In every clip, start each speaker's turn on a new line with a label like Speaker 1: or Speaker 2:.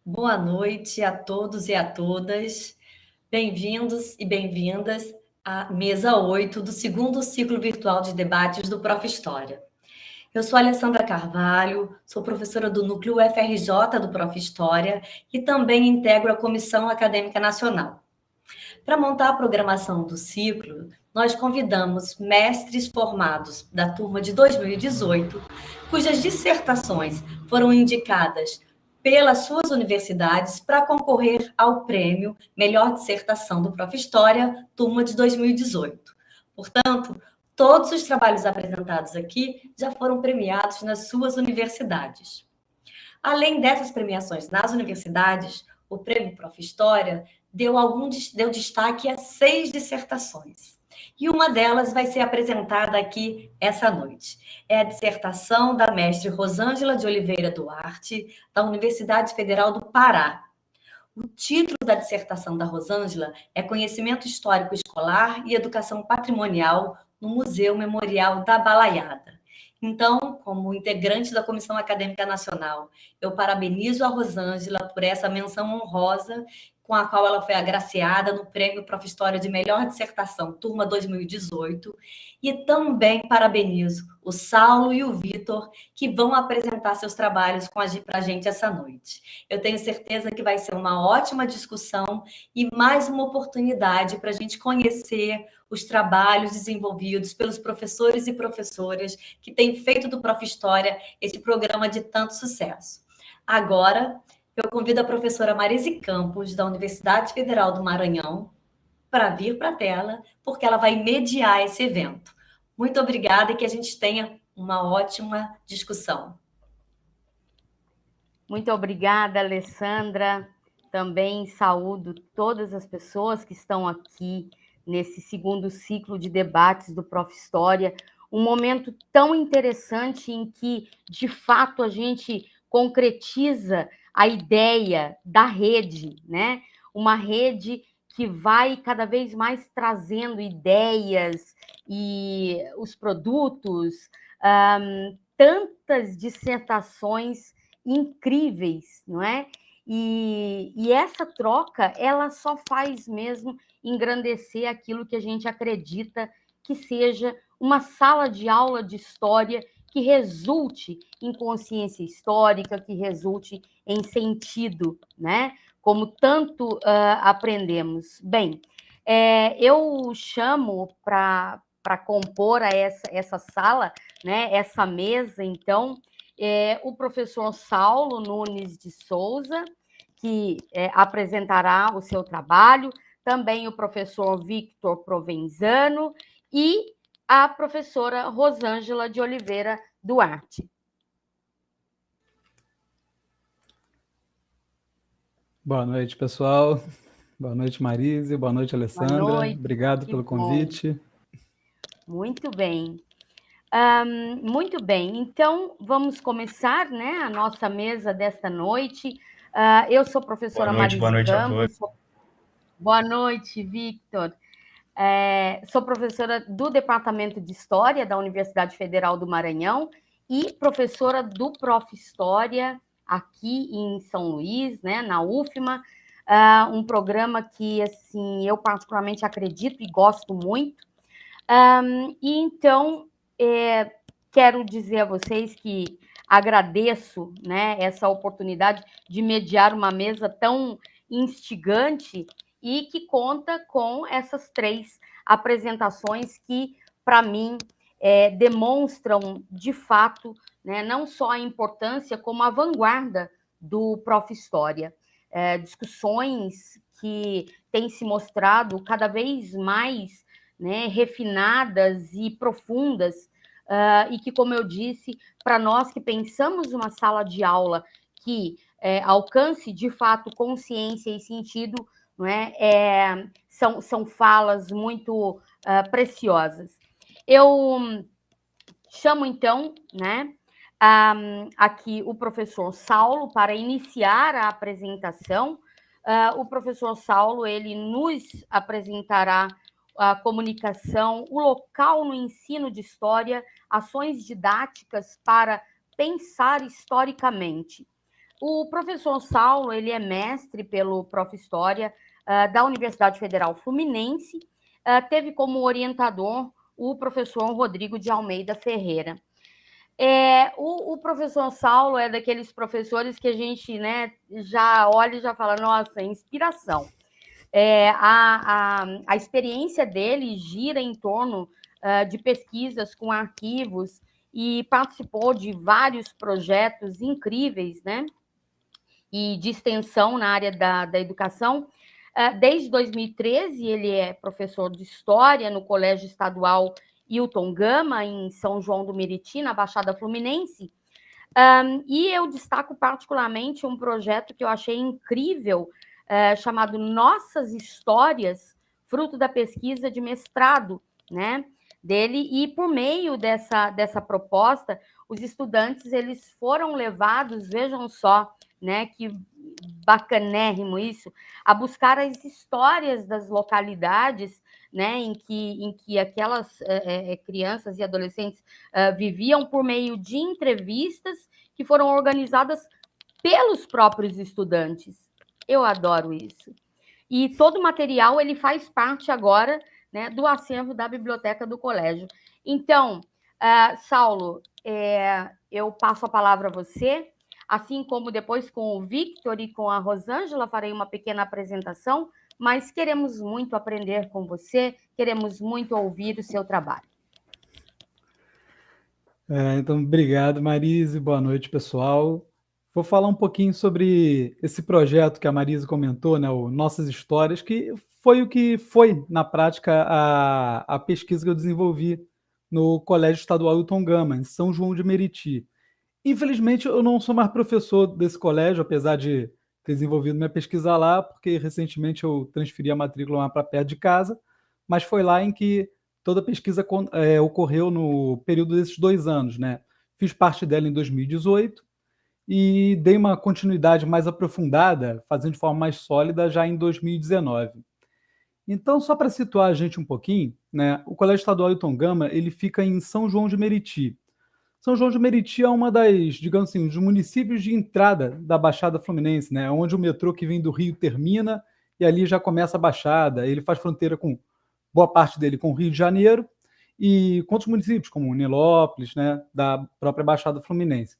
Speaker 1: Boa noite a todos e a todas. Bem-vindos e bem-vindas à mesa 8 do segundo ciclo virtual de debates do Prof. História. Eu sou Alessandra Carvalho, sou professora do Núcleo UFRJ do Prof. História e também integro a Comissão Acadêmica Nacional. Para montar a programação do ciclo, nós convidamos mestres formados da turma de 2018, cujas dissertações foram indicadas pelas suas universidades para concorrer ao prêmio Melhor Dissertação do Prof. História, turma de 2018. Portanto, todos os trabalhos apresentados aqui já foram premiados nas suas universidades. Além dessas premiações nas universidades, o Prêmio Prof. História deu destaque a 6 dissertações. E uma delas vai ser apresentada aqui essa noite. É a dissertação da mestre Rosângela de Oliveira Duarte, da Universidade Federal do Pará. O título da dissertação da Rosângela é Conhecimento Histórico Escolar e Educação Patrimonial no Museu Memorial da Balaiada. Então, como integrante da Comissão Acadêmica Nacional, eu parabenizo a Rosângela por essa menção honrosa com a qual ela foi agraciada no Prêmio Prof. História de Melhor Dissertação, turma 2018, e também parabenizo o Saulo e o Vitor, que vão apresentar seus trabalhos para a gente essa noite. Eu tenho certeza que vai ser uma ótima discussão e mais uma oportunidade para a gente conhecer os trabalhos desenvolvidos pelos professores e professoras que têm feito do Prof. História esse programa de tanto sucesso. Agora, eu convido a professora Marise Campos, da Universidade Federal do Maranhão, para vir para a tela, porque ela vai mediar esse evento. Muito obrigada e que a gente tenha uma ótima discussão.
Speaker 2: Muito obrigada, Alessandra. Também saúdo todas as pessoas que estão aqui nesse segundo ciclo de debates do Prof. História, um momento tão interessante em que, de fato, a gente concretiza a ideia da rede, né? Uma rede que vai cada vez mais trazendo ideias e os produtos, tantas dissertações incríveis, não é? E essa troca, ela só faz mesmo engrandecer aquilo que a gente acredita que seja uma sala de aula de história que resulte em consciência histórica, que resulte em sentido, né? Como tanto aprendemos. Bem, eu chamo para compor essa sala, né? Essa mesa, então, o professor Saulo Nunes de Souza, que apresentará o seu trabalho, também o professor Victor Provenzano e a professora Rosângela de Oliveira Duarte.
Speaker 3: Boa noite, pessoal. Boa noite, Marise. Boa noite, Alessandra.
Speaker 2: Boa noite.
Speaker 3: Obrigado pelo convite.
Speaker 2: Muito bem. Muito bem, então vamos começar, né, a nossa mesa desta noite. Eu sou a professora Marise Campos. Boa noite, Victor. Sou professora do Departamento de História da Universidade Federal do Maranhão e professora do Prof. História aqui em São Luís, né, na UFMA, um programa que, assim, eu particularmente acredito e gosto muito. E então, quero dizer a vocês que agradeço, né, essa oportunidade de mediar uma mesa tão instigante e que conta com essas 3 apresentações que, para mim, demonstram, de fato, né, não só a importância, como a vanguarda do Prof. História. Discussões que têm se mostrado cada vez mais, né, refinadas e profundas, e que, como eu disse, para nós que pensamos uma sala de aula que alcance, de fato, consciência e sentido, não é? São falas muito preciosas. Eu chamo, então, né, aqui o professor Saulo para iniciar a apresentação. O professor Saulo, ele nos apresentará a comunicação, o local no ensino de história, ações didáticas para pensar historicamente. o professor Saulo, ele é mestre pelo Prof. História da Universidade Federal Fluminense, teve como orientador o professor Rodrigo de Almeida Ferreira. O professor Saulo é daqueles professores que a gente, né, já olha e já fala, nossa, inspiração. A experiência dele gira em torno de pesquisas com arquivos e participou de vários projetos incríveis, né, e de extensão na área da educação. Desde 2013, ele é professor de História no Colégio Estadual Hilton Gama, em São João do Meriti, na Baixada Fluminense. E eu destaco particularmente um projeto que eu achei incrível, chamado Nossas Histórias, fruto da pesquisa de mestrado, né, dele, e por meio dessa proposta, os estudantes eles foram levados, vejam só, né, que bacanérrimo isso, a buscar as histórias das localidades, né, em que aquelas crianças e adolescentes viviam por meio de entrevistas que foram organizadas pelos próprios estudantes. Eu adoro isso. E todo o material ele faz parte agora, né, do acervo da biblioteca do colégio. Então, Saulo, eu passo a palavra a você, assim como depois com o Victor e com a Rosângela farei uma pequena apresentação, mas queremos muito aprender com você, queremos muito ouvir o seu trabalho.
Speaker 3: Então, obrigado, Marise. Boa noite, pessoal. Vou falar um pouquinho sobre esse projeto que a Marise comentou, né, o Nossas Histórias, que foi o que foi, na prática, a pesquisa que eu desenvolvi no Colégio Estadual Hilton Gama, em São João de Meriti. Infelizmente, eu não sou mais professor desse colégio, apesar de ter desenvolvido minha pesquisa lá, porque recentemente eu transferi a matrícula para perto de casa, mas foi lá em que toda a pesquisa ocorreu no período desses 2 anos, né? Fiz parte dela em 2018 e dei uma continuidade mais aprofundada, fazendo de forma mais sólida, já em 2019. Então, só para situar a gente um pouquinho, né? O Colégio Estadual Hilton Gama, ele fica em São João de Meriti. São João de Meriti é uma das, digamos assim, dos municípios de entrada da Baixada Fluminense, né? Onde o metrô que vem do Rio termina e ali já começa a Baixada. Ele faz fronteira com boa parte dele com o Rio de Janeiro e com outros municípios, como Nilópolis, né? Da própria Baixada Fluminense.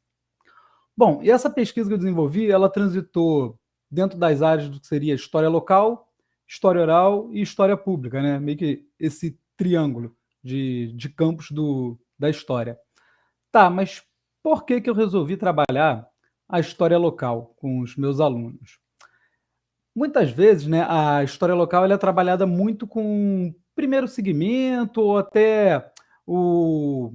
Speaker 3: Bom, e essa pesquisa que eu desenvolvi, ela transitou dentro das áreas do que seria história local, história oral e história pública, né? Meio que esse triângulo de campos da história. Tá, mas por que eu resolvi trabalhar a história local com os meus alunos? Muitas vezes, né, a história local ela é trabalhada muito com o primeiro segmento ou até o,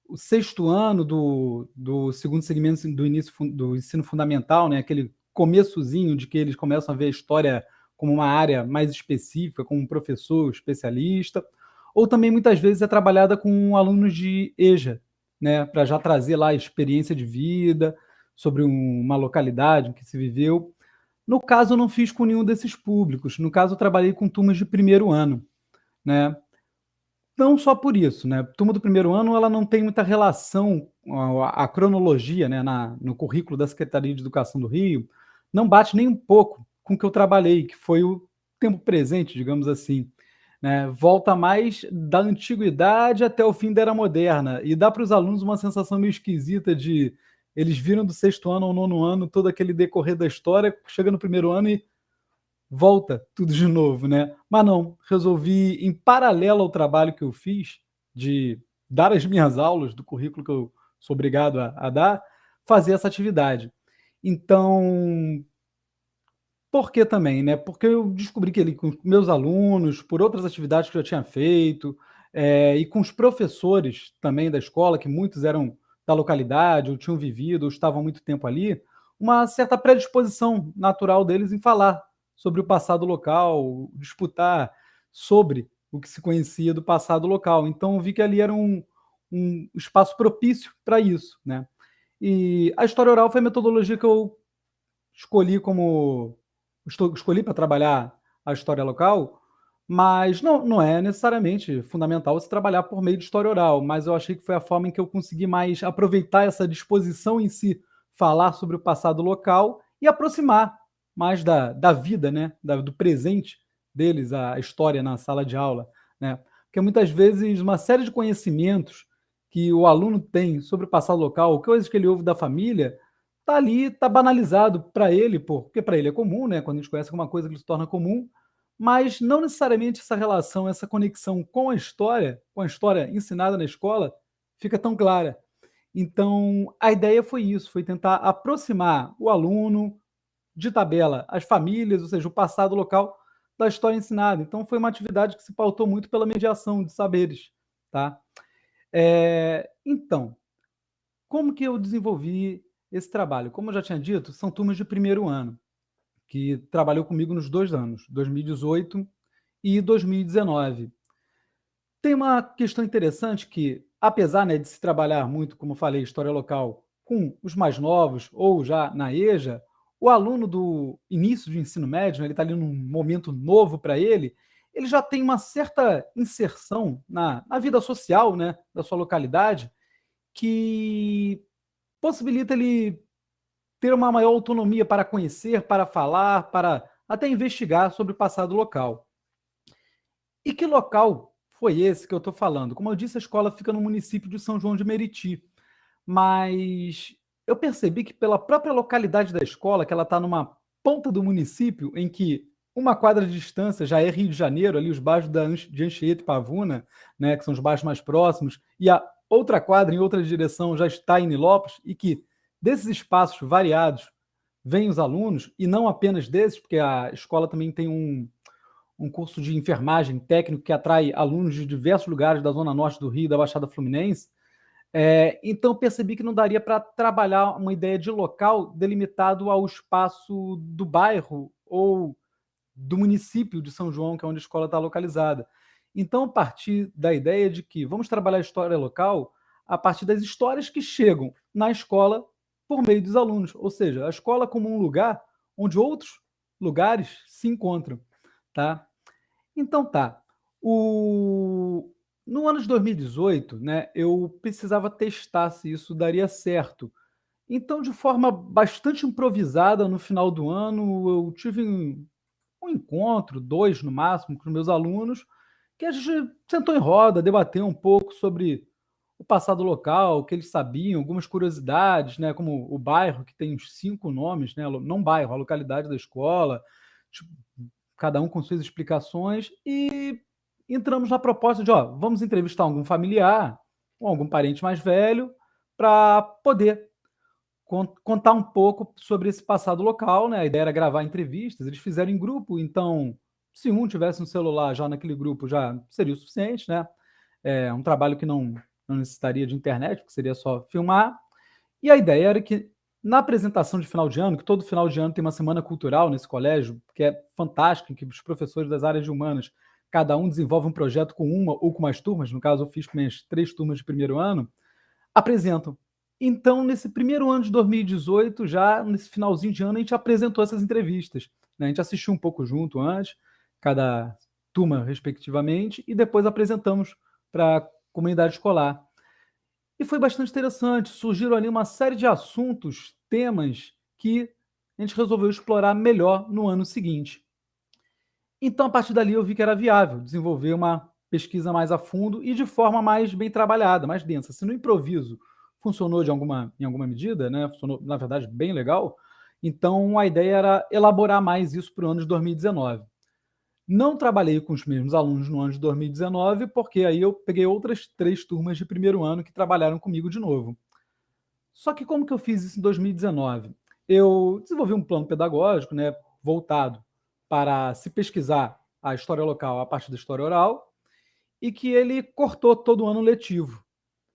Speaker 3: o sexto ano do segundo segmento do início do ensino fundamental, né, aquele começozinho de que eles começam a ver a história como uma área mais específica, com um professor especialista, ou também muitas vezes é trabalhada com alunos de EJA, né, para já trazer lá a experiência de vida sobre uma localidade em que se viveu. No caso, eu não fiz com nenhum desses públicos. No caso, eu trabalhei com turmas de primeiro ano, né? Não só por isso, né? Turma do primeiro ano, ela não tem muita relação, a cronologia, né, no currículo da Secretaria de Educação do Rio, não bate nem um pouco com o que eu trabalhei, que foi o tempo presente, digamos assim. Né? Volta mais da antiguidade até o fim da Era Moderna, e dá para os alunos uma sensação meio esquisita de eles viram do sexto ano ao nono ano todo aquele decorrer da história, chega no primeiro ano e volta tudo de novo, né? Mas não, resolvi, em paralelo ao trabalho que eu fiz, de dar as minhas aulas do currículo que eu sou obrigado a dar, fazer essa atividade. Então, por que também, né? Porque eu descobri que ele, com meus alunos, por outras atividades que eu já tinha feito, e com os professores também da escola, que muitos eram da localidade, ou tinham vivido, ou estavam há muito tempo ali, uma certa predisposição natural deles em falar sobre o passado local, disputar sobre o que se conhecia do passado local. Então, eu vi que ali era um espaço propício para isso, né? E a história oral foi a metodologia que eu escolhi para trabalhar a história local, mas não é necessariamente fundamental você trabalhar por meio de história oral, mas eu achei que foi a forma em que eu consegui mais aproveitar essa disposição em si falar sobre o passado local e aproximar mais da vida, né, do presente deles, a história na sala de aula, né? Porque muitas vezes uma série de conhecimentos que o aluno tem sobre o passado local, coisas que ele ouve da família, tá ali, tá banalizado para ele, porque para ele é comum, né? Quando a gente conhece alguma coisa que se torna comum, mas não necessariamente essa relação, essa conexão com a história ensinada na escola, fica tão clara. Então, a ideia foi isso, foi tentar aproximar o aluno, de tabela, as famílias, ou seja, o passado local da história ensinada. Então, foi uma atividade que se pautou muito pela mediação de saberes, tá? Então, como que eu desenvolvi esse trabalho? Como eu já tinha dito, são turmas de primeiro ano, que trabalhou comigo nos 2 anos, 2018 e 2019. Tem uma questão interessante que, apesar, né, de se trabalhar muito, como eu falei, história local, com os mais novos ou já na EJA, o aluno do início de ensino médio, né, ele está ali num momento novo para ele já tem uma certa inserção na vida social, né, da sua localidade, que possibilita ele ter uma maior autonomia para conhecer, para falar, para até investigar sobre o passado local. E que local foi esse que eu estou falando? Como eu disse, a escola fica no município de São João de Meriti, mas eu percebi que pela própria localidade da escola, que ela está numa ponta do município, em que uma quadra de distância já é Rio de Janeiro, ali os bairros de Anchieta e Pavuna, né, que são os bairros mais próximos, e a outra quadra em outra direção já está em Nilópolis, e que desses espaços variados vêm os alunos, e não apenas desses, porque a escola também tem um curso de enfermagem técnico que atrai alunos de diversos lugares da Zona Norte do Rio e da Baixada Fluminense. Então, percebi que não daria para trabalhar uma ideia de local delimitado ao espaço do bairro ou do município de São João, que é onde a escola está localizada. Então, a partir da ideia de que vamos trabalhar a história local a partir das histórias que chegam na escola por meio dos alunos, ou seja, a escola como um lugar onde outros lugares se encontram, tá? Então tá. No ano de 2018, né, eu precisava testar se isso daria certo. Então, de forma bastante improvisada, no final do ano, eu tive um encontro, 2 no máximo, com os meus alunos, que a gente sentou em roda, debateu um pouco sobre o passado local, o que eles sabiam, algumas curiosidades, né, como o bairro, que tem uns 5 nomes, né, não bairro, a localidade da escola, tipo, cada um com suas explicações, e entramos na proposta de, vamos entrevistar algum familiar ou algum parente mais velho para poder contar um pouco sobre esse passado local, né? A ideia era gravar entrevistas, eles fizeram em grupo, então, se um tivesse um celular já naquele grupo, já seria o suficiente, né? É um trabalho que não necessitaria de internet, porque seria só filmar. E a ideia era que, na apresentação de final de ano, que todo final de ano tem uma semana cultural nesse colégio, que é fantástico, em que os professores das áreas de humanas, cada um desenvolve um projeto com uma ou com mais turmas, no caso eu fiz com minhas 3 turmas de primeiro ano, apresentam. Então, nesse primeiro ano de 2018, já nesse finalzinho de ano, a gente apresentou essas entrevistas, né? A gente assistiu um pouco junto antes, cada turma respectivamente, e depois apresentamos para a comunidade escolar. E foi bastante interessante, surgiram ali uma série de assuntos, temas que a gente resolveu explorar melhor no ano seguinte. Então, a partir dali, eu vi que era viável desenvolver uma pesquisa mais a fundo e de forma mais bem trabalhada, mais densa. Se no improviso funcionou em alguma medida, né? Funcionou, na verdade, bem legal, então a ideia era elaborar mais isso para o ano de 2019. Não trabalhei com os mesmos alunos no ano de 2019, porque aí eu peguei outras 3 turmas de primeiro ano que trabalharam comigo de novo. Só que como que eu fiz isso em 2019? Eu desenvolvi um plano pedagógico, né, voltado para se pesquisar a história local a partir da história oral, e que ele cortou todo o ano letivo,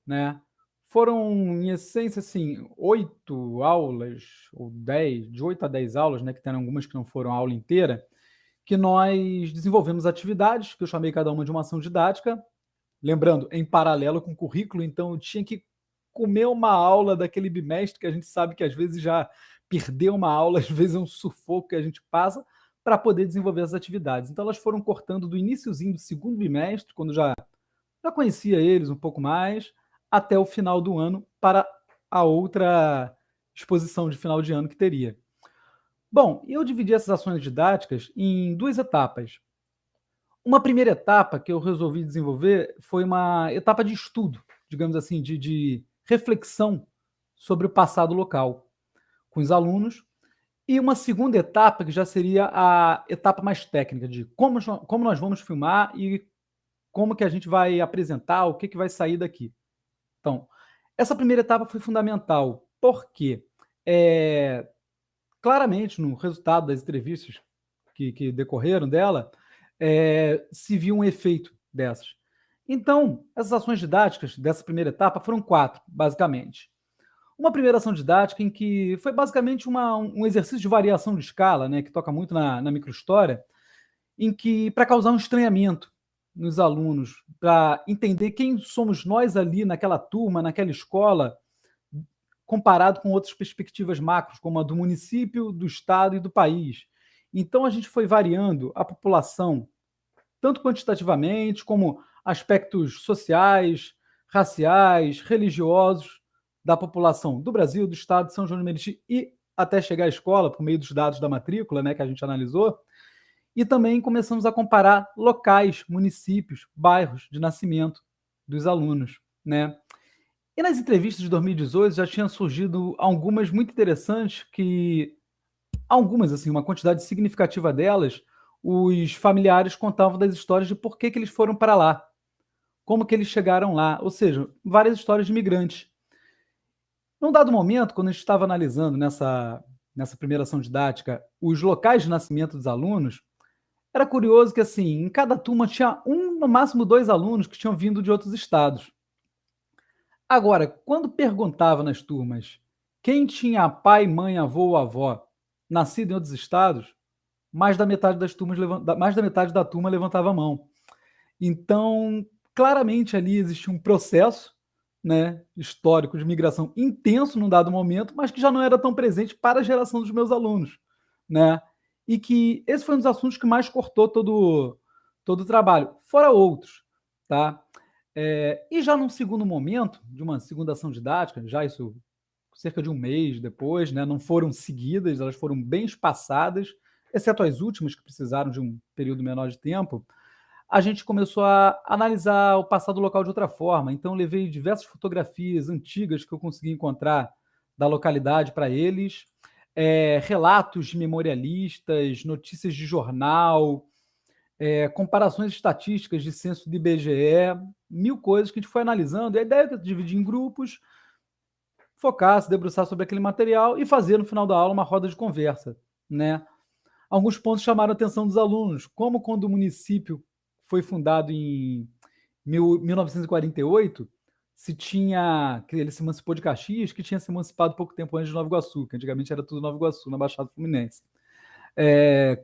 Speaker 3: né? Foram, em essência, assim, 8 aulas, ou 10, de 8 a 10 aulas, né, que tem algumas que não foram a aula inteira, que nós desenvolvemos atividades, que eu chamei cada uma de uma ação didática, lembrando, em paralelo com o currículo, então eu tinha que comer uma aula daquele bimestre, que a gente sabe que às vezes já perdeu uma aula, às vezes é um sufoco que a gente passa, para poder desenvolver as atividades. Então elas foram cortando do iniciozinho do segundo bimestre, quando já conhecia eles um pouco mais, até o final do ano, para a outra exposição de final de ano que teria. Bom, eu dividi essas ações didáticas em 2 etapas. Uma primeira etapa que eu resolvi desenvolver foi uma etapa de estudo, digamos assim, de reflexão sobre o passado local, com os alunos, e uma segunda etapa que já seria a etapa mais técnica, de como nós vamos filmar e como que a gente vai apresentar, o que vai sair daqui. Então, essa primeira etapa foi fundamental, porque claramente no resultado das entrevistas que decorreram dela, se viu um efeito dessas. Então, essas ações didáticas dessa primeira etapa foram 4, basicamente. Uma primeira ação didática em que foi basicamente um exercício de variação de escala, né, que toca muito na microhistória, em que, para causar um estranhamento nos alunos, para entender quem somos nós ali naquela turma, naquela escola, comparado com outras perspectivas macros, como a do município, do estado e do país. Então, a gente foi variando a população, tanto quantitativamente, como aspectos sociais, raciais, religiosos, da população do Brasil, do estado de São João de Meriti e até chegar à escola, por meio dos dados da matrícula, né, que a gente analisou. E também começamos a comparar locais, municípios, bairros de nascimento dos alunos, né? E nas entrevistas de 2018 já tinham surgido algumas muito interessantes que, algumas, assim, uma quantidade significativa delas, os familiares contavam das histórias de por que eles foram para lá, como que eles chegaram lá, ou seja, várias histórias de imigrantes. Num dado momento, quando a gente estava analisando nessa primeira ação didática os locais de nascimento dos alunos, era curioso que, assim, em cada turma tinha no máximo 2 alunos que tinham vindo de outros estados. Agora, quando perguntava nas turmas quem tinha pai, mãe, avô ou avó nascido em outros estados, mais da metade da turma levantava a mão. Então, claramente ali existia um processo, né, histórico de migração intenso num dado momento, mas que já não era tão presente para a geração dos meus alunos, né? E que esse foi um dos assuntos que mais cortou todo o trabalho, fora outros, tá? E já num segundo momento, de uma segunda ação didática, já isso cerca de um mês depois, né, não foram seguidas, elas foram bem espaçadas, exceto as últimas que precisaram de um período menor de tempo, a gente começou a analisar o passado local de outra forma. Então, levei diversas fotografias antigas que eu consegui encontrar da localidade para eles, relatos de memorialistas, notícias de jornal, comparações estatísticas de censo do IBGE, 1000 coisas que a gente foi analisando. E a ideia é dividir em grupos, focar, se debruçar sobre aquele material e fazer, no final da aula, uma roda de conversa, né? Alguns pontos chamaram a atenção dos alunos, como quando o município foi fundado em 1948, que ele se emancipou de Caxias, que tinha se emancipado pouco tempo antes de Nova Iguaçu, que antigamente era tudo Nova Iguaçu, na Baixada Fluminense.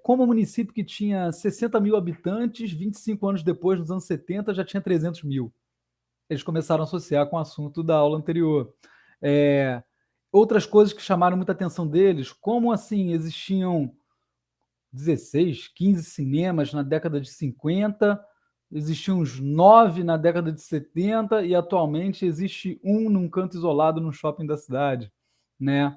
Speaker 3: Como o município que tinha 60 mil habitantes, 25 anos depois, nos anos 70, já tinha 300 mil. Eles começaram a associar com o assunto da aula anterior. Outras coisas que chamaram muita atenção deles, como assim existiam 16, 15 cinemas na década de 50, existiam uns 9 na década de 70 e atualmente existe um num canto isolado no shopping da cidade, né?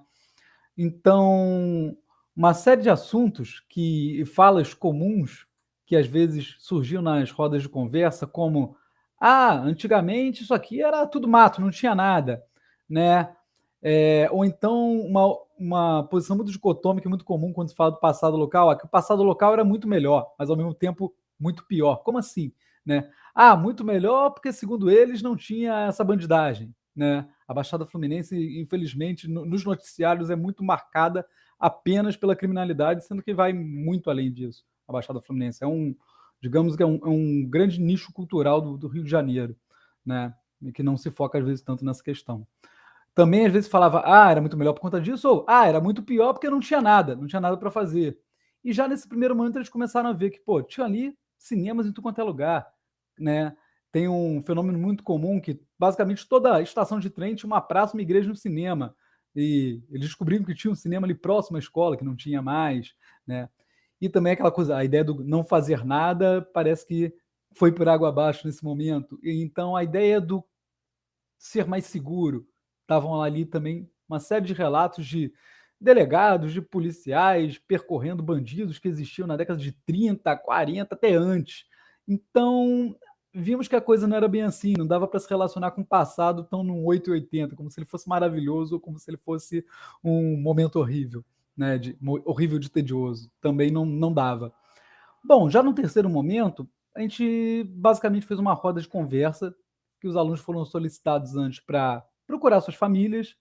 Speaker 3: Então, uma série de assuntos e falas comuns que às vezes surgiam nas rodas de conversa, como antigamente isso aqui era tudo mato, não tinha nada, né? Ou então uma posição muito dicotômica e muito comum quando se fala do passado local, que o passado local era muito melhor, mas ao mesmo tempo muito pior. Como assim? Né? Muito melhor porque, segundo eles, não tinha essa bandidagem. Né? A Baixada Fluminense, infelizmente, nos noticiários é muito marcada apenas pela criminalidade, sendo que vai muito além disso. A Baixada Fluminense digamos que é um grande nicho cultural do Rio de Janeiro, né? E que não se foca, às vezes, tanto nessa questão. Também, às vezes, falava, era muito melhor por conta disso, ou, era muito pior porque não tinha nada para fazer. E já nesse primeiro momento eles começaram a ver que, tinha ali cinemas em tudo quanto é lugar, né? Tem um fenômeno muito comum que, basicamente, toda estação de trem tinha uma praça, uma igreja e um cinema. E eles descobriram que tinha um cinema ali próximo à escola, que não tinha mais, né? E também aquela coisa, a ideia do não fazer nada parece que foi por água abaixo nesse momento. E, então, a ideia do ser mais seguro, estavam ali também uma série de relatos de delegados, de policiais percorrendo bandidos que existiam na década de 30, 40, até antes. Então, vimos que a coisa não era bem assim, não dava para se relacionar com o passado tão no 880, como se ele fosse maravilhoso ou como se ele fosse um momento horrível, né, horrível de tedioso. Também não dava. Bom, já no terceiro momento, a gente basicamente fez uma roda de conversa que os alunos foram solicitados antes para procurar suas famílias,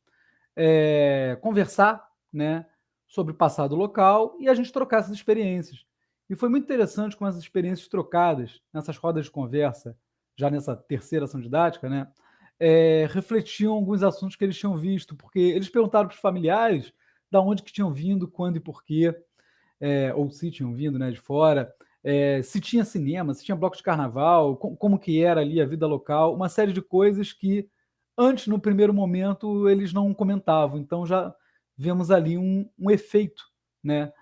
Speaker 3: conversar, né, sobre o passado local e a gente trocar essas experiências. E foi muito interessante como essas experiências trocadas nessas rodas de conversa, já nessa terceira ação didática, né, refletiam alguns assuntos que eles tinham visto, porque eles perguntaram para os familiares da onde que tinham vindo, quando e por quê, ou se tinham vindo, né, de fora, se tinha cinema, se tinha bloco de carnaval, como que era ali a vida local, uma série de coisas que antes, no primeiro momento, eles não comentavam. Então já vemos ali um efeito, né,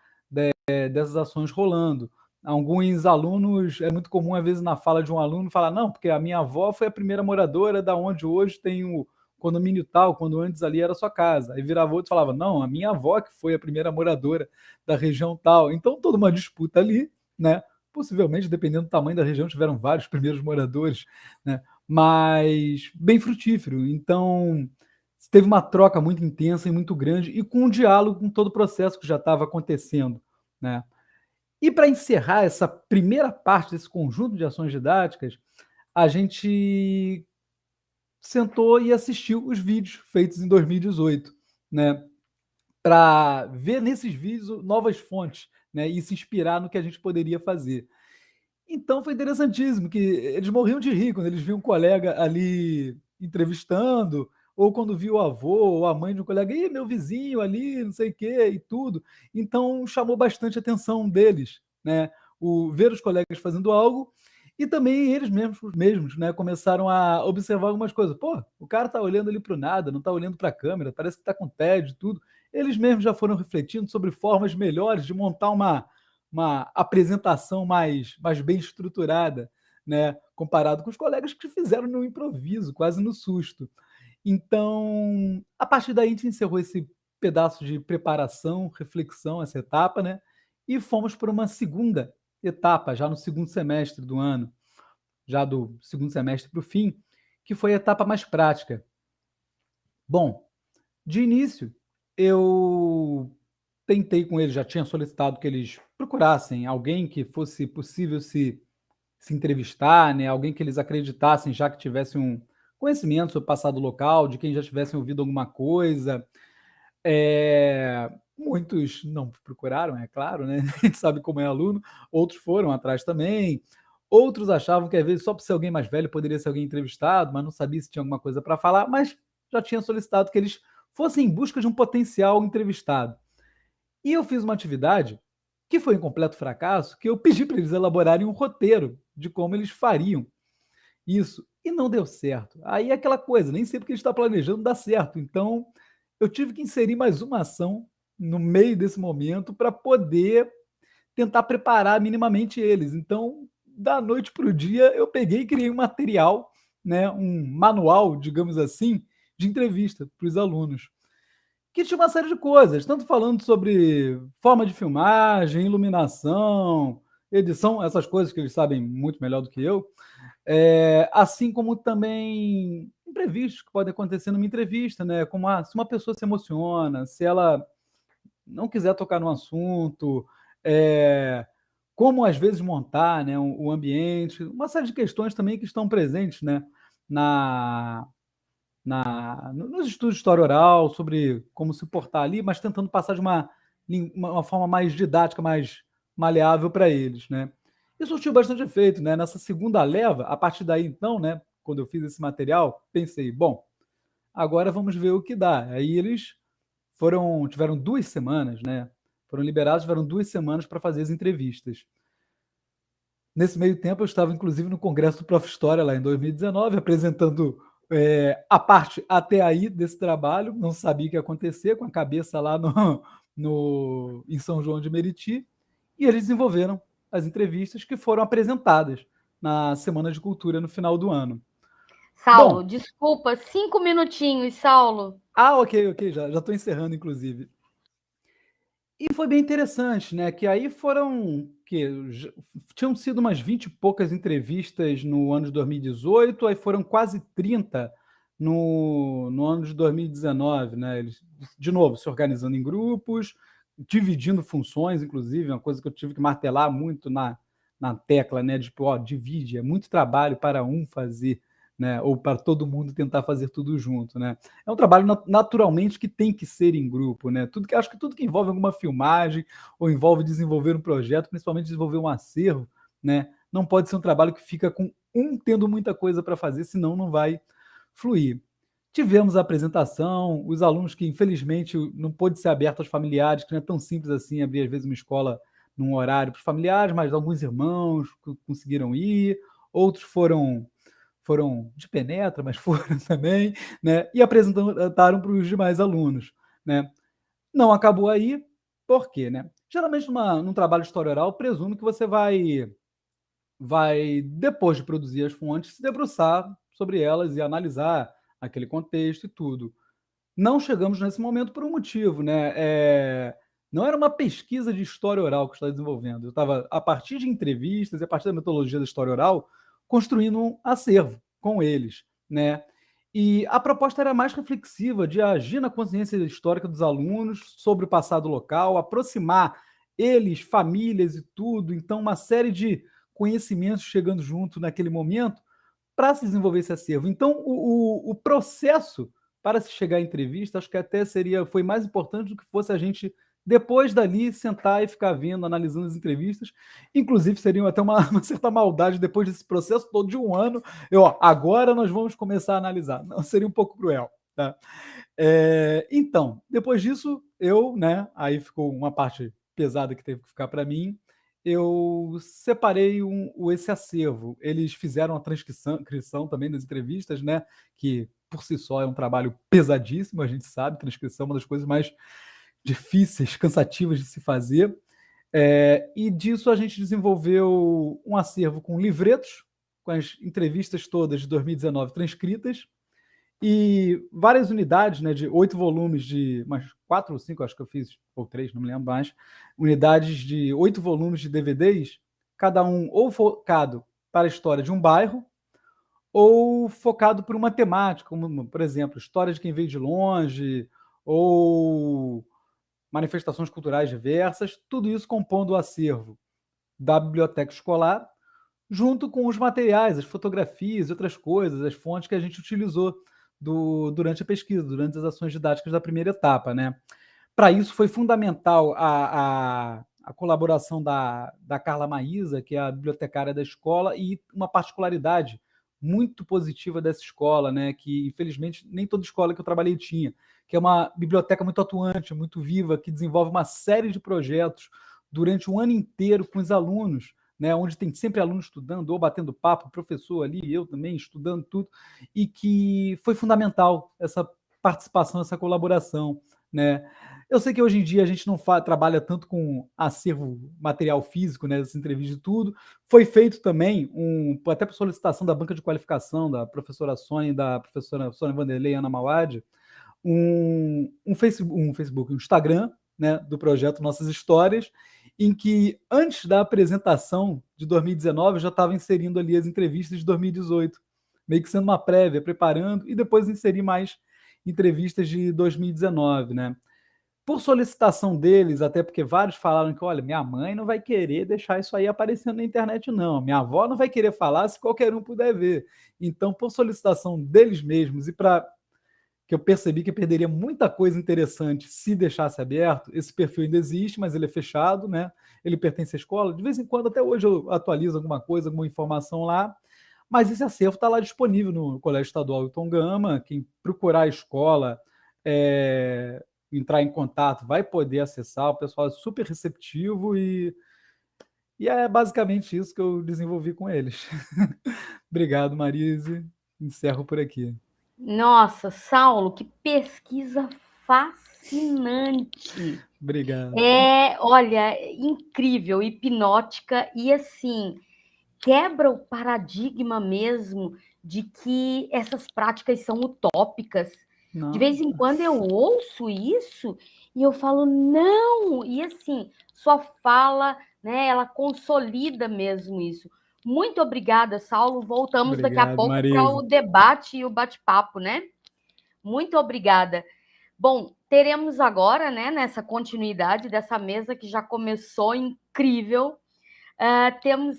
Speaker 3: dessas ações rolando. Alguns alunos, é muito comum, às vezes, na fala de um aluno, falar, não, porque a minha avó foi a primeira moradora da onde hoje tem o condomínio tal, quando antes ali era sua casa. Aí virava outro e falava, não, a minha avó que foi a primeira moradora da região tal. Então, toda uma disputa ali, né? Possivelmente, dependendo do tamanho da região, tiveram vários primeiros moradores, né? Mas bem frutífero. Então, teve uma troca muito intensa e muito grande e com um diálogo com todo o processo que já estava acontecendo, né? E para encerrar essa primeira parte desse conjunto de ações didáticas, a gente sentou e assistiu os vídeos feitos em 2018, né? Para ver nesses vídeos novas fontes, né? E se inspirar no que a gente poderia fazer. Então foi interessantíssimo que eles morriam de rir quando eles viam um colega ali entrevistando, ou quando viu o avô ou a mãe de um colega, e meu vizinho ali, não sei o quê, e tudo. Então chamou bastante a atenção deles, né? Ver os colegas fazendo algo e também eles mesmos, né, começaram a observar algumas coisas. Pô, o cara tá olhando ali para o nada, não tá olhando para a câmera, parece que tá com tédio e tudo. Eles mesmos já foram refletindo sobre formas melhores de montar uma apresentação mais bem estruturada, né, comparado com os colegas que fizeram no improviso, quase no susto. Então, a partir daí a gente encerrou esse pedaço de preparação, reflexão, essa etapa, né, e fomos para uma segunda etapa, já no segundo semestre do ano, já do segundo semestre para o fim, que foi a etapa mais prática. Bom, de início, eu tentei com eles, já tinha solicitado que eles procurassem alguém que fosse possível se entrevistar, né? Alguém que eles acreditassem, já que tivesse um conhecimento sobre o passado local, de quem já tivessem ouvido alguma coisa. Muitos não procuraram, é claro, né? A gente sabe como é aluno, outros foram atrás também. Outros achavam que às vezes só por ser alguém mais velho poderia ser alguém entrevistado, mas não sabia se tinha alguma coisa para falar, mas já tinha solicitado que eles fossem em busca de um potencial entrevistado. E eu fiz uma atividade que foi um completo fracasso, que eu pedi para eles elaborarem um roteiro de como eles fariam isso, e não deu certo. Aí é aquela coisa, nem sempre que a gente está planejando dá certo. Então, eu tive que inserir mais uma ação no meio desse momento para poder tentar preparar minimamente eles. Então, da noite para o dia, eu peguei e criei um material, né, um manual, digamos assim, de entrevista para os alunos que tinha uma série de coisas, tanto falando sobre forma de filmagem, iluminação, edição, essas coisas que eles sabem muito melhor do que eu, assim como também imprevistos que podem acontecer numa entrevista, né? Como se uma pessoa se emociona, se ela não quiser tocar no assunto, como às vezes montar, né, o ambiente, uma série de questões também que estão presentes, né, na, nos estudos de história oral, sobre como se portar ali, mas tentando passar de uma forma mais didática, mais maleável para eles, né? E surtiu bastante efeito, né? Nessa segunda leva, a partir daí, então, né, quando eu fiz esse material, pensei, bom, agora vamos ver o que dá. Aí eles tiveram 2 semanas, né? Foram liberados, tiveram 2 semanas para fazer as entrevistas. Nesse meio tempo, eu estava, inclusive, no Congresso do Prof. História, lá em 2019, apresentando a parte até aí desse trabalho. Não sabia o que ia acontecer, com a cabeça lá em São João de Meriti. E eles desenvolveram as entrevistas que foram apresentadas na Semana de Cultura no final do ano.
Speaker 2: Saulo, desculpa, 5 minutinhos, Saulo.
Speaker 3: Ok, já estou encerrando, inclusive. E foi bem interessante, né? Que aí tinham sido umas 20 e poucas entrevistas no ano de 2018, aí foram quase 30 no ano de 2019, né? Eles, de novo, se organizando em grupos, dividindo funções, inclusive, uma coisa que eu tive que martelar muito na tecla, né? Tipo, divide, é muito trabalho para um fazer, né? Ou para todo mundo tentar fazer tudo junto, né? É um trabalho naturalmente que tem que ser em grupo, né? Acho que tudo que envolve alguma filmagem ou envolve desenvolver um projeto, principalmente desenvolver um acervo, né? Não pode ser um trabalho que fica com um tendo muita coisa para fazer, senão não vai fluir. Tivemos a apresentação, os alunos que infelizmente não pôde ser aberto aos familiares, que não é tão simples assim abrir às vezes uma escola num horário para os familiares, mas alguns irmãos conseguiram ir, outros foram de penetra, mas foram também, né? E apresentaram para os demais alunos, né? Não acabou aí, por quê, né? Geralmente num trabalho de história oral, presumo que você vai, depois de produzir as fontes, se debruçar sobre elas e analisar aquele contexto e tudo. Não chegamos nesse momento por um motivo, né? Não era uma pesquisa de história oral que eu estava desenvolvendo. Eu estava, a partir de entrevistas e a partir da metodologia da história oral, construindo um acervo com eles, né? E a proposta era mais reflexiva, de agir na consciência histórica dos alunos sobre o passado local, aproximar eles, famílias e tudo. Então, uma série de conhecimentos chegando junto naquele momento para se desenvolver esse acervo. Então, o processo para se chegar à entrevista, acho que até foi mais importante do que fosse a gente, depois dali, sentar e ficar vendo, analisando as entrevistas. Inclusive, seria até uma certa maldade, depois desse processo todo de um ano, agora nós vamos começar a analisar. Não, seria um pouco cruel. Tá? Então, depois disso, né, aí ficou uma parte pesada que teve que ficar para mim, eu separei esse acervo. Eles fizeram a transcrição também das entrevistas, né? Que por si só é um trabalho pesadíssimo, a gente sabe, transcrição é uma das coisas mais difíceis, cansativas de se fazer. E disso a gente desenvolveu um acervo com livretos, com as entrevistas todas de 2019 transcritas, e várias unidades, né, de 8 volumes, de umas 4 ou 5, acho que eu fiz, ou 3, não me lembro mais, unidades de 8 volumes de DVDs, cada um ou focado para a história de um bairro, ou focado por uma temática, como, por exemplo, história de quem veio de longe, ou manifestações culturais diversas, tudo isso compondo o acervo da biblioteca escolar, junto com os materiais, as fotografias e outras coisas, as fontes que a gente utilizou durante a pesquisa, durante as ações didáticas da primeira etapa, né? Para isso foi fundamental a colaboração da Carla Maísa, que é a bibliotecária da escola, e uma particularidade muito positiva dessa escola, né, que infelizmente nem toda escola que eu trabalhei tinha, que é uma biblioteca muito atuante, muito viva, que desenvolve uma série de projetos durante um ano inteiro com os alunos, né, onde tem sempre aluno estudando ou batendo papo, professor ali, eu também estudando tudo, e que foi fundamental essa participação, essa colaboração, né? Eu sei que hoje em dia a gente não trabalha tanto com acervo material físico, né, dessas entrevistas e tudo. Foi feito também, até por solicitação da banca de qualificação da professora Sônia e da professora Sônia Vanderlei e Ana Mauad, um Facebook, um Instagram, né, do projeto Nossas Histórias, em que antes da apresentação de 2019 eu já estava inserindo ali as entrevistas de 2018, meio que sendo uma prévia, preparando, e depois inseri mais entrevistas de 2019, né? Por solicitação deles, até porque vários falaram que, olha, minha mãe não vai querer deixar isso aí aparecendo na internet, não. Minha avó não vai querer falar se qualquer um puder ver. Então, por solicitação deles mesmos e para que eu percebi que perderia muita coisa interessante se deixasse aberto, esse perfil ainda existe, mas ele é fechado, né? Ele pertence à escola. De vez em quando, até hoje, eu atualizo alguma coisa, alguma informação lá, mas esse acervo está lá disponível no Colégio Estadual Hilton Gama. Quem procurar a escola, entrar em contato, vai poder acessar. O pessoal é super receptivo e é basicamente isso que eu desenvolvi com eles. Obrigado, Marise. Encerro por aqui.
Speaker 2: Nossa, Saulo, que pesquisa fascinante.
Speaker 3: Obrigado.
Speaker 2: Olha, incrível, hipnótica e assim, quebra o paradigma mesmo de que essas práticas são utópicas.
Speaker 3: Não.
Speaker 2: De vez em quando eu ouço isso e eu falo, não! E assim, sua fala, né, ela consolida mesmo isso. Muito obrigada, Saulo. Voltamos daqui a pouco para o debate e o bate-papo, né? Muito obrigada. Bom, teremos agora, né, nessa continuidade dessa mesa que já começou incrível,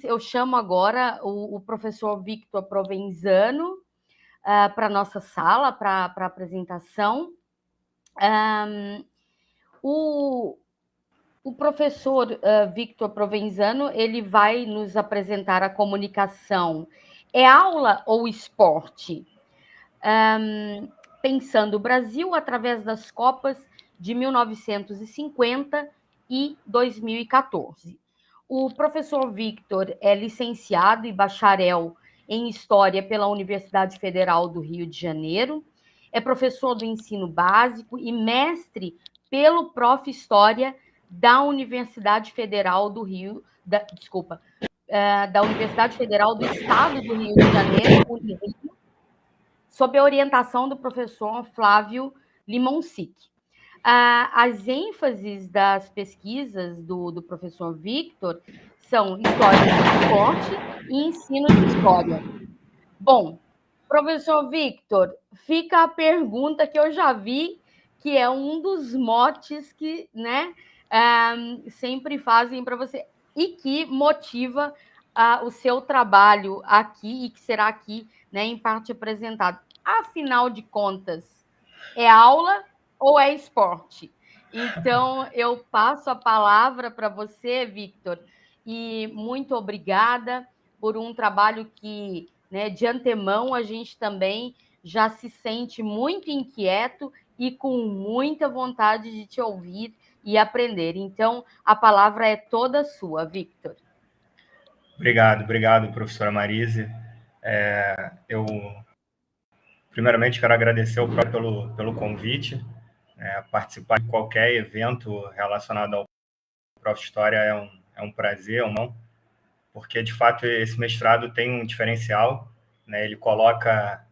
Speaker 2: eu chamo agora o professor Victor Provenzano para a nossa sala, para a apresentação. O professor Victor Provenzano, ele vai nos apresentar a comunicação. É aula ou esporte? Pensando o Brasil através das Copas de 1950 e 2014. O professor Victor é licenciado e bacharel em História pela Universidade Federal do Rio de Janeiro, é professor do ensino básico e mestre pelo Prof. História da Universidade Federal do Rio, da Universidade Federal do Estado do Rio de Janeiro, Unirio, sob a orientação do professor Flávio Limonsic. As ênfases das pesquisas do professor Victor são História do Esporte e Ensino de História. Bom, professor Victor, fica a pergunta que eu já vi, que é um dos motes que, né, sempre fazem para você e que motiva o seu trabalho aqui e que será aqui, né, em parte apresentado. Afinal de contas, é aula ou é esporte? Então, eu passo a palavra para você, Victor, e muito obrigada por um trabalho que, né, de antemão, a gente também já se sente muito inquieto e com muita vontade de te ouvir e aprender. Então, a palavra é toda sua, Victor.
Speaker 4: Obrigado, professora Marise. Eu, primeiramente, quero agradecer ao próprio pelo convite. Participar de qualquer evento relacionado ao Prof. História é um prazer, porque, de fato, esse mestrado tem um diferencial, né? Ele coloca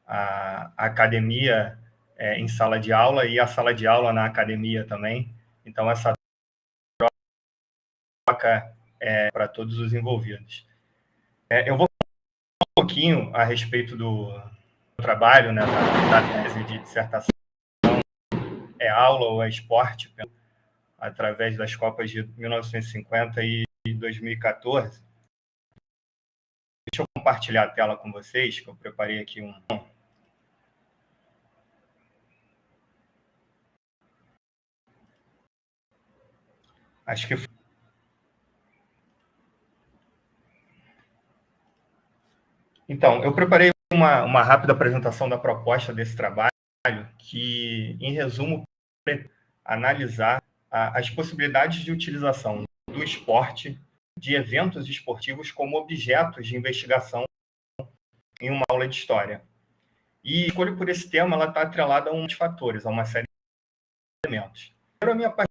Speaker 4: a academia em sala de aula e a sala de aula na academia também. Então, essa troca é para todos os envolvidos. Eu vou falar um pouquinho a respeito do trabalho, né, da tese de dissertação, é aula ou é esporte, através das Copas de 1950 e 2014. Deixa eu compartilhar a tela com vocês, que eu preparei aqui um... Acho que... Então, eu preparei uma rápida apresentação da proposta desse trabalho, que, em resumo, analisar as possibilidades de utilização do esporte, de eventos esportivos, como objetos de investigação em uma aula de história. E a escolha por esse tema está atrelada a uns fatores, a uma série de elementos. Primeiro, a minha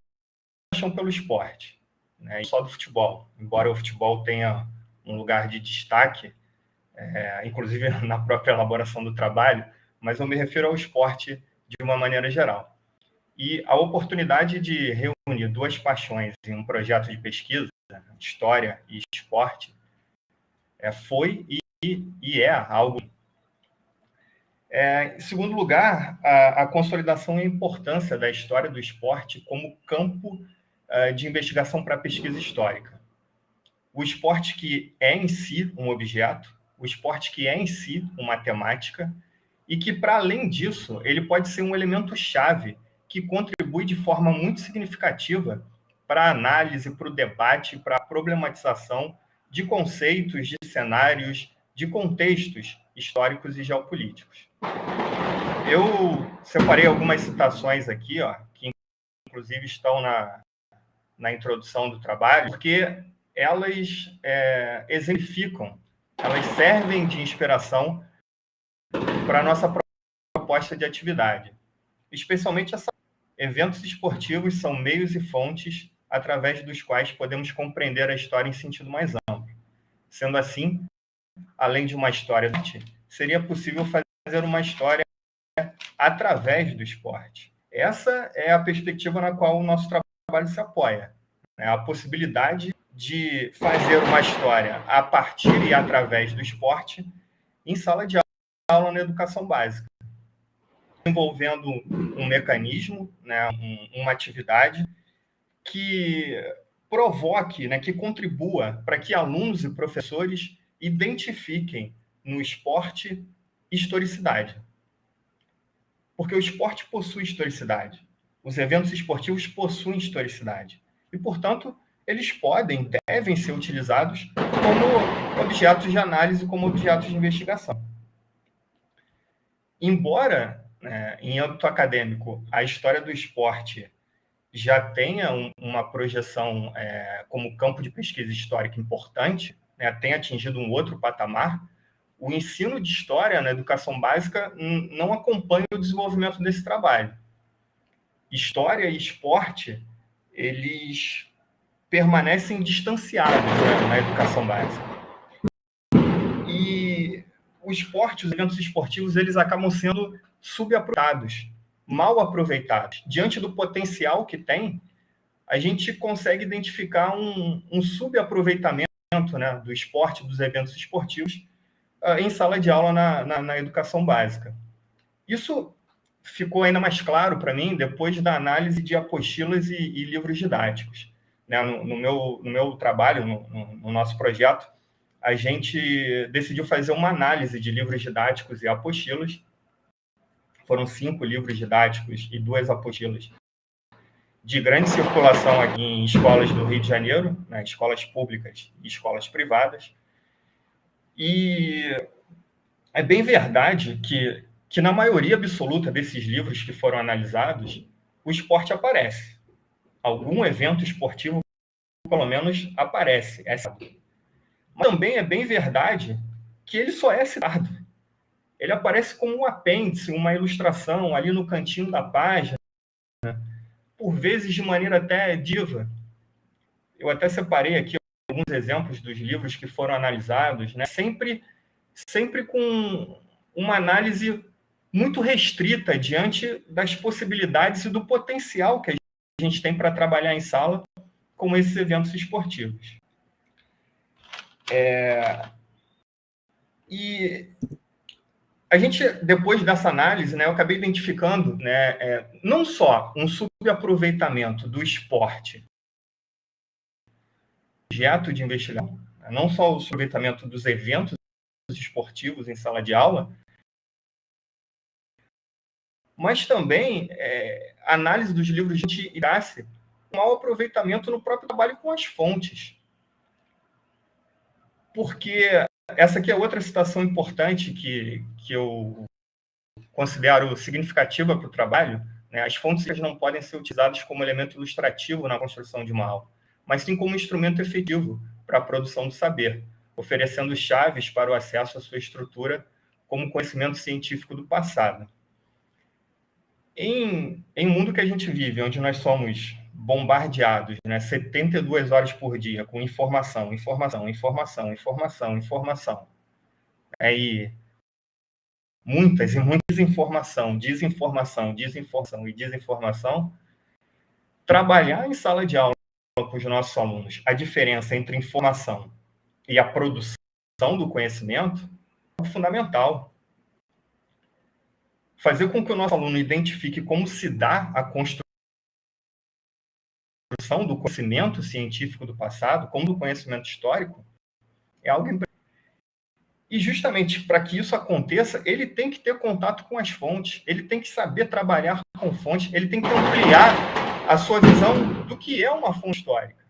Speaker 4: paixão pelo esporte, né, só do futebol. Embora o futebol tenha um lugar de destaque, inclusive na própria elaboração do trabalho, mas eu me refiro ao esporte de uma maneira geral. E a oportunidade de reunir duas paixões em um projeto de pesquisa, história e esporte, foi e é algo. Em segundo lugar, a consolidação e a importância da história do esporte como campo de investigação para a pesquisa histórica. O esporte que é em si um objeto, o esporte que é em si uma temática, e que, para além disso, ele pode ser um elemento-chave que contribui de forma muito significativa para a análise, para o debate, para a problematização de conceitos, de cenários, de contextos históricos e geopolíticos. Eu separei algumas citações aqui, que inclusive estão na introdução do trabalho, porque elas exemplificam, elas servem de inspiração para a nossa proposta de atividade. Especialmente eventos esportivos são meios e fontes através dos quais podemos compreender a história em sentido mais amplo. Sendo assim, além de uma história, seria possível fazer uma história através do esporte. Essa é a perspectiva na qual o nosso trabalho se apoia. A possibilidade de fazer uma história a partir e através do esporte em sala de aula na educação básica, envolvendo um mecanismo, né, uma atividade que provoque, né, que contribua para que alunos e professores identifiquem no esporte historicidade. Porque o esporte possui historicidade. Os eventos esportivos possuem historicidade. E, portanto, eles podem, devem ser utilizados como objetos de análise, como objetos de investigação. Embora, né, em âmbito acadêmico, a história do esporte já tenha uma projeção como campo de pesquisa histórica importante, né, tenha atingido um outro patamar, o ensino de história na educação básica não acompanha o desenvolvimento desse trabalho. História e esporte, eles permanecem distanciados, né, na educação básica. E o esporte, os eventos esportivos, eles acabam sendo subaproveitados, mal aproveitados. Diante do potencial que tem, a gente consegue identificar um subaproveitamento, né, do esporte, dos eventos esportivos, em sala de aula na educação básica. Isso ficou ainda mais claro para mim depois da análise de apostilas e livros didáticos. Né? No meu trabalho, no nosso projeto, a gente decidiu fazer uma análise de livros didáticos e apostilas. Foram 5 livros didáticos e 2 apostilas de grande circulação aqui em escolas do Rio de Janeiro, né? Escolas públicas e escolas privadas. E é bem verdade que na maioria absoluta desses livros que foram analisados, o esporte aparece. Algum evento esportivo, pelo menos, aparece. Mas também é bem verdade que ele só é citado. Ele aparece como um apêndice, uma ilustração ali no cantinho da página, por vezes de maneira até diva. Eu até separei aqui alguns exemplos dos livros que foram analisados, né? Sempre com uma análise muito restrita diante das possibilidades e do potencial que a gente tem para trabalhar em sala com esses eventos esportivos. E a gente, depois dessa análise, né, eu acabei identificando, né, não só um subaproveitamento do esporte, objeto de investigação, não só o subaproveitamento dos eventos esportivos em sala de aula, mas também análise dos livros de Irace, um mau aproveitamento no próprio trabalho com as fontes. Porque essa aqui é outra citação importante que eu considero significativa para o trabalho, né? As fontes não podem ser utilizadas como elemento ilustrativo na construção de uma aula, mas sim como instrumento efetivo para a produção do saber, oferecendo chaves para o acesso à sua estrutura como conhecimento científico do passado. Em um mundo que a gente vive, onde nós somos bombardeados, né, 72 horas por dia com informação, e muitas e muita desinformação, trabalhar em sala de aula com os nossos alunos a diferença entre informação e a produção do conhecimento é fundamental. Fazer com que o nosso aluno identifique como se dá a construção do conhecimento científico do passado, como do conhecimento histórico, é algo importante. E justamente para que isso aconteça, ele tem que ter contato com as fontes, ele tem que saber trabalhar com fontes, ele tem que ampliar a sua visão do que é uma fonte histórica.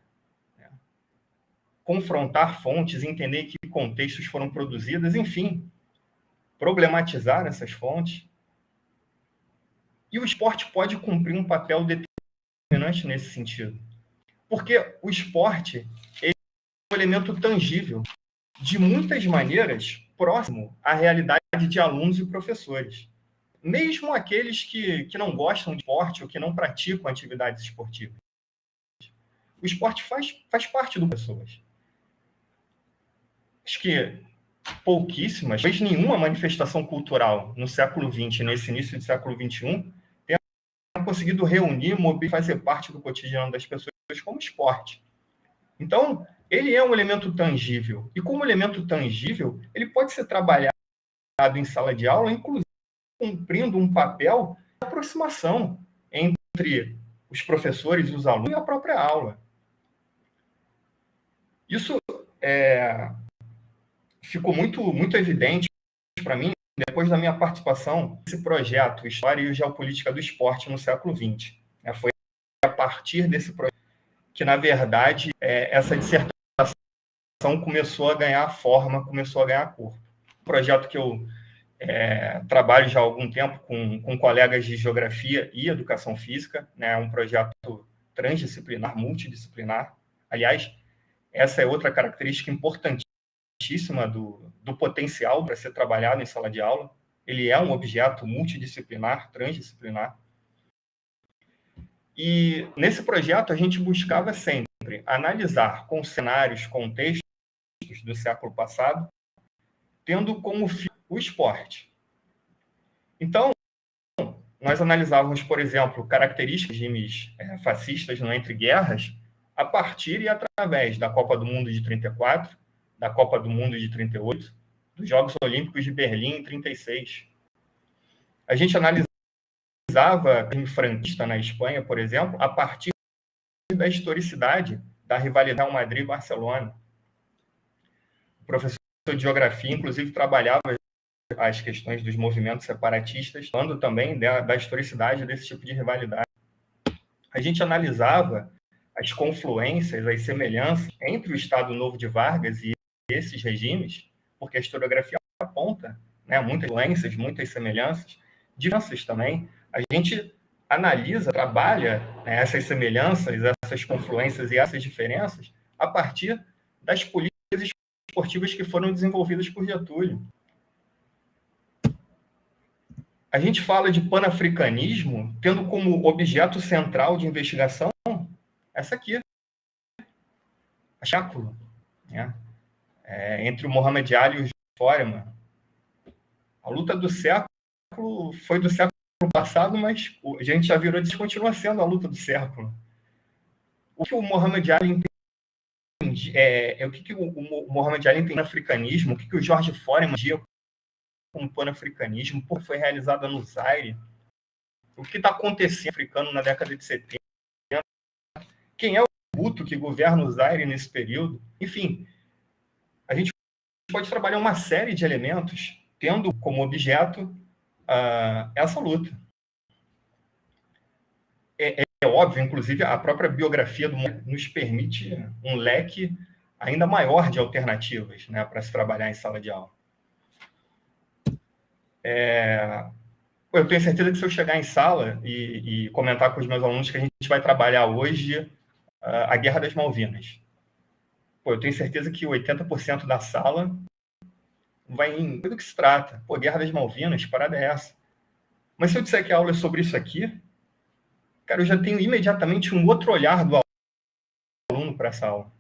Speaker 4: Confrontar fontes, entender em que contextos foram produzidas, enfim, problematizar essas fontes. E o esporte pode cumprir um papel determinante nesse sentido. Porque o esporte é um elemento tangível, de muitas maneiras, próximo à realidade de alunos e professores. Mesmo aqueles que não gostam de esporte ou que não praticam atividades esportivas. O esporte faz parte das pessoas. Acho que pouquíssimas, talvez nenhuma manifestação cultural no século XX, nesse início do século XXI, tenha conseguido reunir, mobilizar, fazer parte do cotidiano das pessoas como esporte. Então, ele é um elemento tangível. E como elemento tangível, ele pode ser trabalhado em sala de aula, inclusive cumprindo um papel de aproximação entre os professores e os alunos e a própria aula. Isso ficou muito evidente para mim depois da minha participação nesse projeto História e Geopolítica do Esporte no século XX. Foi a partir desse projeto que, na verdade, essa dissertação começou a ganhar forma, começou a ganhar corpo. Um projeto que eu trabalho já há algum tempo com colegas de Geografia e Educação Física, né? Um projeto transdisciplinar, multidisciplinar. Aliás, essa é outra característica importantíssima do potencial para ser trabalhado em sala de aula. Ele é um objeto multidisciplinar, transdisciplinar. E nesse projeto a gente buscava sempre analisar com cenários, contextos do século passado, tendo como fio o esporte. Então, nós analisávamos, por exemplo, características de regimes fascistas no entre guerras a partir e através da Copa do Mundo de 34, da Copa do Mundo de 38, dos Jogos Olímpicos de Berlim em 36. A gente analisava o regime franquista na Espanha, por exemplo, a partir da historicidade da rivalidade Real Madrid e Barcelona. O professor de Geografia, inclusive, trabalhava as questões dos movimentos separatistas, falando também da historicidade desse tipo de rivalidade. A gente analisava as confluências, as semelhanças entre o Estado Novo de Vargas e esses regimes, porque a historiografia aponta, né, muitas influências, muitas semelhanças, diferenças também. A gente analisa, trabalha, né, essas semelhanças, essas confluências e essas diferenças a partir das políticas esportivas que foram desenvolvidas por Getúlio. A gente fala de panafricanismo tendo como objeto central de investigação essa aqui, a século, né? Entre o Mohamed Ali e o Foreman. A luta do século foi do século passado, mas a gente já virou e continua sendo a luta do século. O que o Mohamed Ali entende, o que o Mohamed Ali entende no africanismo, o que o George Foreman entendia como panafricanismo, por foi realizada no Zaire, o que está acontecendo africano na década de 70, quem é o Hutu que governa o Zaire nesse período, enfim, a gente pode trabalhar uma série de elementos tendo como objeto essa luta. É óbvio, inclusive, a própria biografia do nos permite um leque ainda maior de alternativas, né, para se trabalhar em sala de aula. Eu tenho certeza que se eu chegar em sala e comentar com os meus alunos que a gente vai trabalhar hoje a Guerra das Malvinas, eu tenho certeza que 80% da sala vai em do que se trata. Guerra das Malvinas, que parada é essa? Mas se eu disser que a aula é sobre isso aqui, cara, eu já tenho imediatamente um outro olhar do aluno para essa aula.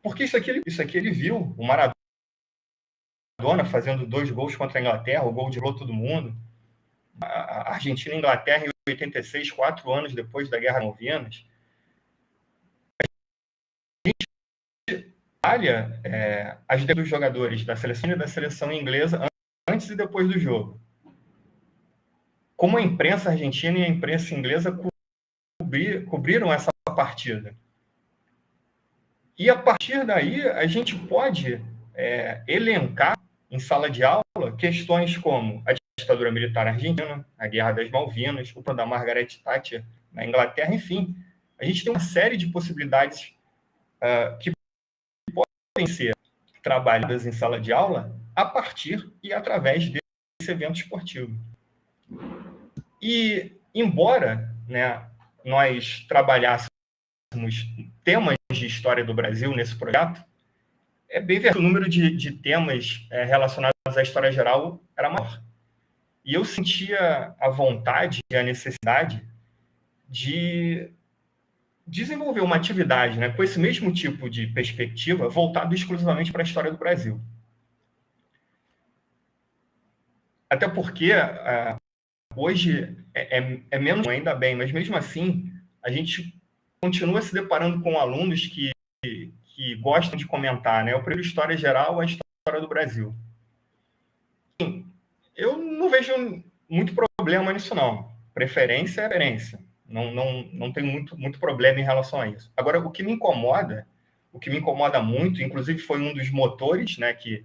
Speaker 4: Porque isso aqui ele viu, o Maradona fazendo 2 gols contra a Inglaterra, o gol de todo mundo. A Argentina e a Inglaterra em 86, 4 anos depois da Guerra das Malvinas. A gente olha as dos jogadores da seleção e da seleção inglesa antes e depois do jogo. Como a imprensa argentina e a imprensa inglesa cobriram essa partida. E a partir daí, a gente pode elencar em sala de aula questões como a ditadura militar argentina, a Guerra das Malvinas, o plano da Margaret Thatcher na Inglaterra, enfim. A gente tem uma série de possibilidades que podem ser trabalhadas em sala de aula a partir e através desse evento esportivo. E, embora, né, nós trabalhássemos temas de história do Brasil nesse projeto, bem verdade, o número de temas relacionados à história geral era maior. E eu sentia a vontade e a necessidade de desenvolver uma atividade, né, com esse mesmo tipo de perspectiva voltado exclusivamente para a história do Brasil. Até porque hoje é menos, ainda bem, mas mesmo assim, a gente continua se deparando com alunos que gostam de comentar, né? Eu prefiro história geral à história do Brasil. Eu não vejo muito problema nisso, não. Preferência é preferência. Não tem muito problema em relação a isso. Agora, o que me incomoda muito, inclusive foi um dos motores, né, que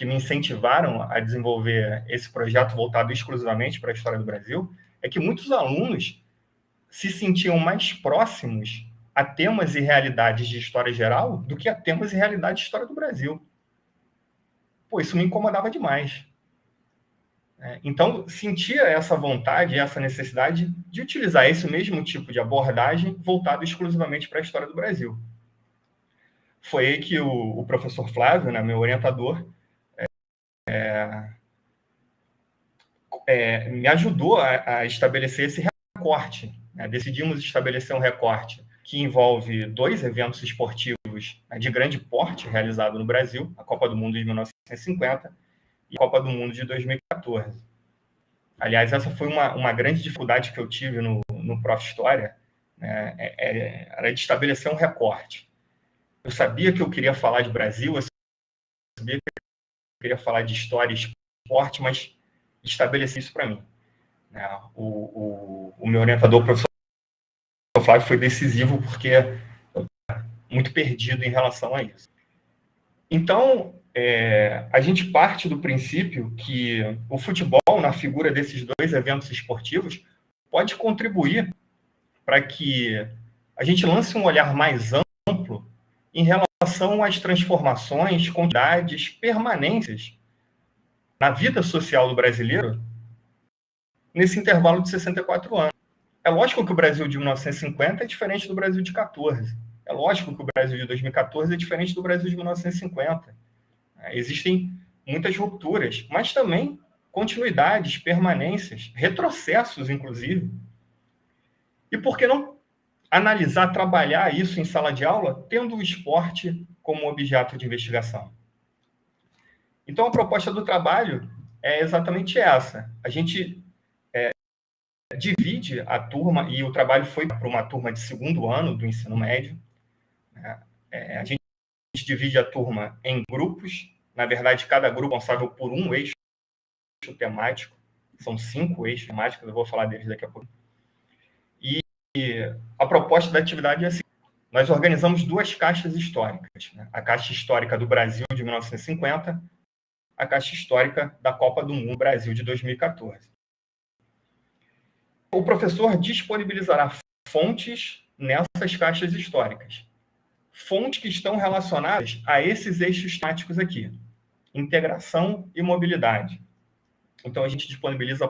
Speaker 4: me incentivaram a desenvolver esse projeto voltado exclusivamente para a história do Brasil, é que muitos alunos se sentiam mais próximos a temas e realidades de história geral do que a temas e realidades de história do Brasil. Pô, isso me incomodava demais. Então, sentia essa vontade, essa necessidade de utilizar esse mesmo tipo de abordagem voltado exclusivamente para a história do Brasil. Foi aí que o professor Flávio, né, meu orientador, me ajudou a estabelecer esse recorte. Né? Decidimos estabelecer um recorte que envolve 2 eventos esportivos de grande porte realizados no Brasil, a Copa do Mundo de 1950 e a Copa do Mundo de 2014. Aliás, essa foi uma grande dificuldade que eu tive no Prof. História, né? Era de estabelecer um recorte. Eu sabia que eu queria falar de Brasil, eu sabia que eu queria falar de história e esporte, mas estabelecer isso para mim. Né? O meu orientador, o professor Flávio, foi decisivo porque eu estava muito perdido em relação a isso. Então, a gente parte do princípio que o futebol, na figura desses 2 eventos esportivos, pode contribuir para que a gente lance um olhar mais amplo em relação às transformações, continuidades, permanências na vida social do brasileiro nesse intervalo de 64 anos. É lógico que o Brasil de 1950 é diferente do Brasil de 14. É lógico que o Brasil de 2014 é diferente do Brasil de 1950. Existem muitas rupturas, mas também continuidades, permanências, retrocessos, inclusive. E por que não analisar, trabalhar isso em sala de aula, tendo o esporte como objeto de investigação? Então, a proposta do trabalho é exatamente essa. A gente divide a turma, e o trabalho foi para uma turma de 2º ano do ensino médio. A gente divide a turma em grupos. Na verdade, cada grupo é responsável por um eixo temático. São 5 eixos temáticos, eu vou falar deles daqui a pouco. E a proposta da atividade é assim: nós organizamos 2 caixas históricas. Né? A Caixa Histórica do Brasil de 1950, a Caixa Histórica da Copa do Mundo Brasil de 2014. O professor disponibilizará fontes nessas caixas históricas. Fontes que estão relacionadas a esses eixos temáticos aqui: integração e mobilidade. Então, a gente disponibiliza,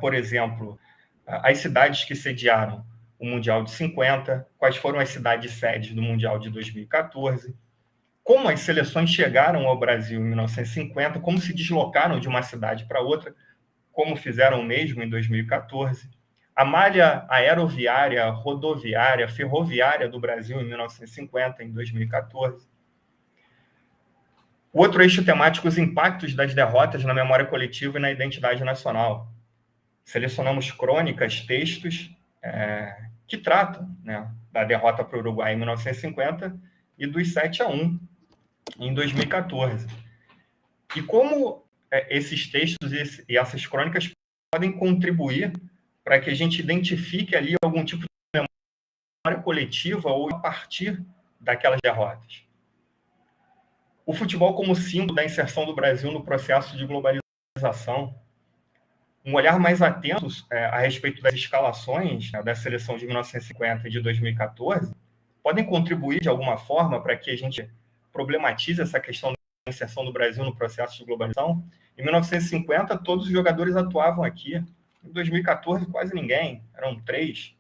Speaker 4: por exemplo, as cidades que sediaram o Mundial de 50, quais foram as cidades sedes do Mundial de 2014, como as seleções chegaram ao Brasil em 1950, como se deslocaram de uma cidade para outra, como fizeram o mesmo em 2014, a malha aeroviária, rodoviária, ferroviária do Brasil em 1950, em 2014. O outro eixo temático, os impactos das derrotas na memória coletiva e na identidade nacional. Selecionamos crônicas, textos que tratam, né, da derrota para o Uruguai em 1950 e dos 7-1 em 2014. E como esses textos e essas crônicas podem contribuir para que a gente identifique ali algum tipo de memória coletiva ou a partir daquelas derrotas. O futebol como símbolo da inserção do Brasil no processo de globalização. Um olhar mais atento a respeito das escalações, né, da seleção de 1950 e de 2014 podem contribuir de alguma forma para que a gente problematize essa questão da inserção do Brasil no processo de globalização. Em 1950, todos os jogadores atuavam aqui. Em 2014, quase ninguém. Eram 3.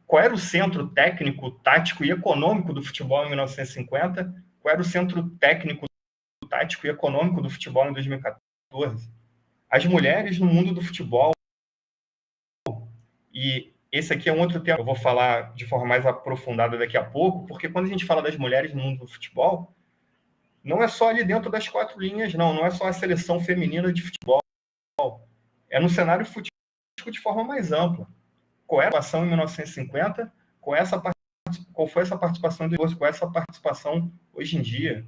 Speaker 4: Qual era o centro técnico, tático e econômico do futebol em 1950? Qual era o centro técnico, tático e econômico do futebol em 2014? As mulheres no mundo do futebol. E esse aqui é um outro tema que eu vou falar de forma mais aprofundada daqui a pouco, porque quando a gente fala das mulheres no mundo do futebol, não é só ali dentro das 4 linhas, não é só a seleção feminina de futebol. é no cenário futebolístico de forma mais ampla. Qual era a participação em 1950? Qual foi essa participação em 2012? Qual é essa participação hoje em dia?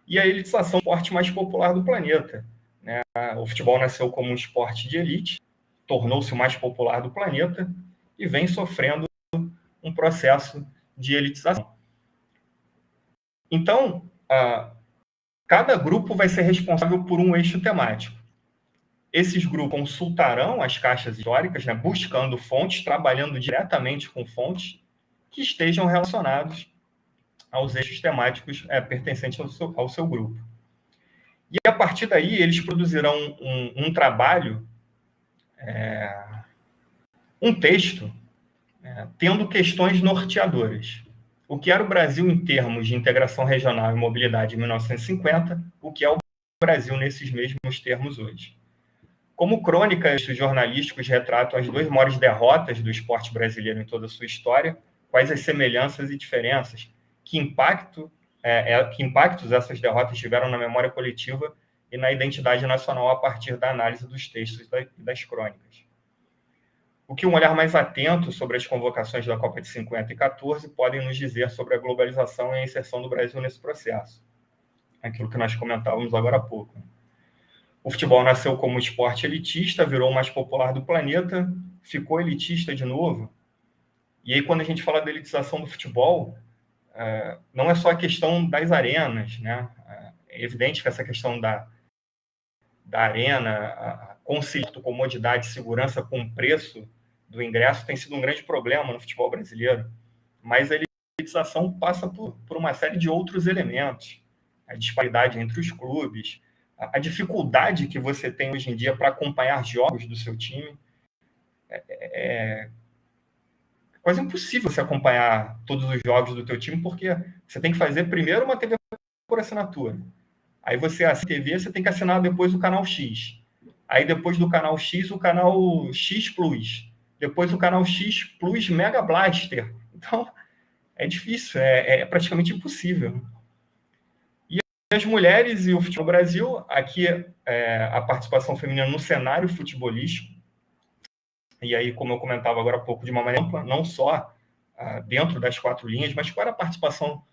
Speaker 4: E a elitização é o esporte mais popular do planeta, né? O futebol nasceu como um esporte de elite, tornou-se o mais popular do planeta e vem sofrendo um processo de elitização. Então, cada grupo vai ser responsável por um eixo temático. Esses grupos consultarão as caixas históricas, né, buscando fontes, trabalhando diretamente com fontes que estejam relacionados aos eixos temáticos pertencentes ao seu grupo. E, a partir daí, eles produzirão um trabalho, um texto, tendo questões norteadoras. O que era o Brasil em termos de integração regional e mobilidade em 1950, o que é o Brasil nesses mesmos termos hoje. Como crônicas jornalísticos retratam as duas maiores derrotas do esporte brasileiro em toda a sua história, quais as semelhanças e diferenças, que impactos essas derrotas tiveram na memória coletiva e na identidade nacional a partir da análise dos textos e das crônicas. O que um olhar mais atento sobre as convocações da Copa de 50 e 14 podem nos dizer sobre a globalização e a inserção do Brasil nesse processo. Aquilo que nós comentávamos agora há pouco. O futebol nasceu como esporte elitista, virou o mais popular do planeta, ficou elitista de novo. E aí, quando a gente fala da elitização do futebol, não é só a questão das arenas, né? É evidente que essa questão da arena, conciliar comodidade e segurança com o preço do ingresso tem sido um grande problema no futebol brasileiro. Mas a elitização passa por uma série de outros elementos. A disparidade entre os clubes, a dificuldade que você tem hoje em dia para acompanhar jogos do seu time. É quase impossível você acompanhar todos os jogos do teu time, porque você tem que fazer primeiro uma TV por assinatura. Aí você assina a TV, você tem que assinar depois o canal X. Aí depois do canal X, o canal X Plus. Depois o canal X Plus Mega Blaster. Então, é difícil, é praticamente impossível. E as mulheres e o futebol no Brasil, aqui a participação feminina no cenário futebolístico, e aí, como eu comentava agora há pouco, de uma maneira ampla, não só dentro das quatro linhas, mas qual era a participação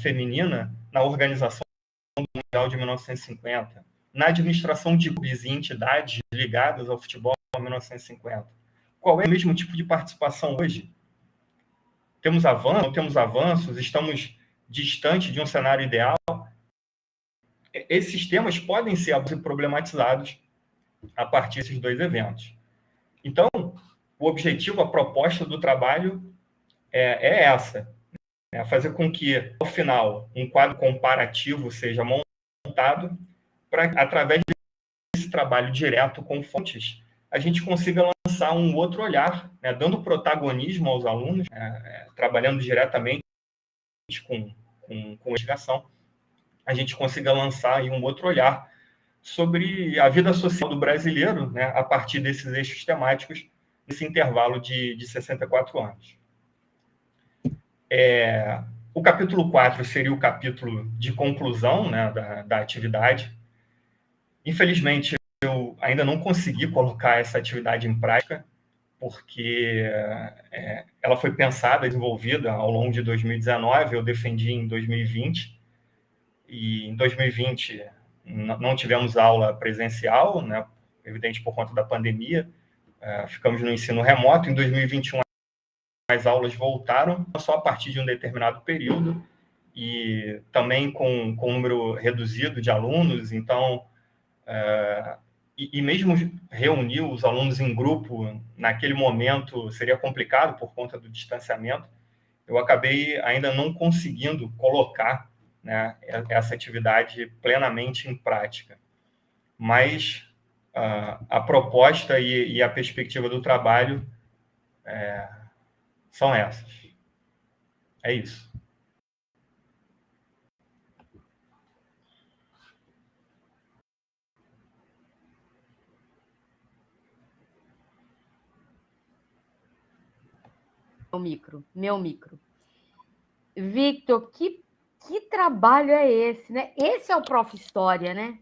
Speaker 4: feminina na organização do Mundial de 1950, na administração de clubes e entidades ligadas ao futebol em 1950. Qual é o mesmo tipo de participação hoje? Temos avanços, não temos avanços, estamos distantes de um cenário ideal? Esses temas podem ser problematizados a partir desses dois eventos. Então, o objetivo, a proposta do trabalho é essa, fazer com que, ao final, um quadro comparativo seja montado para, através desse trabalho direto com fontes, a gente consiga lançar um outro olhar, dando protagonismo aos alunos, trabalhando diretamente com investigação, a gente consiga lançar aí um outro olhar sobre a vida social do brasileiro, a partir desses eixos temáticos, nesse intervalo de 64 anos. O capítulo 4 seria o capítulo de conclusão da atividade. Infelizmente, eu ainda não consegui colocar essa atividade em prática, porque ela foi pensada, desenvolvida ao longo de 2019, eu defendi em 2020, e em 2020 não tivemos aula presencial, evidente por conta da pandemia, ficamos no ensino remoto. Em 2021 as aulas voltaram, só a partir de um determinado período, e também com um número reduzido de alunos. Então, e mesmo reunir os alunos em grupo, naquele momento, seria complicado por conta do distanciamento. Eu acabei ainda não conseguindo colocar essa atividade plenamente em prática. Mas a proposta e a perspectiva do trabalho são essas. É isso.
Speaker 2: Meu micro. Victor, que trabalho é esse, né? Esse é o Prof. História, né?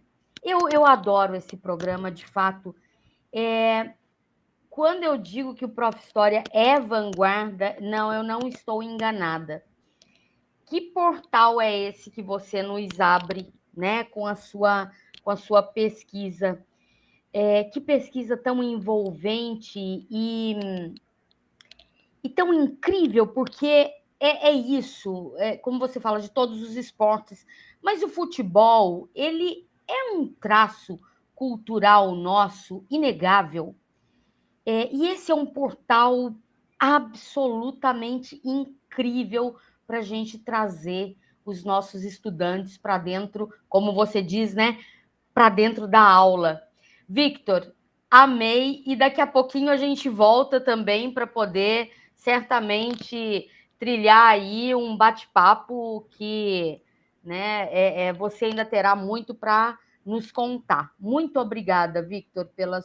Speaker 2: Eu adoro esse programa, de fato. Quando eu digo que o Prof. História é vanguarda, não, eu não estou enganada. Que portal é esse que você nos abre, né, com a sua pesquisa? Que pesquisa tão envolvente e tão incrível, porque é isso, como você fala, de todos os esportes, mas o futebol, ele é um traço cultural nosso inegável. E esse é um portal absolutamente incrível para a gente trazer os nossos estudantes para dentro, como você diz, né? Para dentro da aula. Victor, amei, e daqui a pouquinho a gente volta também para poder certamente trilhar aí um bate-papo que, né, você ainda terá muito para nos contar. Muito obrigada, Victor, pelo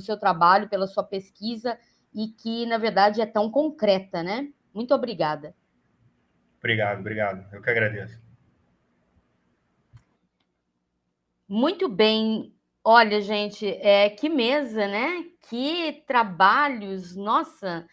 Speaker 2: seu trabalho, pela sua pesquisa, e que, na verdade, é tão concreta, né? Muito obrigada.
Speaker 4: Obrigado. Eu que agradeço.
Speaker 2: Muito bem. Olha, gente, que mesa, né? Que trabalhos. Nossa,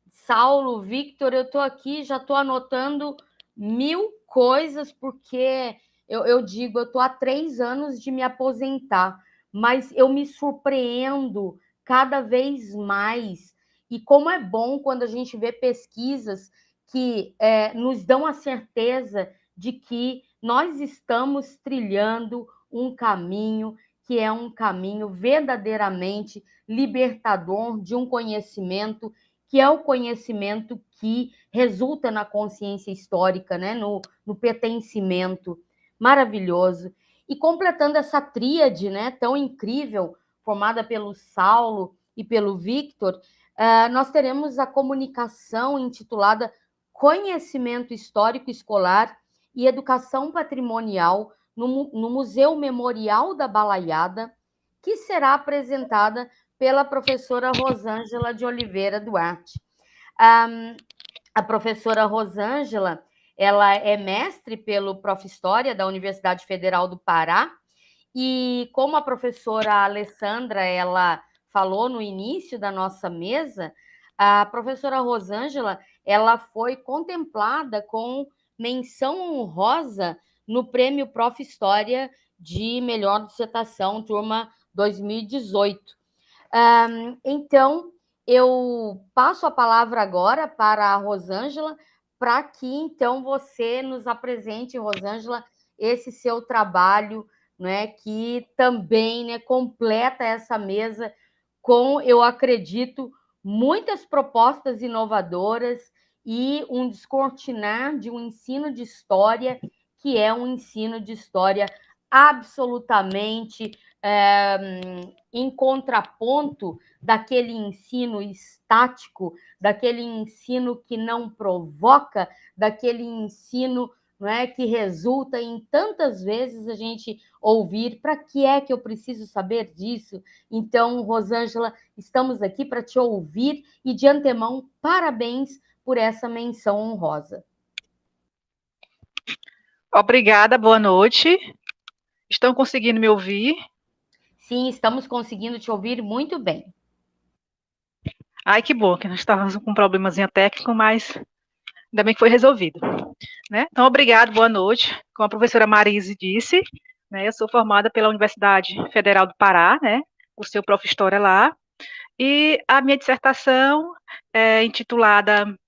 Speaker 2: Saulo, Victor, eu estou aqui, já estou anotando 1000 coisas, porque eu digo, eu estou há 3 anos de me aposentar, mas eu me surpreendo cada vez mais. E como é bom quando a gente vê pesquisas que nos dão a certeza de que nós estamos trilhando um caminho que é um caminho verdadeiramente libertador de um conhecimento que é o conhecimento que resulta na consciência histórica, né? no pertencimento. Maravilhoso. E completando essa tríade, né, tão incrível, formada pelo Saulo e pelo Victor, nós teremos a comunicação intitulada Conhecimento Histórico Escolar e Educação Patrimonial no Museu Memorial da Balaiada, que será apresentada pela professora Rosângela de Oliveira Duarte. A professora Rosângela, ela é mestre pelo Prof. História da Universidade Federal do Pará, e como a professora Alessandra, ela falou no início da nossa mesa, a professora Rosângela, ela foi contemplada com menção honrosa no Prêmio Prof. História de Melhor Dissertação, turma 2018. Então, eu passo a palavra agora para a Rosângela, para que, então, você nos apresente, Rosângela, esse seu trabalho, né, que também, né, completa essa mesa com, eu acredito, muitas propostas inovadoras e um descortinar de um ensino de história, que é um ensino de história absolutamente em contraponto daquele ensino estático, daquele ensino que não provoca, daquele ensino, não é, que resulta em tantas vezes a gente ouvir: para que é que eu preciso saber disso? Então, Rosângela, estamos aqui para te ouvir e, de antemão, parabéns por essa menção honrosa.
Speaker 5: Obrigada, boa noite. Estão conseguindo me ouvir?
Speaker 2: Sim, estamos conseguindo te ouvir muito bem.
Speaker 5: Ai, que bom, que nós estávamos com um problemazinho técnico, mas ainda bem que foi resolvido. Né? Então, obrigado, boa noite. Como a professora Marise disse, né, eu sou formada pela Universidade Federal do Pará, né, o seu Prof. História lá, e a minha dissertação é intitulada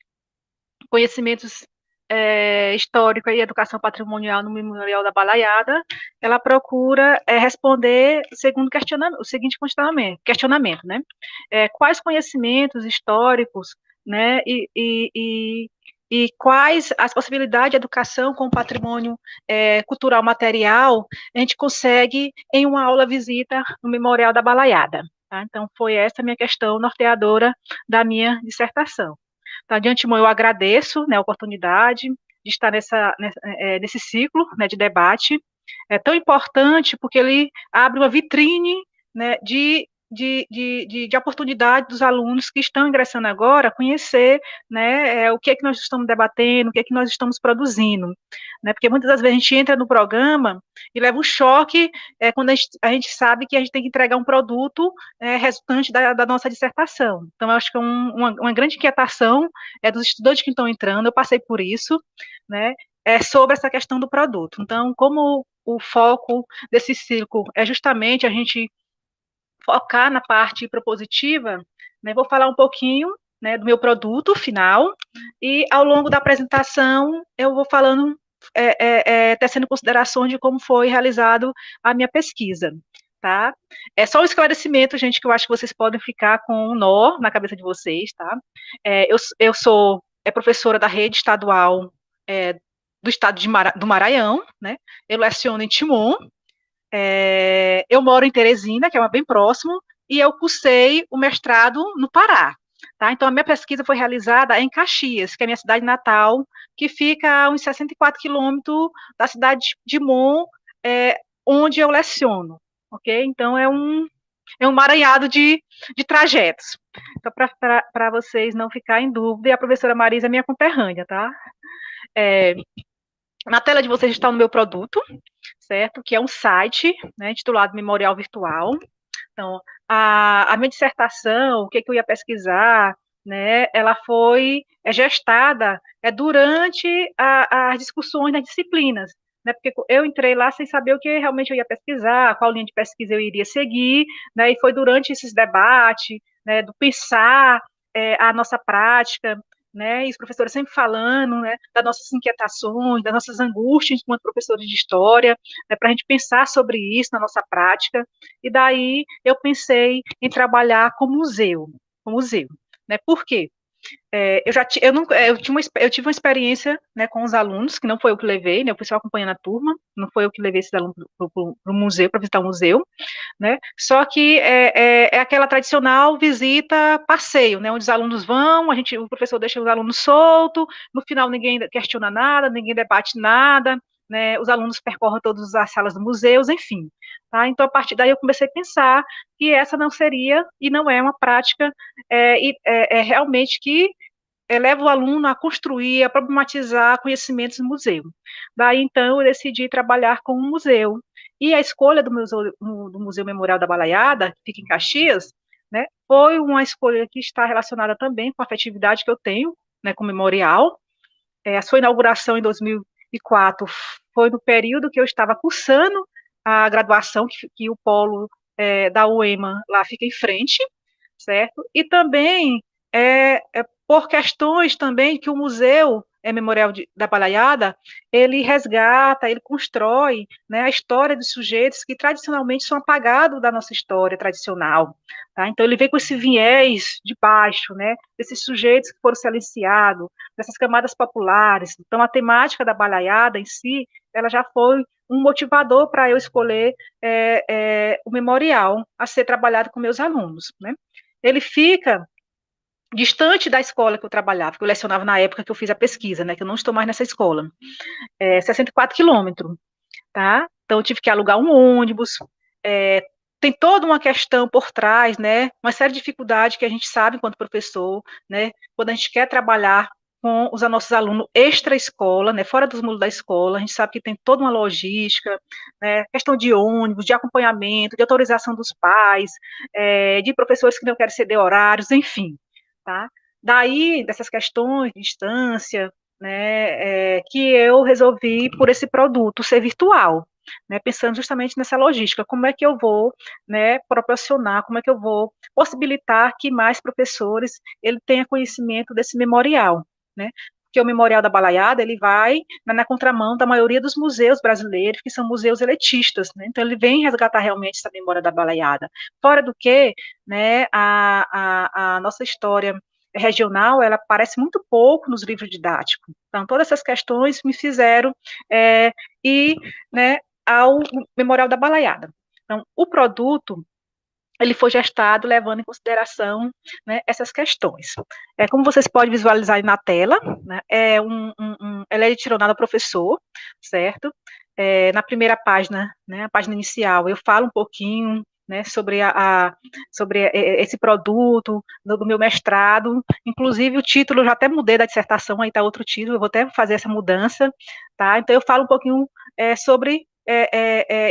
Speaker 5: Conhecimentos Histórico e Educação Patrimonial no Memorial da Balaiada. Ela procura responder o seguinte questionamento, né? Quais conhecimentos históricos, né, e quais as possibilidades de educação com patrimônio cultural material a gente consegue em uma aula visita no Memorial da Balaiada. Tá? Então, foi essa a minha questão norteadora da minha dissertação. Tá, de antemão, eu agradeço, né, a oportunidade de estar nesse ciclo, né, de debate. É tão importante porque ele abre uma vitrine, né, de de oportunidade dos alunos que estão ingressando agora conhecer, né, o que é que nós estamos debatendo, o que é que nós estamos produzindo, né, porque muitas das vezes a gente entra no programa e leva um choque quando a gente sabe que a gente tem que entregar um produto resultante da nossa dissertação. Então, eu acho que uma grande inquietação dos estudantes que estão entrando, eu passei por isso, né, sobre essa questão do produto. Então, como o foco desse ciclo é justamente a gente focar na parte propositiva, né, vou falar um pouquinho, né, do meu produto final, e ao longo da apresentação eu vou falando, tecendo considerações de como foi realizado a minha pesquisa, tá? É só um esclarecimento, gente, que eu acho que vocês podem ficar com um nó na cabeça de vocês, tá? Eu sou professora da rede estadual do estado do Maranhão, né? Eu leciono em Timon. Eu moro em Teresina, que é bem próximo, e eu cursei o mestrado no Pará. Tá? Então, a minha pesquisa foi realizada em Caxias, que é a minha cidade natal, que fica a uns 64 quilômetros da cidade de Mon, onde eu leciono. Okay? Então, é um emaranhado de trajetos. Então, para vocês não ficarem em dúvida, e a professora Marisa é minha conterrânea, tá? Na tela de vocês está o meu produto, certo? Que é um site, né, intitulado Memorial Virtual. Então, a minha dissertação, o que eu ia pesquisar, né, ela foi gestada durante as discussões nas disciplinas, né, porque eu entrei lá sem saber o que realmente eu ia pesquisar, qual linha de pesquisa eu iria seguir, né, e foi durante esses debates, né, do pensar a nossa prática, né, e os professores sempre falando, né, das nossas inquietações, das nossas angústias enquanto professores de história, né, para a gente pensar sobre isso na nossa prática, e daí eu pensei em trabalhar com museu, né, por quê? Eu tive uma experiência, né, com os alunos, que não foi eu que levei, né, eu fui só acompanhando a turma, não foi eu que levei esses alunos para o museu, para visitar o museu, né, só que é aquela tradicional visita passeio, né, onde os alunos vão, o professor deixa os alunos soltos, no final ninguém questiona nada, ninguém debate nada, né, os alunos percorrem todas as salas do museu, enfim. Tá? Então, a partir daí eu comecei a pensar que essa não seria e não é uma prática realmente que leva o aluno a construir, a problematizar conhecimentos no museu. Daí, então, eu decidi trabalhar com um museu. E a escolha do Museu Memorial da Balaiada, que fica em Caxias, né, foi uma escolha que está relacionada também com a afetividade que eu tenho, né, com o memorial. A sua inauguração em 2004 foi no período que eu estava cursando a graduação, que o polo da UEMA lá fica em frente, certo? E também por questões também que o Museu Memorial da Balaiada, ele resgata, ele constrói, né, a história dos sujeitos que tradicionalmente são apagados da nossa história tradicional. Tá? Então, ele vem com esse viés de baixo, né, desses sujeitos que foram silenciados, dessas camadas populares. Então, a temática da Balaiada em si, ela já foi um motivador para eu escolher o memorial a ser trabalhado com meus alunos, né? Ele fica distante da escola que eu trabalhava, que eu lecionava na época que eu fiz a pesquisa, né, que eu não estou mais nessa escola, 64 quilômetros, tá? Então, eu tive que alugar um ônibus, tem toda uma questão por trás, né, uma série de dificuldades que a gente sabe enquanto professor, né, quando a gente quer trabalhar com os nossos alunos extra-escola, né, fora dos muros da escola, a gente sabe que tem toda uma logística, né, questão de ônibus, de acompanhamento, de autorização dos pais, de professores que não querem ceder horários, enfim, tá? Daí, dessas questões de distância, né, que eu resolvi por esse produto ser virtual, né, pensando justamente nessa logística, como é que eu vou, né, proporcionar, como é que eu vou possibilitar que mais professores ele tenha conhecimento desse memorial, né, porque o Memorial da Balaiada, ele vai na contramão da maioria dos museus brasileiros, que são museus elitistas, né, então ele vem resgatar realmente essa memória da Balaiada, fora do que, né, a nossa história regional, ela aparece muito pouco nos livros didáticos, então todas essas questões me fizeram ir, né, ao Memorial da Balaiada. Então, o produto, ele foi gestado levando em consideração, né, essas questões. Como vocês podem visualizar aí na tela, né, ela é direcionada ao professor, certo? Na primeira página, né, a página inicial, eu falo um pouquinho né, sobre esse produto, do meu mestrado. Inclusive, o título, eu já até mudei da dissertação, aí está outro título, eu vou até fazer essa mudança, tá? Então, eu falo um pouquinho sobre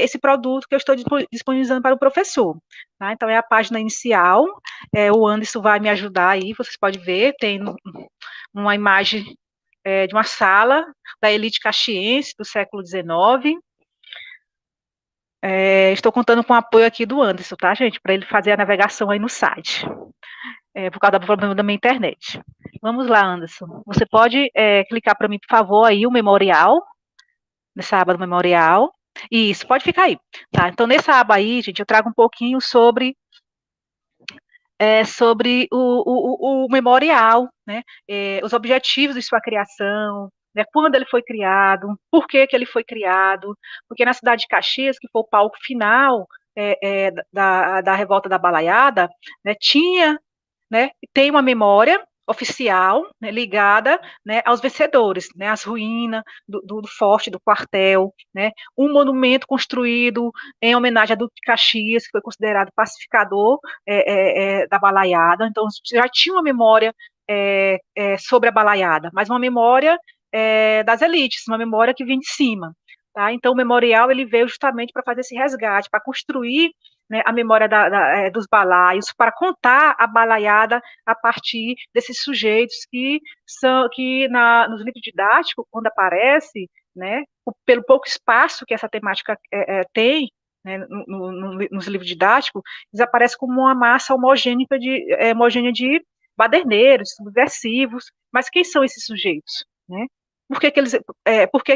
Speaker 5: esse produto que eu estou disponibilizando para o professor. Tá? Então, é a página inicial, o Anderson vai me ajudar aí, vocês podem ver, tem uma imagem de uma sala da elite caxiense do século XIX. Estou contando com o apoio aqui do Anderson, tá, gente? Para ele fazer a navegação aí no site, por causa do problema da minha internet. Vamos lá, Anderson. Você pode clicar para mim, por favor, aí o memorial, nessa aba do memorial. Isso, pode ficar aí. Tá? Então, nessa aba aí, gente, eu trago um pouquinho sobre o memorial, né? Os objetivos de sua criação, né, quando ele foi criado, por que ele foi criado, porque na cidade de Caxias, que foi o palco final da revolta da Balaiada, né, tem uma memória oficial, né, ligada, né, aos vencedores, né, às ruínas do forte, do quartel, né, um monumento construído em homenagem a Duque de Caxias, que foi considerado pacificador da Balaiada. Então, já tinha uma memória sobre a Balaiada, mas uma memória das elites, uma memória que vem de cima. Tá? Então, o memorial ele veio justamente para fazer esse resgate, para construir, né, a memória dos balaios, para contar a balaiada a partir desses sujeitos que nos livros didáticos, quando aparece, né, pelo pouco espaço que essa temática tem, né, nos livros didáticos, eles aparecem como uma massa homogênea de baderneiros, subversivos, mas quem são esses sujeitos, né? Por que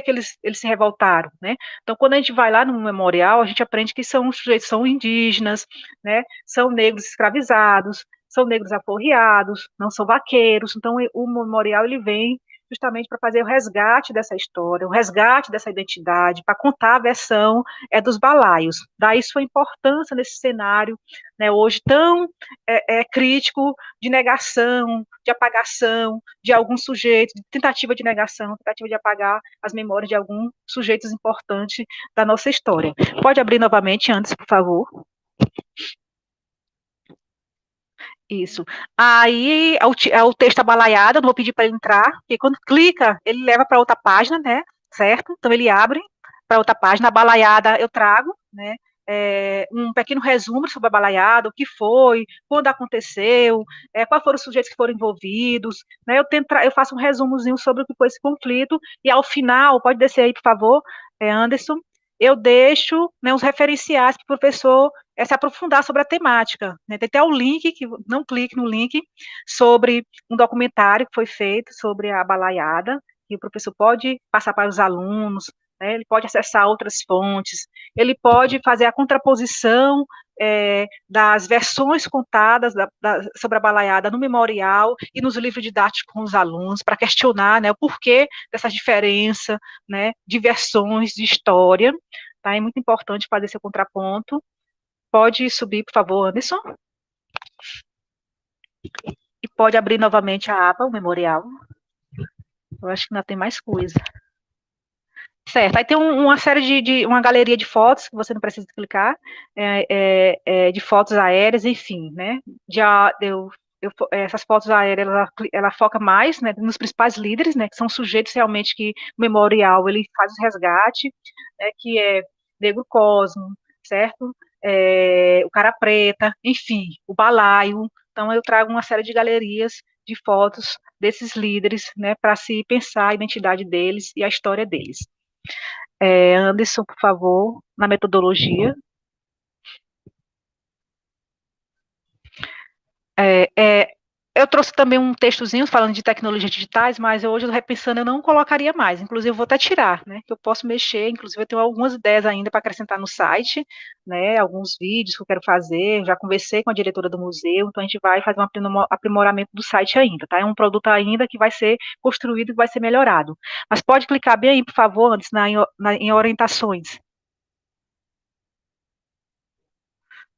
Speaker 5: eles se revoltaram, né? Então, quando a gente vai lá no memorial, a gente aprende que são sujeitos, são indígenas, né? São negros escravizados, são negros aporreados, não são vaqueiros. Então, o memorial ele vem justamente para fazer o resgate dessa história, o resgate dessa identidade, para contar a versão dos balaios. Daí sua importância nesse cenário, né, hoje tão crítico de negação, de apagação de alguns sujeitos, de tentativa de negação, tentativa de apagar as memórias de alguns sujeitos importantes da nossa história. Pode abrir novamente, antes, por favor. Isso. Aí o texto abalaiado, eu não vou pedir para ele entrar, porque quando clica, ele leva para outra página, né? Certo? Então ele abre para outra página, a balaiada eu trago, né? Um pequeno resumo sobre a balaiada, o que foi, quando aconteceu, quais foram os sujeitos que foram envolvidos, né? Eu faço um resumozinho sobre o que foi esse conflito, e ao final, pode descer aí, por favor, Anderson, eu deixo, né, uns referenciais para o professor se aprofundar sobre a temática. Né? Tem até o link, que não clique no link, sobre um documentário que foi feito sobre a balaiada, que o professor pode passar para os alunos, né? Ele pode acessar outras fontes, ele pode fazer a contraposição das versões contadas sobre a balaiada no memorial e nos livros didáticos com os alunos, para questionar, né, o porquê dessa diferença, né, de versões de história. Tá? É muito importante fazer esse contraponto. Pode subir, por favor, Anderson. E pode abrir novamente a aba, o memorial. Eu acho que ainda tem mais coisa. Certo, aí tem uma série uma galeria de fotos, que você não precisa clicar, de fotos aéreas, enfim, né, essas fotos aéreas, ela foca mais, né, nos principais líderes, né, que são sujeitos realmente que o memorial, ele faz o resgate, né, que é Negro Cosmo, certo, o Cara Preta, enfim, o Balaio. Então eu trago uma série de galerias de fotos desses líderes, né, para se pensar a identidade deles e a história deles. Anderson, por favor, na metodologia. Eu trouxe também um textozinho falando de tecnologias digitais, mas hoje, repensando, eu não colocaria mais. Inclusive, eu vou até tirar, né? Que eu posso mexer. Inclusive, eu tenho algumas ideias ainda para acrescentar no site, né? Alguns vídeos que eu quero fazer. Já conversei com a diretora do museu, então a gente vai fazer um aprimoramento do site ainda, tá? É um produto ainda que vai ser construído e vai ser melhorado. Mas pode clicar bem aí, por favor, antes em orientações.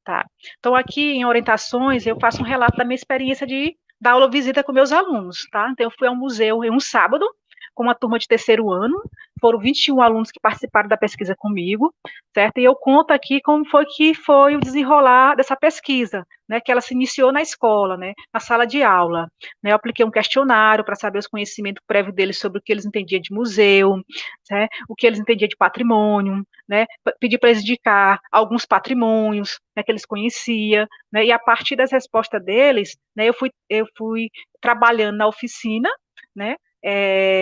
Speaker 5: Tá. Então, aqui em orientações, eu faço um relato da minha experiência de dar aula visita com meus alunos, tá? Então, eu fui ao museu em um sábado, com uma turma de terceiro ano, foram 21 alunos que participaram da pesquisa comigo, certo? E eu conto aqui como foi que foi o desenrolar dessa pesquisa, né, que ela se iniciou na escola, né, na sala de aula, né, eu apliquei um questionário para saber os conhecimentos prévios deles sobre o que eles entendiam de museu, né, o que eles entendiam de patrimônio, né, pedi para eles indicar alguns patrimônios, né, que eles conheciam, né, e a partir das respostas deles, né, eu fui trabalhando na oficina, né,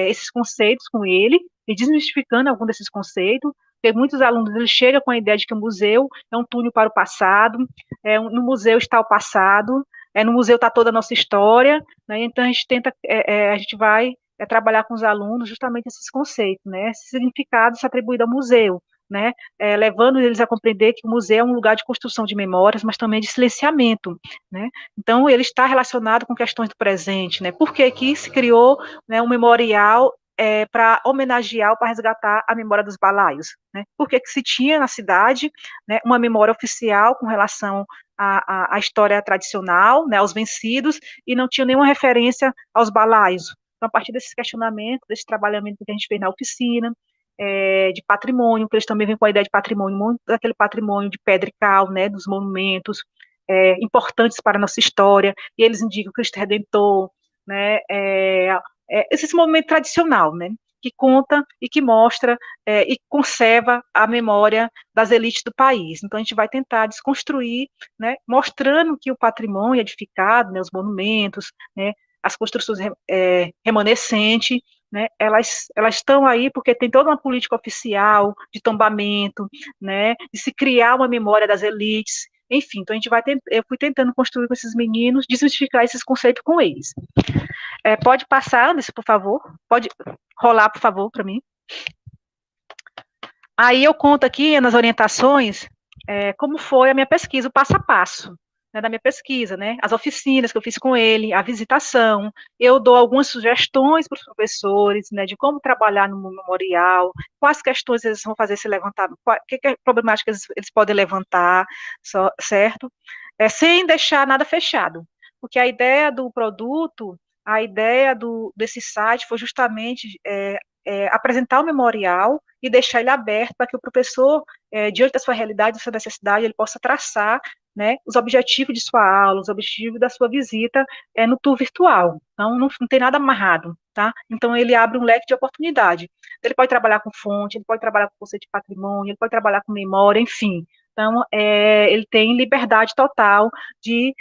Speaker 5: esses conceitos com ele, e desmistificando algum desses conceitos, porque muitos alunos eles chegam com a ideia de que o museu é um túnel para o passado, no museu está o passado, no museu está toda a nossa história, né, então a gente tenta, a gente vai trabalhar com os alunos justamente esses conceitos, né, esses significados atribuídos ao museu, né, levando eles a compreender que o museu é um lugar de construção de memórias, mas também de silenciamento, né, então ele está relacionado com questões do presente, né, por que que se criou, né, um memorial para homenagear, para resgatar a memória dos balaios, né, porque que se tinha na cidade, né, uma memória oficial com relação à história tradicional, né, aos vencidos, e não tinha nenhuma referência aos balaios. Então, a partir desses questionamentos, desse trabalhamento que a gente fez na oficina, de patrimônio, que eles também vêm com a ideia de patrimônio, muito daquele patrimônio de pedra e cal, né, dos monumentos importantes para a nossa história, e eles indicam o Cristo Redentor, né, esse movimento tradicional, né, que conta e que mostra e conserva a memória das elites do país. Então, a gente vai tentar desconstruir, né, mostrando que o patrimônio edificado, né, os monumentos, né, as construções remanescentes, né, elas estão aí porque tem toda uma política oficial de tombamento, né, de se criar uma memória das elites, enfim, então a gente eu fui tentando construir com esses meninos, desmistificar esses conceitos com eles. Pode passar, Anderson, por favor? Pode rolar, por favor, para mim? Aí eu conto aqui nas orientações como foi a minha pesquisa, o passo a passo, né, da minha pesquisa, né, as oficinas que eu fiz com ele, a visitação, eu dou algumas sugestões para os professores, né, de como trabalhar no memorial, quais questões eles vão fazer se levantar, que problemáticas eles podem levantar, certo? Sem deixar nada fechado, porque a ideia do produto, a ideia desse site foi justamente apresentar o memorial e deixar ele aberto para que o professor, diante da sua realidade, da sua necessidade, ele possa traçar, né, os objetivos de sua aula, os objetivos da sua visita no tour virtual. Então, não tem nada amarrado, tá? Então, ele abre um leque de oportunidade. Ele pode trabalhar com fonte, ele pode trabalhar com conceito de patrimônio, ele pode trabalhar com memória, enfim. Então, ele tem liberdade total de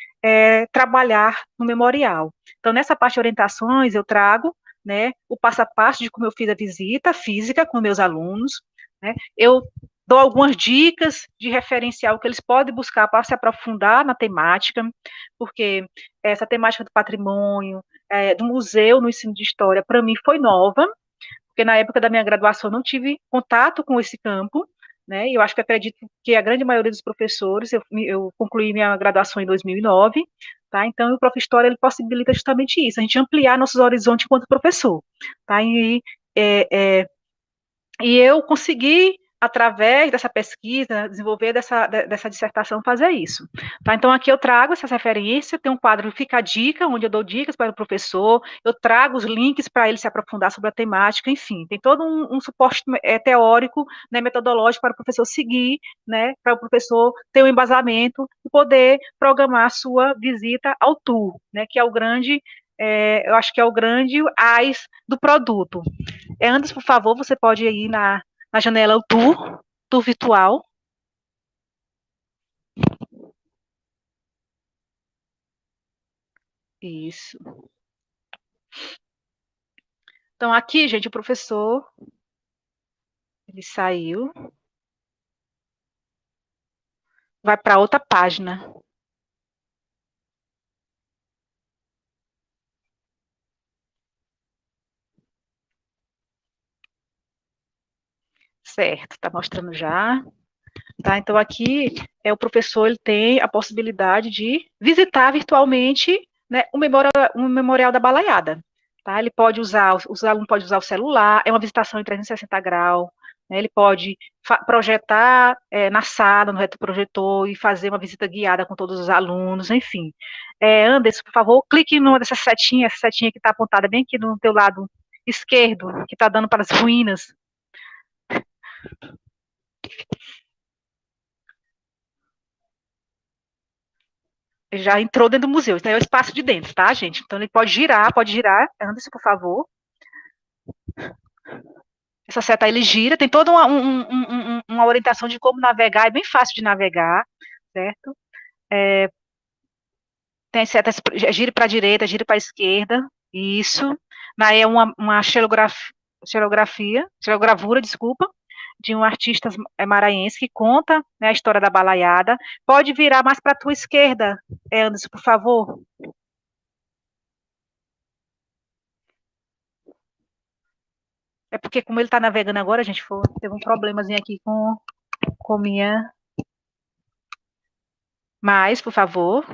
Speaker 5: trabalhar no memorial. Então, nessa parte de orientações, eu trago, né, o passo a passo de como eu fiz a visita física com meus alunos, né, eu dou algumas dicas de referencial que eles podem buscar para se aprofundar na temática, porque essa temática do patrimônio, do museu no ensino de história, para mim foi nova, porque na época da minha graduação não tive contato com esse campo, né, e eu acho que acredito que a grande maioria dos professores, eu concluí minha graduação em 2009, tá, então o Prof. História, ele possibilita justamente isso, a gente ampliar nossos horizontes enquanto professor, tá, e eu consegui, através dessa pesquisa, desenvolver dessa dissertação, fazer isso. Tá? Então, aqui eu trago essas referências, tem um quadro Fica a Dica, onde eu dou dicas para o professor, eu trago os links para ele se aprofundar sobre a temática, enfim, tem todo um suporte teórico, né, metodológico para o professor seguir, né, para o professor ter um embasamento e poder programar a sua visita ao tour, né, que é o grande, eu acho que é o grande AIS do produto. Anderson, por favor, você pode ir na janela o tour virtual. Isso. Então, aqui, gente, o professor, ele saiu. Vai para outra página. Certo, está mostrando já. Tá, então, aqui, o professor ele tem a possibilidade de visitar virtualmente, né, o memorial da Balaiada. Tá? Ele pode usar, os alunos podem usar o celular, é uma visitação em 360 graus, né, ele pode projetar na sala, no retroprojetor, e fazer uma visita guiada com todos os alunos, enfim. Anderson, por favor, clique numa dessas setinhas, essa setinha que está apontada bem aqui no teu lado esquerdo, que está dando para as ruínas. Já entrou dentro do museu. Isso aí é o espaço de dentro, tá, gente? Então, ele pode girar. Anderson, por favor. Essa seta, ele gira. Tem toda uma orientação de como navegar. É bem fácil de navegar, certo? Tem as setas, gire para a direita, gire para a esquerda. Isso. Daí é uma xilogravura, desculpa, de um artista maranhense que conta, né, a história da balaiada. Pode virar mais para a tua esquerda, Anderson, por favor. É porque, como ele está navegando agora, gente, teve um problemazinho aqui com minha... Mais, por favor.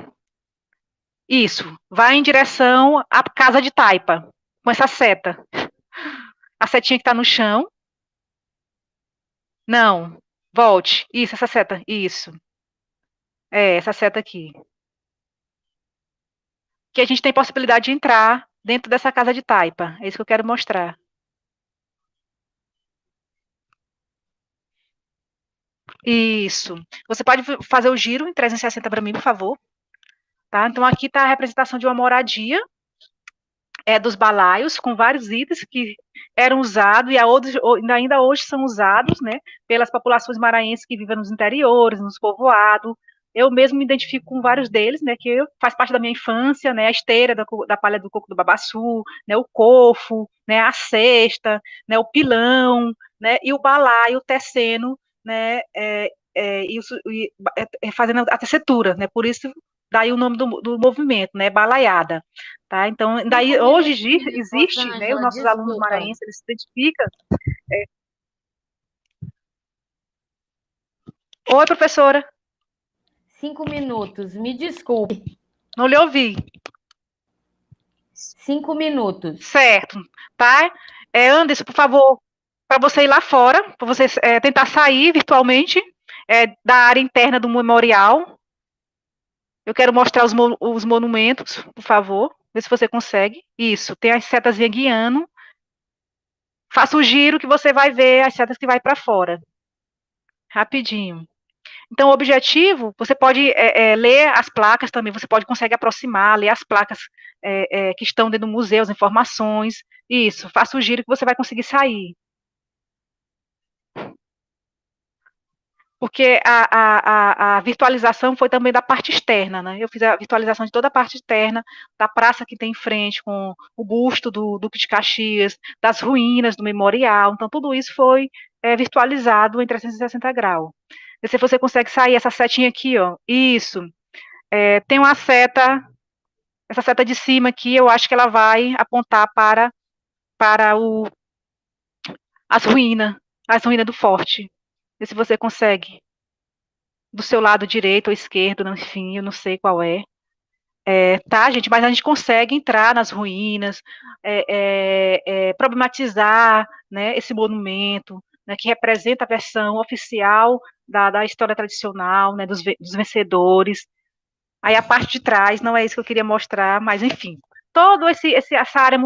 Speaker 5: Isso. Vai em direção à casa de taipa, com essa seta. A setinha que está no chão. Não. Volte. Isso, essa seta. Isso. Essa seta aqui. Que a gente tem possibilidade de entrar dentro dessa casa de taipa. É isso que eu quero mostrar. Isso. Você pode fazer o giro em 360 para mim, por favor. Tá? Então, aqui está a representação de uma moradia dos balaios, com vários itens que eram usados e ainda hoje são usados, né, pelas populações maranhenses que vivem nos interiores, nos povoados. Eu mesmo me identifico com vários deles, né, que faz parte da minha infância, né, a esteira da palha do coco do babaçu, né, o cofo, né, a cesta, né, o pilão, né, e o balaio tecendo, né, fazendo a tecetura, né, por isso daí o nome do movimento, né, balaiada, tá? Então, daí hoje existe, né, os nossos alunos maranhenses, eles se identificam. Oi, professora.
Speaker 2: 5 minutos, me desculpe.
Speaker 5: Não lhe ouvi.
Speaker 2: 5 minutos.
Speaker 5: Certo, tá? Anderson, por favor, para você ir lá fora, para você tentar sair virtualmente da área interna do memorial. Eu quero mostrar os monumentos, por favor. Vê se você consegue. Isso, tem as setas guiando. Faça o giro que você vai ver as setas que vai para fora. Rapidinho. Então, o objetivo, você pode ler as placas também, você consegue aproximar, ler as placas que estão dentro do museu, as informações. Isso, faça o giro que você vai conseguir sair. Porque a virtualização foi também da parte externa, né? Eu fiz a virtualização de toda a parte externa, da praça que tem em frente, com o busto do Duque de Caxias, das ruínas do memorial. Então, tudo isso foi virtualizado em 360 graus. E se você consegue sair, essa setinha aqui, ó, isso. Tem uma seta, essa seta de cima aqui, eu acho que ela vai apontar para as ruínas do forte. Vê se você consegue. Do seu lado direito ou esquerdo, enfim, eu não sei qual é. Tá, gente? Mas a gente consegue entrar nas ruínas, problematizar, né, esse monumento, né, que representa a versão oficial da história tradicional, né, dos vencedores. Aí a parte de trás, não é isso que eu queria mostrar, mas enfim. Toda essa área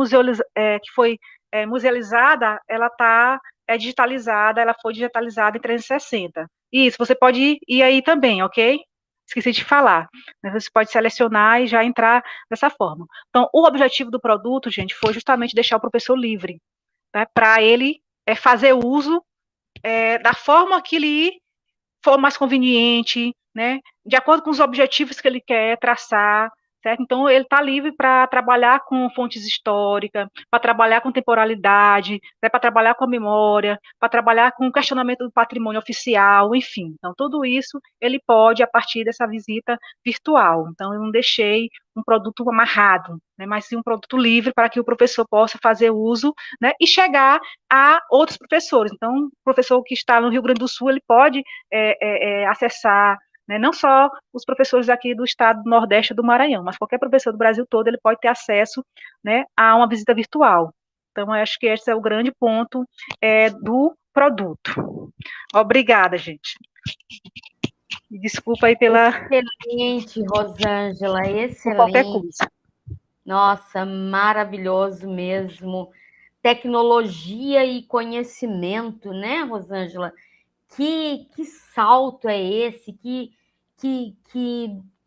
Speaker 5: que foi musealizada, ela está digitalizada, ela foi digitalizada em 360. Isso, você pode ir aí também, ok? Esqueci de falar. Você pode selecionar e já entrar dessa forma. Então, o objetivo do produto, gente, foi justamente deixar o professor livre, né, para ele fazer uso da forma que lhe for mais conveniente, né, de acordo com os objetivos que ele quer traçar, certo? Então, ele está livre para trabalhar com fontes históricas, para trabalhar com temporalidade, né, para trabalhar com a memória, para trabalhar com o questionamento do patrimônio oficial, enfim. Então, tudo isso ele pode a partir dessa visita virtual. Então, eu não deixei um produto amarrado, né, mas sim um produto livre para que o professor possa fazer uso, né, e chegar a outros professores. Então, o professor que está no Rio Grande do Sul, ele pode acessar, né, não só os professores aqui do estado do Nordeste do Maranhão, mas qualquer professor do Brasil todo, ele pode ter acesso, né, a uma visita virtual. Então, eu acho que esse é o grande ponto do produto. Obrigada, gente. Desculpa aí pela...
Speaker 2: Excelente, Rosângela, excelente.
Speaker 5: Qualquer coisa.
Speaker 2: Nossa, maravilhoso mesmo. tecnologia e conhecimento, né, Rosângela? Que salto é esse? Que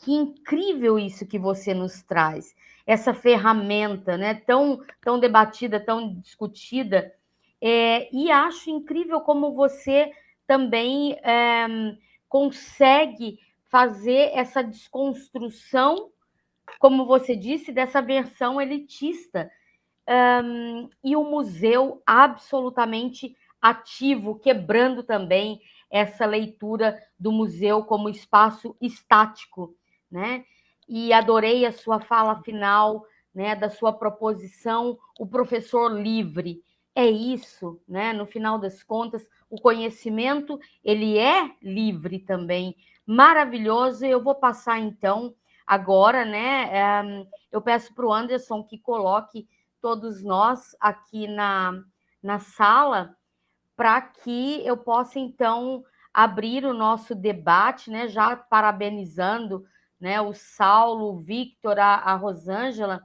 Speaker 2: incrível isso que você nos traz. Essa ferramenta, né, tão debatida, tão discutida. E acho incrível como você também consegue fazer essa desconstrução, como você disse, dessa versão elitista. E o museu absolutamente ativo, quebrando também essa leitura do museu como espaço estático, né? E adorei a sua fala final, né, da sua proposição, o professor livre. É isso, né? No final das contas, o conhecimento, ele é livre também. Maravilhoso. Eu vou passar, então, agora, né? Eu peço para o Anderson que coloque todos nós aqui na sala, para que eu possa, então, abrir o nosso debate, né, já parabenizando, né, o Saulo, o Victor, a Rosângela,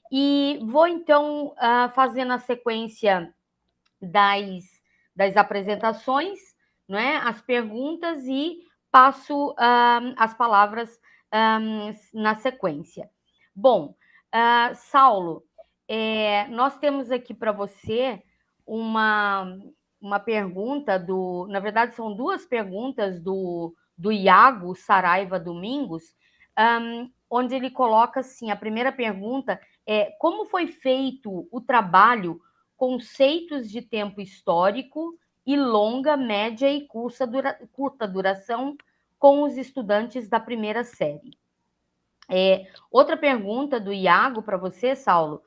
Speaker 2: e vou, então, fazendo a sequência das apresentações, né, as perguntas, e passo as palavras na sequência. Bom, Saulo, nós temos aqui para você uma pergunta na verdade, são duas perguntas do Iago Saraiva Domingos, onde ele coloca assim: a primeira pergunta é: como foi feito o trabalho conceitos de tempo histórico e longa, média e curta duração com os estudantes da primeira série? Outra pergunta do Iago para você, Saulo,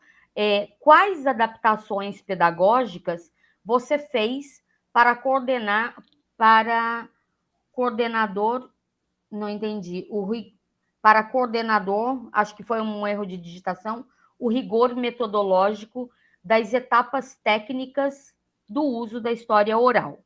Speaker 2: quais adaptações pedagógicas você fez para coordenador, não entendi, para coordenador, acho que foi um erro de digitação, o rigor metodológico das etapas técnicas do uso da história oral.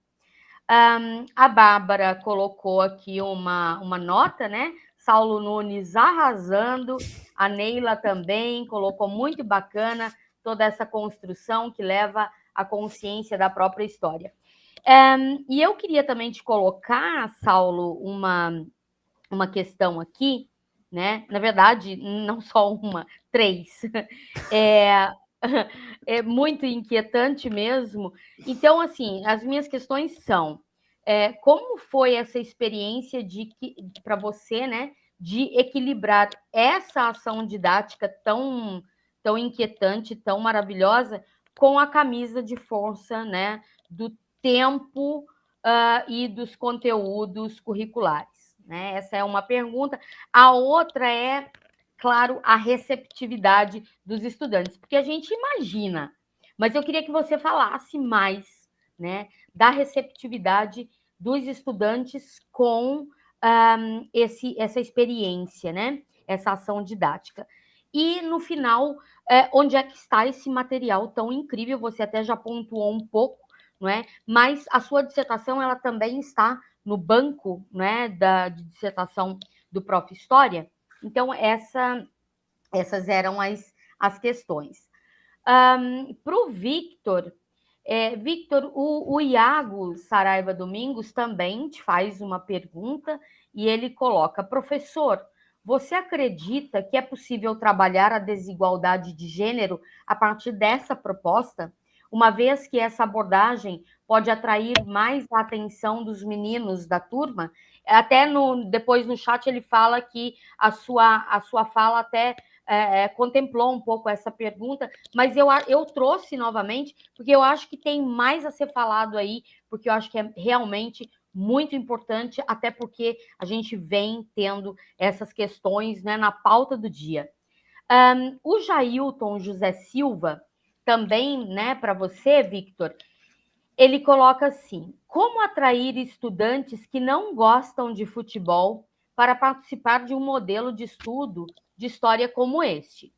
Speaker 2: A Bárbara colocou aqui uma nota, né? Saulo Nunes arrasando, a Neila também colocou muito bacana toda essa construção que leva à consciência da própria história. E eu queria também te colocar, Saulo, uma questão aqui, né? Na verdade, não só uma, 3. É muito inquietante mesmo. Então, assim, as minhas questões são: como foi essa experiência para você, né, de equilibrar essa ação didática tão inquietante, tão maravilhosa, com a camisa de força, né, do tempo e dos conteúdos curriculares, né? Essa é uma pergunta. A outra é, claro, a receptividade dos estudantes, porque a gente imagina, mas eu queria que você falasse mais, né, da receptividade dos estudantes com essa experiência, né, essa ação didática. E, no final, onde é que está esse material tão incrível? Você até já pontuou um pouco, não é? Mas a sua dissertação, ela também está no banco, né, de dissertação do Prof. História. Então, essas eram as questões. Para o Victor, o Iago Saraiva Domingos também te faz uma pergunta e ele coloca: professor, você acredita que é possível trabalhar a desigualdade de gênero a partir dessa proposta, uma vez que essa abordagem pode atrair mais a atenção dos meninos da turma? Até depois no chat ele fala que a sua fala até contemplou um pouco essa pergunta, mas eu trouxe novamente, porque eu acho que tem mais a ser falado aí, porque eu acho que é realmente muito importante, até porque a gente vem tendo essas questões, né, na pauta do dia. O Jailton José Silva, também, né, para você, Victor, ele coloca assim: como atrair estudantes que não gostam de futebol para participar de um modelo de estudo de história como este?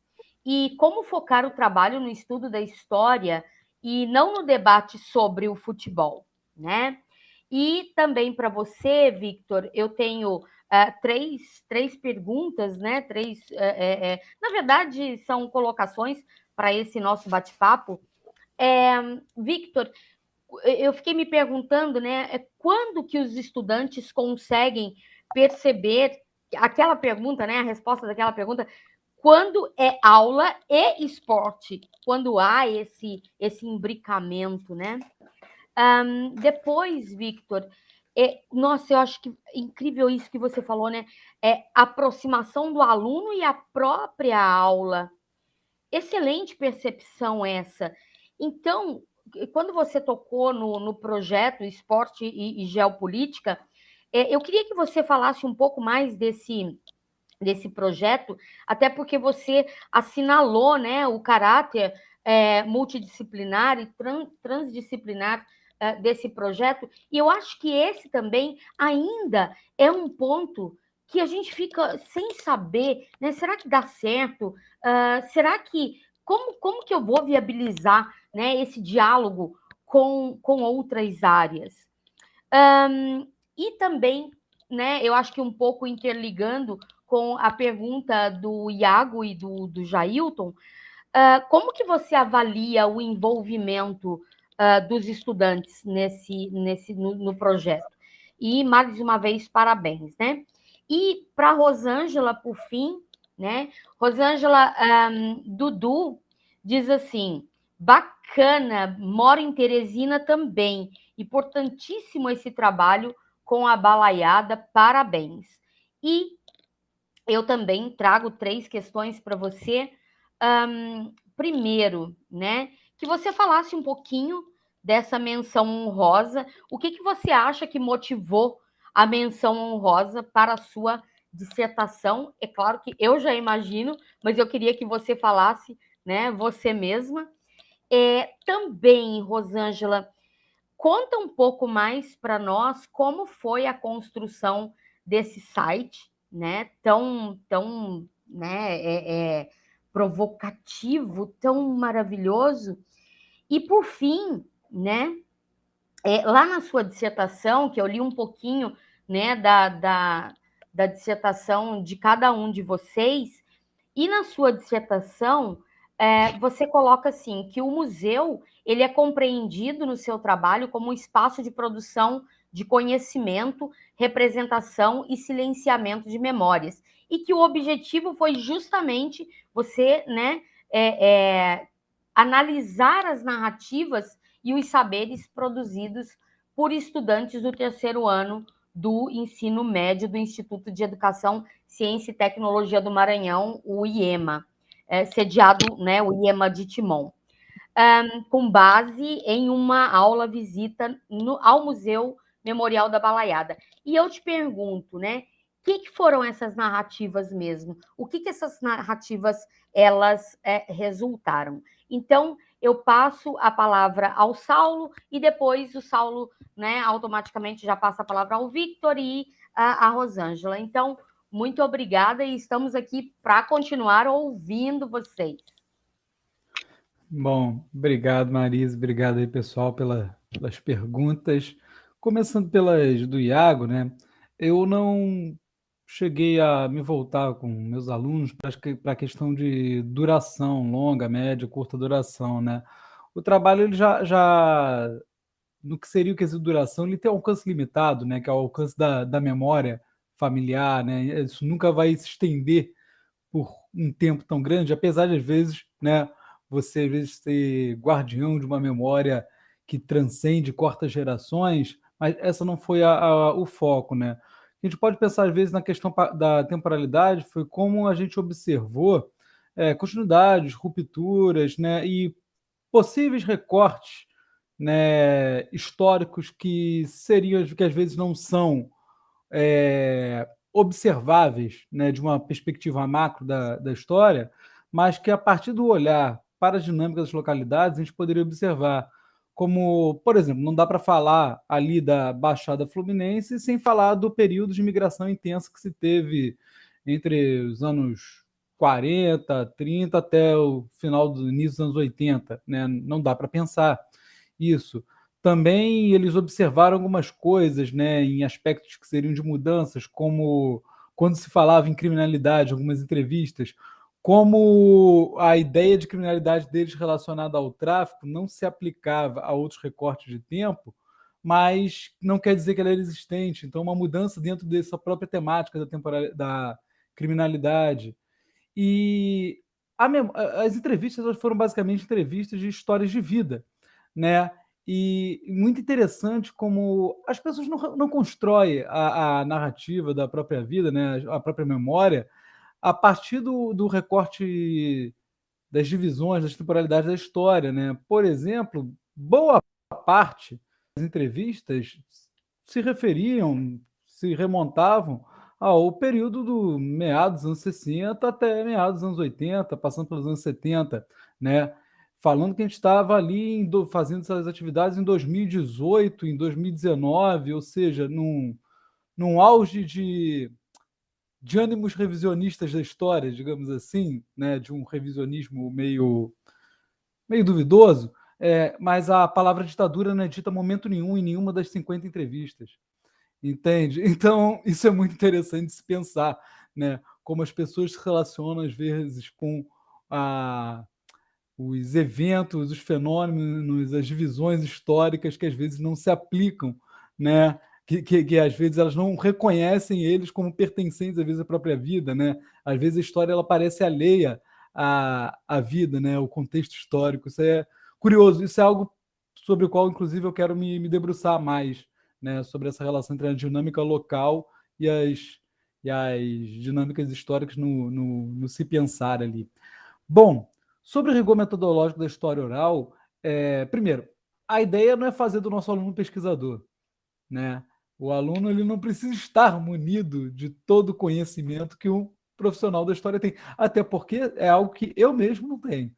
Speaker 2: E como focar o trabalho no estudo da história e não no debate sobre o futebol, né? E também para você, Victor, eu tenho três perguntas, né? Na verdade, são colocações para esse nosso bate-papo. Victor, eu fiquei me perguntando, né, quando que os estudantes conseguem perceber aquela pergunta, né, a resposta daquela pergunta, quando é aula e esporte, quando há esse imbricamento, né? Depois, Victor, nossa, eu acho que incrível isso que você falou, né? Aproximação do aluno e a própria aula. Excelente percepção essa. Então, quando você tocou no projeto Esporte e Geopolítica, eu queria que você falasse um pouco mais desse projeto, até porque você assinalou, né, o caráter multidisciplinar e transdisciplinar desse projeto, e eu acho que esse também ainda é um ponto que a gente fica sem saber, né? Será que dá certo? Será que como que eu vou viabilizar, né, esse diálogo com outras áreas? E também, né, eu acho que um pouco interligando com a pergunta do Iago e do Jailton, como que você avalia o envolvimento dos estudantes no projeto? E, mais uma vez, parabéns, né? E para a Rosângela, por fim, né? Rosângela, Dudu diz assim, bacana, moro em Teresina também, importantíssimo esse trabalho com a Balaiada, parabéns. E eu também trago 3 questões para você. Primeiro, né, que você falasse um pouquinho dessa menção honrosa. O que você acha que motivou a menção honrosa para a sua dissertação? É claro que eu já imagino, mas eu queria que você falasse, né, você mesma. Também, Rosângela, conta um pouco mais para nós como foi a construção desse site, né? Tão né, provocativo, tão maravilhoso. E por fim, né? Lá na sua dissertação, que eu li um pouquinho, né, da dissertação de cada um de vocês, e na sua dissertação você coloca assim que o museu ele é compreendido no seu trabalho como um espaço de produção de conhecimento, representação e silenciamento de memórias, e que o objetivo foi justamente você, né, analisar as narrativas e os saberes produzidos por estudantes do 3º ano do ensino médio do Instituto de Educação, Ciência e Tecnologia do Maranhão, o IEMA, sediado, né, o IEMA de Timon, com base em uma aula visita ao Museu Memorial da Balaiada. E eu te pergunto, né, o que foram essas narrativas mesmo? O que essas narrativas elas resultaram? Então, eu passo a palavra ao Saulo e depois o Saulo, né, automaticamente já passa a palavra ao Victor e a Rosângela. Então, muito obrigada e estamos aqui para continuar ouvindo vocês.
Speaker 3: Bom, obrigado, Marisa. Obrigado aí, pessoal, pelas perguntas. Começando pelas do Iago, né? Eu não cheguei a me voltar com meus alunos para a questão de duração, longa, média, curta duração, né? O trabalho, ele já no que seria o quesito de duração, ele tem um alcance limitado, né? Que é o alcance da memória familiar, né? Isso nunca vai se estender por um tempo tão grande, apesar de, às vezes, né, você às vezes ser guardião de uma memória que transcende, corta gerações, mas essa não foi o foco, né? A gente pode pensar, às vezes, na questão da temporalidade, foi como a gente observou continuidades, rupturas, né, e possíveis recortes, né, históricos que seriam, que às vezes não são observáveis, né, de uma perspectiva macro da história, mas que a partir do olhar para as dinâmicas das localidades, a gente poderia observar como, por exemplo, não dá para falar ali da Baixada Fluminense sem falar do período de imigração intensa que se teve entre os anos 40, 30 até o final do início dos anos 80, né? Não dá para pensar isso. Também eles observaram algumas coisas, né, em aspectos que seriam de mudanças, como quando se falava em criminalidade, algumas entrevistas, como a ideia de criminalidade deles relacionada ao tráfico não se aplicava a outros recortes de tempo, mas não quer dizer que ela era existente. Então, uma mudança dentro dessa própria temática da criminalidade. E as entrevistas foram basicamente entrevistas de histórias de vida, né? E muito interessante como as pessoas não constroem a narrativa da própria vida, né? A própria memória, a partir do recorte das divisões, das temporalidades da história, né? Por exemplo, boa parte das entrevistas se remontavam ao período do meados dos anos 60 até meados dos anos 80, passando pelos anos 70, né? Falando que a gente estava ali fazendo essas atividades em 2018, em 2019, ou seja, num auge de ânimos revisionistas da história, digamos assim, né? De um revisionismo meio duvidoso, mas a palavra ditadura não é dita momento nenhum em nenhuma das 50 entrevistas. Entende? Então, isso é muito interessante de se pensar, né? Como as pessoas se relacionam, às vezes, com os eventos, os fenômenos, as divisões históricas que, às vezes, não se aplicam, né? Que às vezes, elas não reconhecem eles como pertencentes, às vezes, à própria vida, né? Às vezes, a história ela parece alheia à vida, né? O contexto histórico. Isso é curioso. Isso é algo sobre o qual, inclusive, eu quero me debruçar mais, né, sobre essa relação entre a dinâmica local e as dinâmicas históricas no se pensar ali. Bom, sobre o rigor metodológico da história oral, primeiro, a ideia não é fazer do nosso aluno pesquisador, né? O aluno ele não precisa estar munido de todo o conhecimento que um profissional da história tem, até porque é algo que eu mesmo não tenho,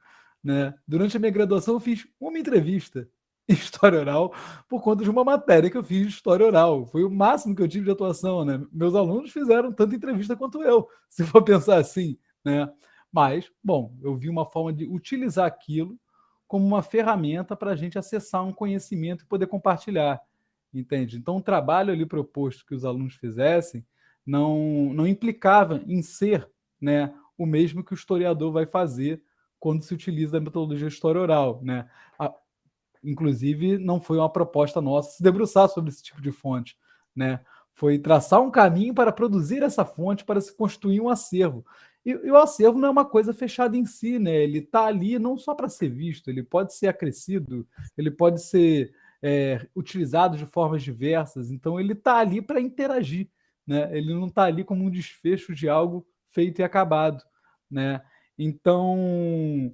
Speaker 3: né? Durante a minha graduação eu fiz uma entrevista em história oral por conta de uma matéria que eu fiz de história oral. Foi o máximo que eu tive de atuação, né? Meus alunos fizeram tanta entrevista quanto eu, se for pensar assim, né? Mas, bom, eu vi uma forma de utilizar aquilo como uma ferramenta para a gente acessar um conhecimento e poder compartilhar, entende? Então, o trabalho ali proposto que os alunos fizessem não implicava em ser, né, o mesmo que o historiador vai fazer quando se utiliza a metodologia de história oral, né? Inclusive, não foi uma proposta nossa se debruçar sobre esse tipo de fonte, né? Foi traçar um caminho para produzir essa fonte, para se constituir um acervo. E o acervo não é uma coisa fechada em si, né? Ele está ali não só para ser visto, ele pode ser acrescido, ele pode ser utilizado de formas diversas. Então, ele está ali para interagir, né? Ele não está ali como um desfecho de algo feito e acabado, né? Então,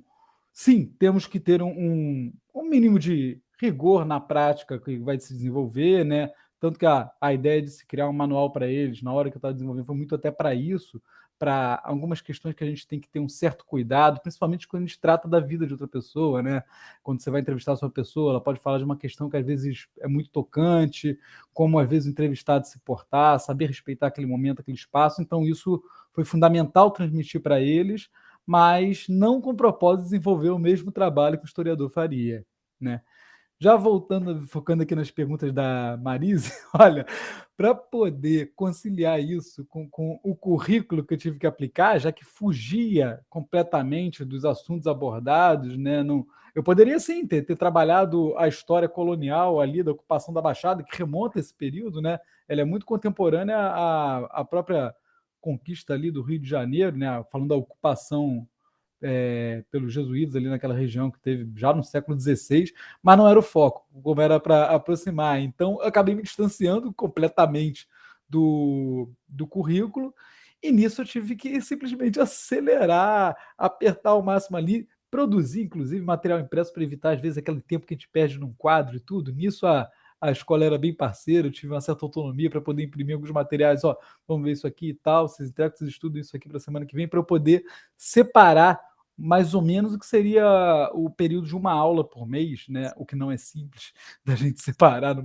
Speaker 3: sim, temos que ter um mínimo de rigor na prática que vai se desenvolver, né? Tanto que a ideia de se criar um manual para eles, na hora que eu estava desenvolvendo, foi muito até para isso, para algumas questões que a gente tem que ter um certo cuidado, principalmente quando a gente trata da vida de outra pessoa, né? Quando você vai entrevistar a sua pessoa, ela pode falar de uma questão que às vezes é muito tocante, como às vezes o entrevistado se portar, saber respeitar aquele momento, aquele espaço. Então, isso foi fundamental transmitir para eles, mas não com o propósito de desenvolver o mesmo trabalho que o historiador faria, né? Já focando aqui nas perguntas da Marise, olha, para poder conciliar isso com o currículo que eu tive que aplicar, já que fugia completamente dos assuntos abordados, né? Eu poderia, sim, ter trabalhado a história colonial ali da ocupação da Baixada, que remonta a esse período, né? Ela é muito contemporânea à própria conquista ali do Rio de Janeiro, né? Falando da ocupação pelos jesuítas ali naquela região que teve já no século XVI, mas não era o foco, como era para aproximar. Então, eu acabei me distanciando completamente do currículo, e nisso eu tive que simplesmente acelerar, apertar ao máximo ali, produzir, inclusive, material impresso para evitar, às vezes, aquele tempo que a gente perde num quadro e tudo. Nisso, a escola era bem parceira, eu tive uma certa autonomia para poder imprimir alguns materiais, vamos ver isso aqui e tal, vocês entregam, vocês estudam isso aqui para a semana que vem, para eu poder separar mais ou menos o que seria o período de uma aula por mês, né? O que não é simples da gente separar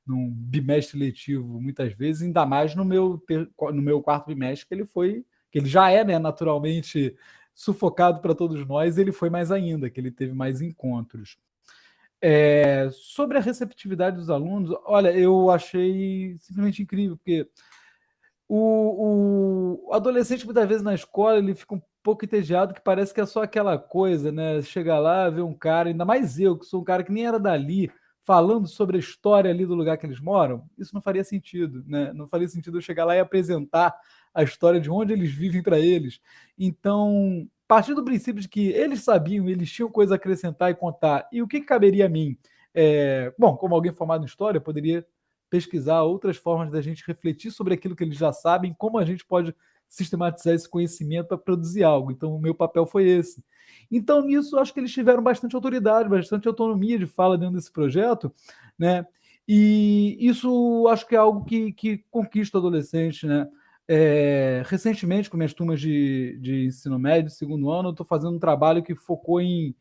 Speaker 3: num bimestre letivo, muitas vezes, ainda mais no meu quarto bimestre, que ele já é, né, naturalmente sufocado para todos nós, ele foi mais ainda, que ele teve mais encontros. Sobre a receptividade dos alunos, olha, eu achei simplesmente incrível, porque o adolescente, muitas vezes na escola, ele fica pouco entediado, que parece que é só aquela coisa, né? Chegar lá, ver um cara, ainda mais eu, que sou um cara que nem era dali, falando sobre a história ali do lugar que eles moram, isso não faria sentido, né? Não faria sentido eu chegar lá e apresentar a história de onde eles vivem para eles. Então, partir do princípio de que eles sabiam, eles tinham coisa a acrescentar e contar, e o que caberia a mim? Bom, como alguém formado em história, eu poderia pesquisar outras formas da gente refletir sobre aquilo que eles já sabem, como a gente pode sistematizar esse conhecimento para produzir algo. Então, o meu papel foi esse. Então, nisso, acho que eles tiveram bastante autoridade, bastante autonomia de fala dentro desse projeto, né? E isso acho que é algo que conquista o adolescente, né? Recentemente, com minhas turmas de ensino médio, segundo ano, eu estou fazendo um trabalho que focou em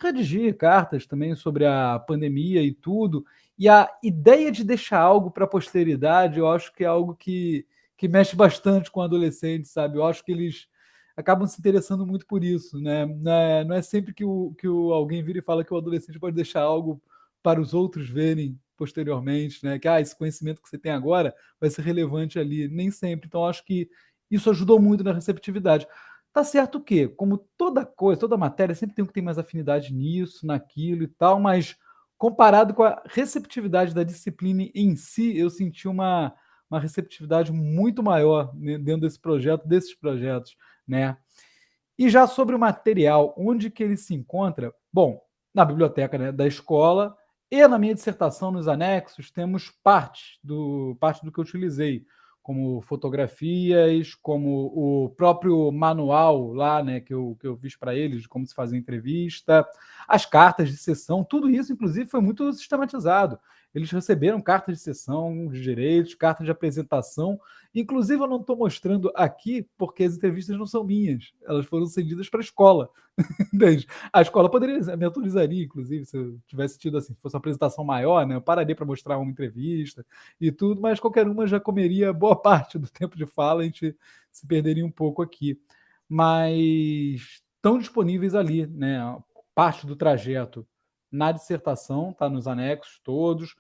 Speaker 3: redigir cartas também sobre a pandemia e tudo. E a ideia de deixar algo para a posteridade, eu acho que é algo que mexe bastante com adolescentes, sabe? Eu acho que eles acabam se interessando muito por isso, né? Não é sempre que alguém vira e fala que o adolescente pode deixar algo para os outros verem posteriormente, né? Que esse conhecimento que você tem agora vai ser relevante ali. Nem sempre. Então, acho que isso ajudou muito na receptividade. Tá certo que, como toda coisa, toda matéria, sempre tem um que tem mais afinidade nisso, naquilo e tal, mas comparado com a receptividade da disciplina em si, eu senti uma receptividade muito maior dentro desse projeto, desses projetos, né? E já sobre o material, onde que ele se encontra? Bom, na biblioteca, né, da escola e na minha dissertação, nos anexos, temos parte do que eu utilizei, como fotografias, como o próprio manual lá, né, que eu fiz para eles, de como se fazer entrevista, as cartas de sessão, tudo isso, inclusive, foi muito sistematizado. Eles receberam cartas de sessão de direitos, cartas de apresentação. Inclusive, eu não estou mostrando aqui porque as entrevistas não são minhas, elas foram cedidas para a escola. Entende? A escola poderia, me autorizaria, inclusive, se eu tivesse tido assim, fosse uma apresentação maior, né? Eu pararia para mostrar uma entrevista e tudo, mas qualquer uma já comeria boa parte do tempo de fala, a gente se perderia um pouco aqui. Mas estão disponíveis ali, né? Parte do trajeto na dissertação, está nos anexos todos,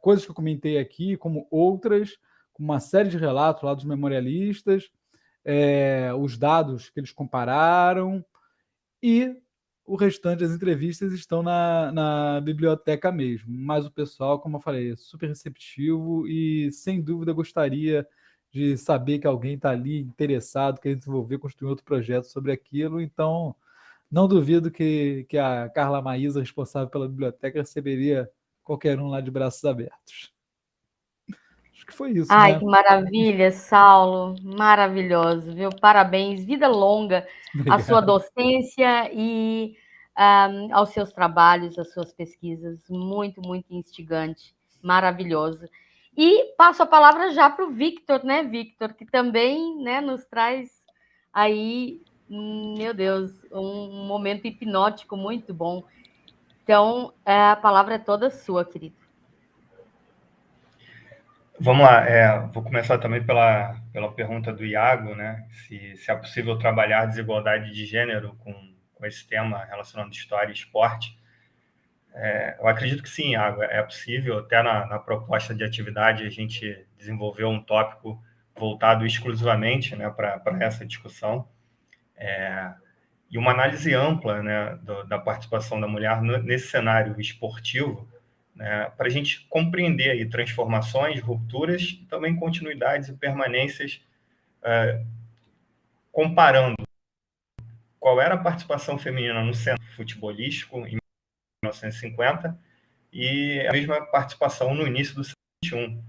Speaker 3: coisas que eu comentei aqui, como outras, com uma série de relatos lá dos memorialistas, os dados que eles compararam, e o restante das entrevistas estão na biblioteca mesmo. Mas o pessoal, como eu falei, é super receptivo e, sem dúvida, gostaria de saber que alguém está ali interessado, querendo desenvolver, construir outro projeto sobre aquilo. Então, não duvido que a Carla Maísa, responsável pela biblioteca, receberia qualquer um lá de braços abertos. Acho que foi isso,
Speaker 2: Ai,
Speaker 3: né?
Speaker 2: que maravilha, Saulo, maravilhoso, viu? Parabéns, vida longa à sua
Speaker 3: Obrigado.
Speaker 2: docência e aos seus trabalhos, às suas pesquisas, muito, muito instigante, maravilhoso. E passo a palavra já para o Victor, né, Victor, que também, né, nos traz aí, meu Deus, um momento hipnótico muito bom. Então, a palavra é toda sua, querido.
Speaker 4: Vamos lá, vou começar também pela pergunta do Iago, né? Se é possível trabalhar desigualdade de gênero com esse tema relacionando história e esporte. Eu acredito que sim, Iago, é possível. Até na proposta de atividade a gente desenvolveu um tópico voltado exclusivamente, né, para essa discussão. E uma análise ampla, né, da participação da mulher nesse cenário esportivo, né, para a gente compreender aí transformações, rupturas, e também continuidades e permanências, comparando qual era a participação feminina no cenário futebolístico em 1950 e a mesma participação no início do século XXI.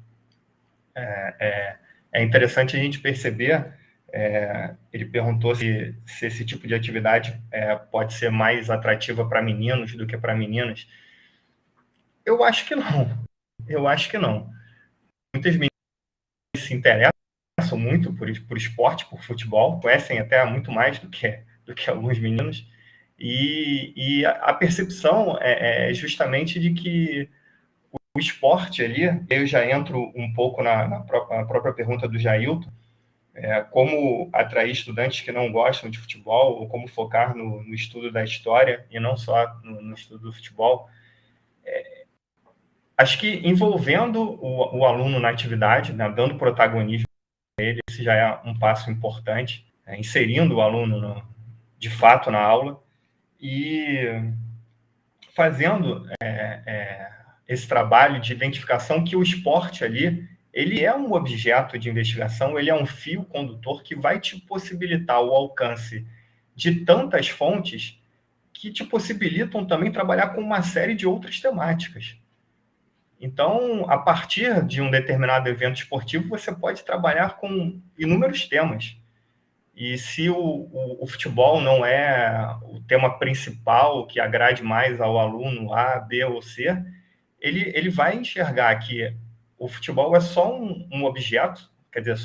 Speaker 4: É interessante a gente perceber, ele perguntou se esse tipo de atividade pode ser mais atrativa para meninos do que para meninas. Eu acho que não. Eu acho que não. Muitas meninas se interessam muito por esporte, por futebol, conhecem até muito mais do que alguns meninos, e a percepção é justamente de que o esporte ali, eu já entro um pouco na própria pergunta do Jailton, como atrair estudantes que não gostam de futebol, ou como focar no estudo da história, e não só no estudo do futebol. Acho que envolvendo o aluno na atividade, né, dando protagonismo a ele, esse já é um passo importante. inserindo o aluno, de fato, na aula e fazendo esse trabalho de identificação que o esporte ali, ele é um objeto de investigação, ele é um fio condutor que vai te possibilitar o alcance de tantas fontes que te possibilitam também trabalhar com uma série de outras temáticas. Então, a partir de um determinado evento esportivo, você pode trabalhar com inúmeros temas. E se o futebol não é o tema principal que agrade mais ao aluno A, B ou C, ele vai enxergar que o futebol é só um objeto, quer dizer,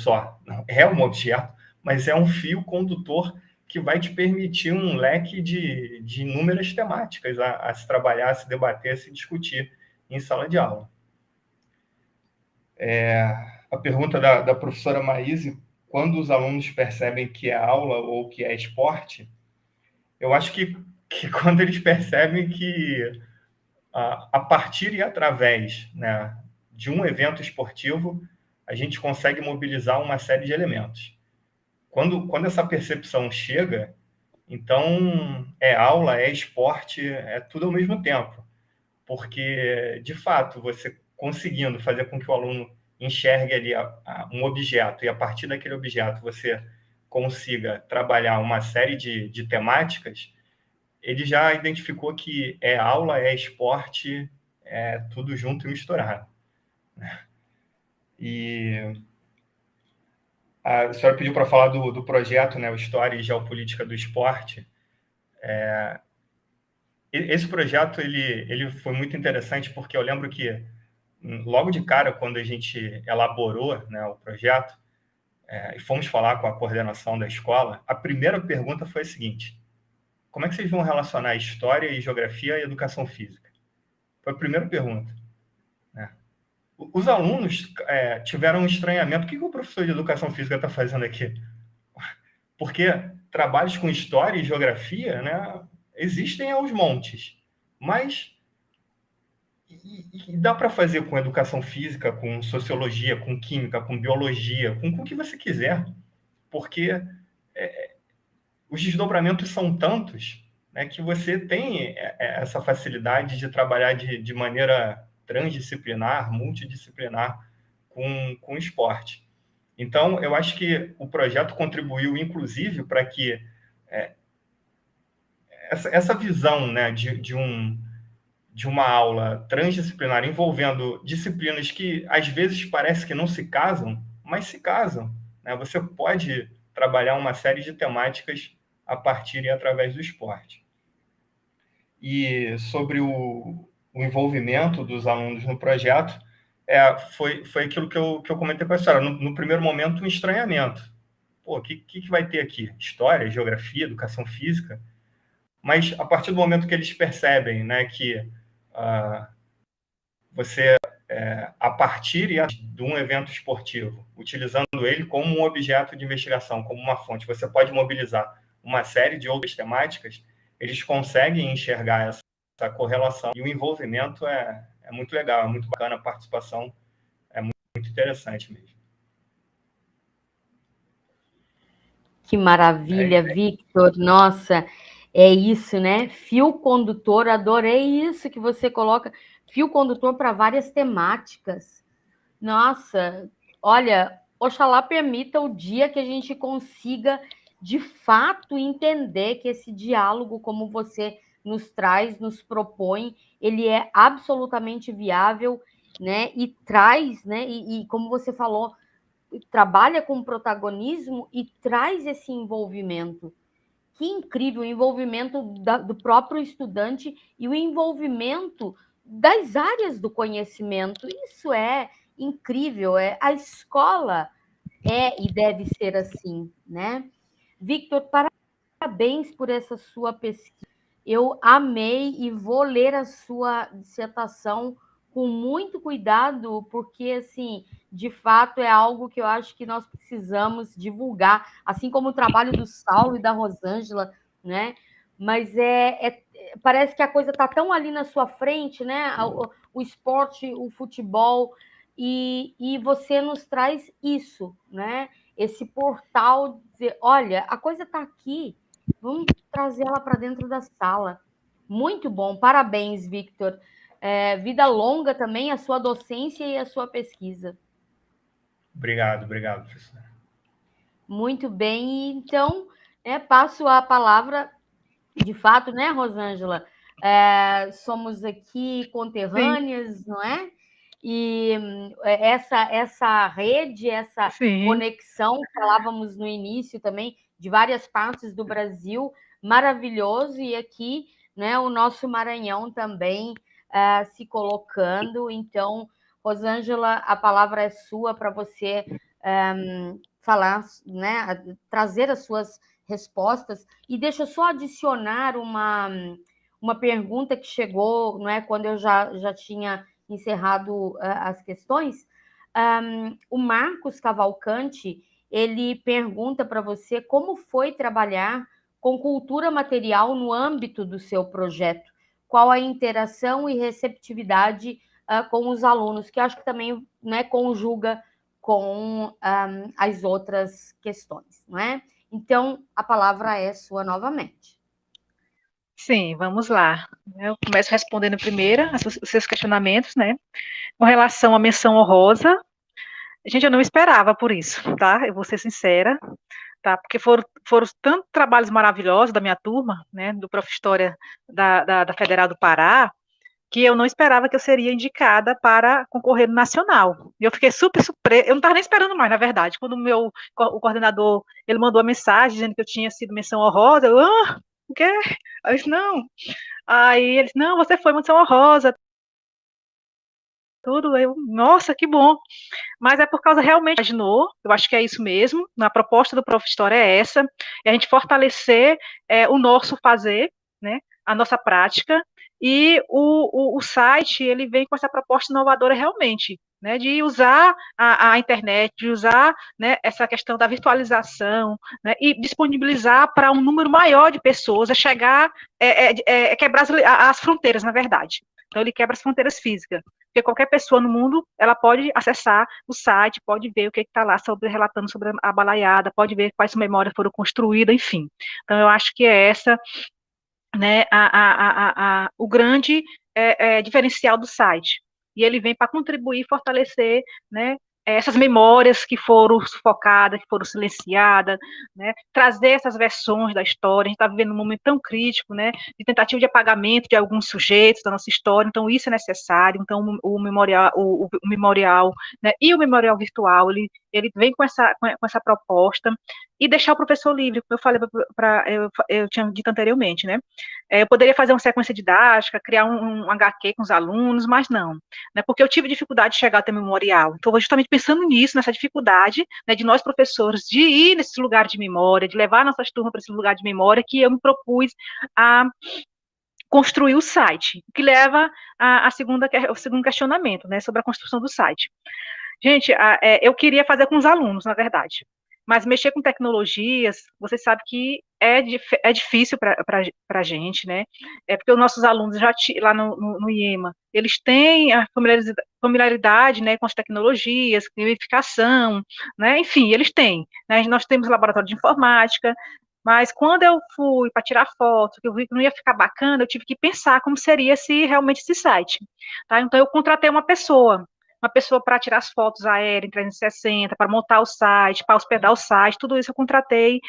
Speaker 4: não é um objeto, mas é um fio condutor que vai te permitir um leque de inúmeras temáticas a se trabalhar, a se debater, a se discutir em sala de aula. A pergunta da professora Maíse, quando os alunos percebem que é aula ou que é esporte, eu acho que quando eles percebem que a partir e através, né, de um evento esportivo, a gente consegue mobilizar uma série de elementos. Quando essa percepção chega, então é aula, é esporte, é tudo ao mesmo tempo. Porque, de fato, você conseguindo fazer com que o aluno enxergue ali um objeto e, a partir daquele objeto, você consiga trabalhar uma série de temáticas, ele já identificou que é aula, é esporte, é tudo junto e misturado. E a senhora pediu para falar do projeto, né, o História e Geopolítica do Esporte. Esse projeto ele foi muito interessante porque eu lembro que logo de cara, quando a gente elaborou, né, o projeto e fomos falar com a coordenação da escola, a primeira pergunta foi a seguinte: como é que vocês vão relacionar história e geografia e educação física? Foi a primeira pergunta. Né? Os alunos tiveram um estranhamento. O que o professor de educação física está fazendo aqui? Porque trabalhos com história e geografia, né, existem aos montes, mas e dá para fazer com educação física, com sociologia, com química, com biologia, com o que você quiser, porque os desdobramentos são tantos, né, que você tem essa facilidade de trabalhar de maneira transdisciplinar, multidisciplinar com o esporte. Então, eu acho que o projeto contribuiu, inclusive, para que essa visão, né, de uma aula transdisciplinar envolvendo disciplinas que, às vezes, parece que não se casam, mas se casam. Né? Você pode trabalhar uma série de temáticas a partir e através do esporte. E sobre o envolvimento dos alunos no projeto, foi aquilo que eu comentei com a senhora. No primeiro momento, um estranhamento. Pô, o que vai ter aqui? História, geografia, educação física? Mas, a partir do momento que eles percebem, né, que você, a partir de um evento esportivo, utilizando ele como um objeto de investigação, como uma fonte, você pode mobilizar uma série de outras temáticas, eles conseguem enxergar essa correlação. E o envolvimento é muito legal, é muito bacana, a participação é muito interessante mesmo.
Speaker 2: Que maravilha, Victor. Nossa, é isso, né? Fio condutor, adorei isso que você coloca. Fio condutor para várias temáticas. Nossa, olha, oxalá permita o dia que a gente consiga, de fato, entender que esse diálogo, como você nos traz, nos propõe, ele é absolutamente viável, né? E traz, né? E como você falou, trabalha com protagonismo e traz esse envolvimento. Que incrível o envolvimento do próprio estudante e o envolvimento das áreas do conhecimento. Isso é incrível. A escola e deve ser assim, né? Victor, parabéns por essa sua pesquisa. Eu amei e vou ler a sua dissertação com muito cuidado, porque, assim, de fato, é algo que eu acho que nós precisamos divulgar, assim como o trabalho do Saulo e da Rosângela, né? Mas parece que a coisa está tão ali na sua frente, né? O esporte, o futebol, e você nos traz isso, né? Esse portal de dizer, olha, a coisa está aqui, vamos trazer ela para dentro da sala. Muito bom, parabéns, Victor. Vida longa também a sua docência e a sua pesquisa.
Speaker 4: Obrigado, professor.
Speaker 2: Muito bem, então, passo a palavra, de fato, né, Rosângela? Somos aqui conterrâneas, não é? E essa rede, essa conexão, falávamos no início também, de várias partes do Brasil, maravilhoso, e aqui, né, o nosso Maranhão também se colocando. Então, Rosângela, a palavra é sua para você falar, né, trazer as suas respostas, e deixa eu só adicionar uma pergunta que chegou, não é, quando eu já tinha encerrado as questões. O Marcos Cavalcante, ele pergunta para você como foi trabalhar com cultura material no âmbito do seu projeto, qual a interação e receptividade com os alunos, que acho que também, né, conjuga com as outras questões, não é? Então, a palavra é sua novamente.
Speaker 5: Sim, vamos lá. Eu começo respondendo primeiro os seus questionamentos, né? Com relação à menção honrosa, gente, eu não esperava por isso, tá? Eu vou ser sincera, tá? Porque foram tantos trabalhos maravilhosos da minha turma, né? Do Prof. História da Federal do Pará, que eu não esperava que eu seria indicada para concorrer no nacional. E eu fiquei super surpresa, eu não estava nem esperando mais, na verdade. Quando o coordenador, ele mandou a mensagem dizendo que eu tinha sido menção honrosa, eu, o quê? Eu disse, não. Aí ele disse, não, você foi menção honrosa, tudo, nossa, que bom. Mas é por causa realmente, imaginou, eu acho que é isso mesmo, a proposta do Prof. História é essa, é a gente fortalecer o nosso fazer, né, a nossa prática, e o site, ele vem com essa proposta inovadora realmente, né, de usar a internet, de usar, né, essa questão da virtualização, né, e disponibilizar para um número maior de pessoas, chegar, quebrar as fronteiras, na verdade. Então, ele quebra as fronteiras físicas, porque qualquer pessoa no mundo, ela pode acessar o site, pode ver o que está lá relatando sobre a balaiada, pode ver quais memórias foram construídas, enfim. Então, eu acho que é essa, né, o grande diferencial do site. E ele vem para contribuir e fortalecer, né, essas memórias que foram sufocadas, que foram silenciadas, né, trazer essas versões da história. A gente está vivendo um momento tão crítico, né, de tentativa de apagamento de alguns sujeitos da nossa história, então isso é necessário. Então o memorial, né, e o memorial virtual, ele vem com essa proposta, e deixar o professor livre, como eu falei, eu tinha dito anteriormente, né? Eu poderia fazer uma sequência didática, criar um HQ com os alunos, mas não, né? Porque eu tive dificuldade de chegar até o memorial. Então, justamente pensando nisso, nessa dificuldade, né, de nós professores, de ir nesses lugares de memória, de levar nossas turmas para esse lugar de memória, que eu me propus a construir o site, que leva ao segundo questionamento, né, sobre a construção do site. Gente, eu queria fazer com os alunos, na verdade, mas mexer com tecnologias, você sabe que é difícil para a gente, né? Porque os nossos alunos lá no IEMA, eles têm a familiaridade, né, com as tecnologias, verificação, né? Enfim, eles têm, né? Nós temos laboratório de informática, mas quando eu fui para tirar foto, que eu vi que não ia ficar bacana, eu tive que pensar como seria realmente esse site, tá? Então eu contratei uma pessoa para tirar as fotos aéreas em 360, para montar o site, para hospedar o site, tudo isso eu contratei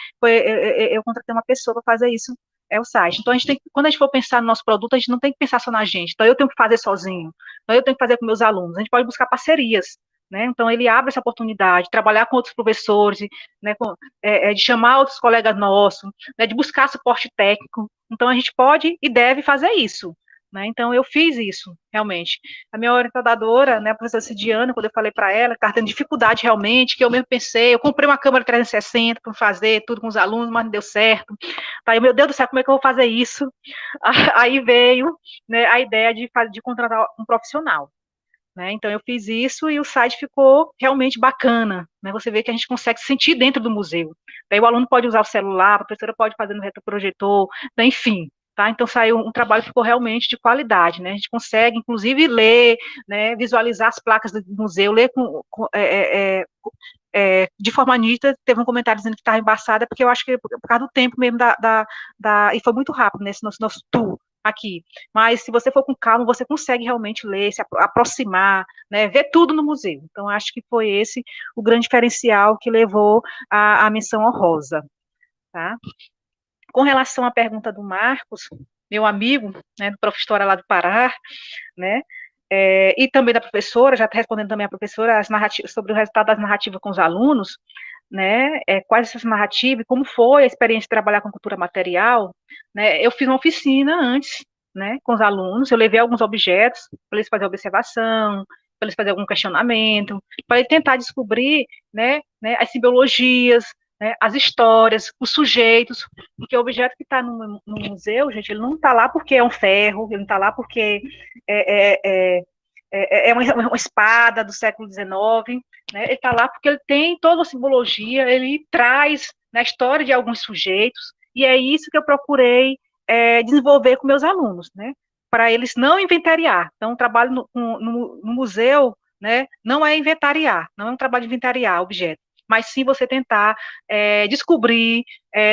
Speaker 5: uma pessoa para fazer isso, o site. Então, quando a gente for pensar no nosso produto, a gente não tem que pensar só na gente. Então, eu tenho que fazer sozinho, então eu tenho que fazer com meus alunos. A gente pode buscar parcerias, né? Então, ele abre essa oportunidade, trabalhar com outros professores, né, de chamar outros colegas nossos, né, de buscar suporte técnico. Então, a gente pode e deve fazer isso. Né? Então, eu fiz isso, realmente. A minha orientadora, né, a professora Cidiana, quando eu falei para ela, que estava tendo dificuldade realmente, que eu mesmo pensei, eu comprei uma câmera 360 para fazer tudo com os alunos, mas não deu certo. Tá, meu Deus do céu, como é que eu vou fazer isso? Aí veio, né, a ideia de contratar um profissional. Né? Então, eu fiz isso e o site ficou realmente bacana. Né? Você vê que a gente consegue se sentir dentro do museu. Daí o aluno pode usar o celular, a professora pode fazer no retroprojetor, né? Enfim. tá? Então saiu um trabalho que ficou realmente de qualidade, né? A gente consegue, inclusive, ler, né, visualizar as placas do museu, ler de forma nítida. Teve um comentário dizendo que estava embaçada, porque eu acho que por causa do tempo mesmo e foi muito rápido nesse nosso tour aqui. Mas se você for com calma, você consegue realmente ler, se aproximar, né, ver tudo no museu. Então, acho que foi esse o grande diferencial que levou à menção honrosa, tá? Com relação à pergunta do Marcos, meu amigo, né, do Prof. História lá do Pará, né, e também da professora, já respondendo também a professora, sobre o resultado das narrativas com os alunos, né, quais essas narrativas, como foi a experiência de trabalhar com cultura material, né, eu fiz uma oficina antes, né, com os alunos, eu levei alguns objetos para eles fazerem observação, para eles fazerem algum questionamento, para eles tentar descobrir, né, as simbologias, né, as histórias, os sujeitos, porque o objeto que está no museu, gente, ele não está lá porque é um ferro, ele não está lá porque é uma espada do século XIX, né? Ele está lá porque ele tem toda a simbologia, ele traz na história de alguns sujeitos, e é isso que eu procurei desenvolver com meus alunos, né? Para eles não inventariar. Então, o trabalho no museu, né, não é inventariar, não é um trabalho de inventariar objeto, mas sim você tentar descobrir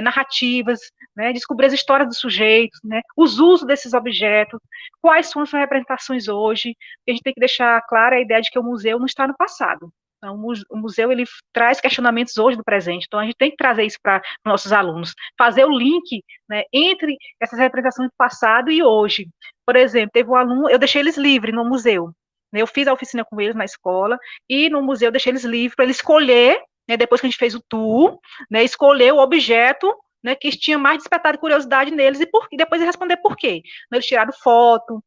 Speaker 5: narrativas, né, descobrir as histórias dos sujeitos, né, os usos desses objetos, quais são as suas representações hoje. A gente tem que deixar clara a ideia de que o museu não está no passado. Então, o museu, ele traz questionamentos hoje do presente, então a gente tem que trazer isso para nossos alunos, fazer o link, né, entre essas representações do passado e hoje. Por exemplo, teve um aluno, eu deixei eles livres no museu, né, eu fiz a oficina com eles na escola, e no museu eu deixei eles livres para eles escolher, né, depois que a gente fez o tour, né, escolher o objeto, né, que tinha mais despertado curiosidade neles, e depois responder por quê. Eles tiraram foto,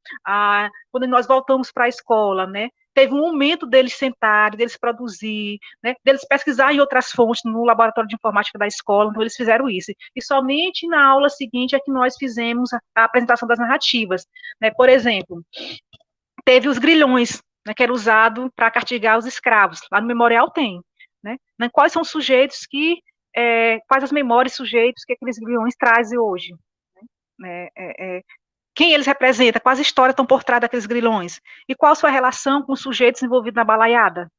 Speaker 5: quando nós voltamos para a escola, né, teve um momento deles sentarem, deles produzir, né, deles pesquisar em outras fontes no laboratório de informática da escola, então eles fizeram isso. E somente na aula seguinte é que nós fizemos a apresentação das narrativas, né. Por exemplo, teve os grilhões, né, que era usado para castigar os escravos, lá no memorial tem, né, quais são os sujeitos quais as memórias sujeitos que aqueles grilhões trazem hoje, né, quem eles representam, quais histórias estão por trás daqueles grilhões, e qual a sua relação com os sujeitos envolvidos na balaiada,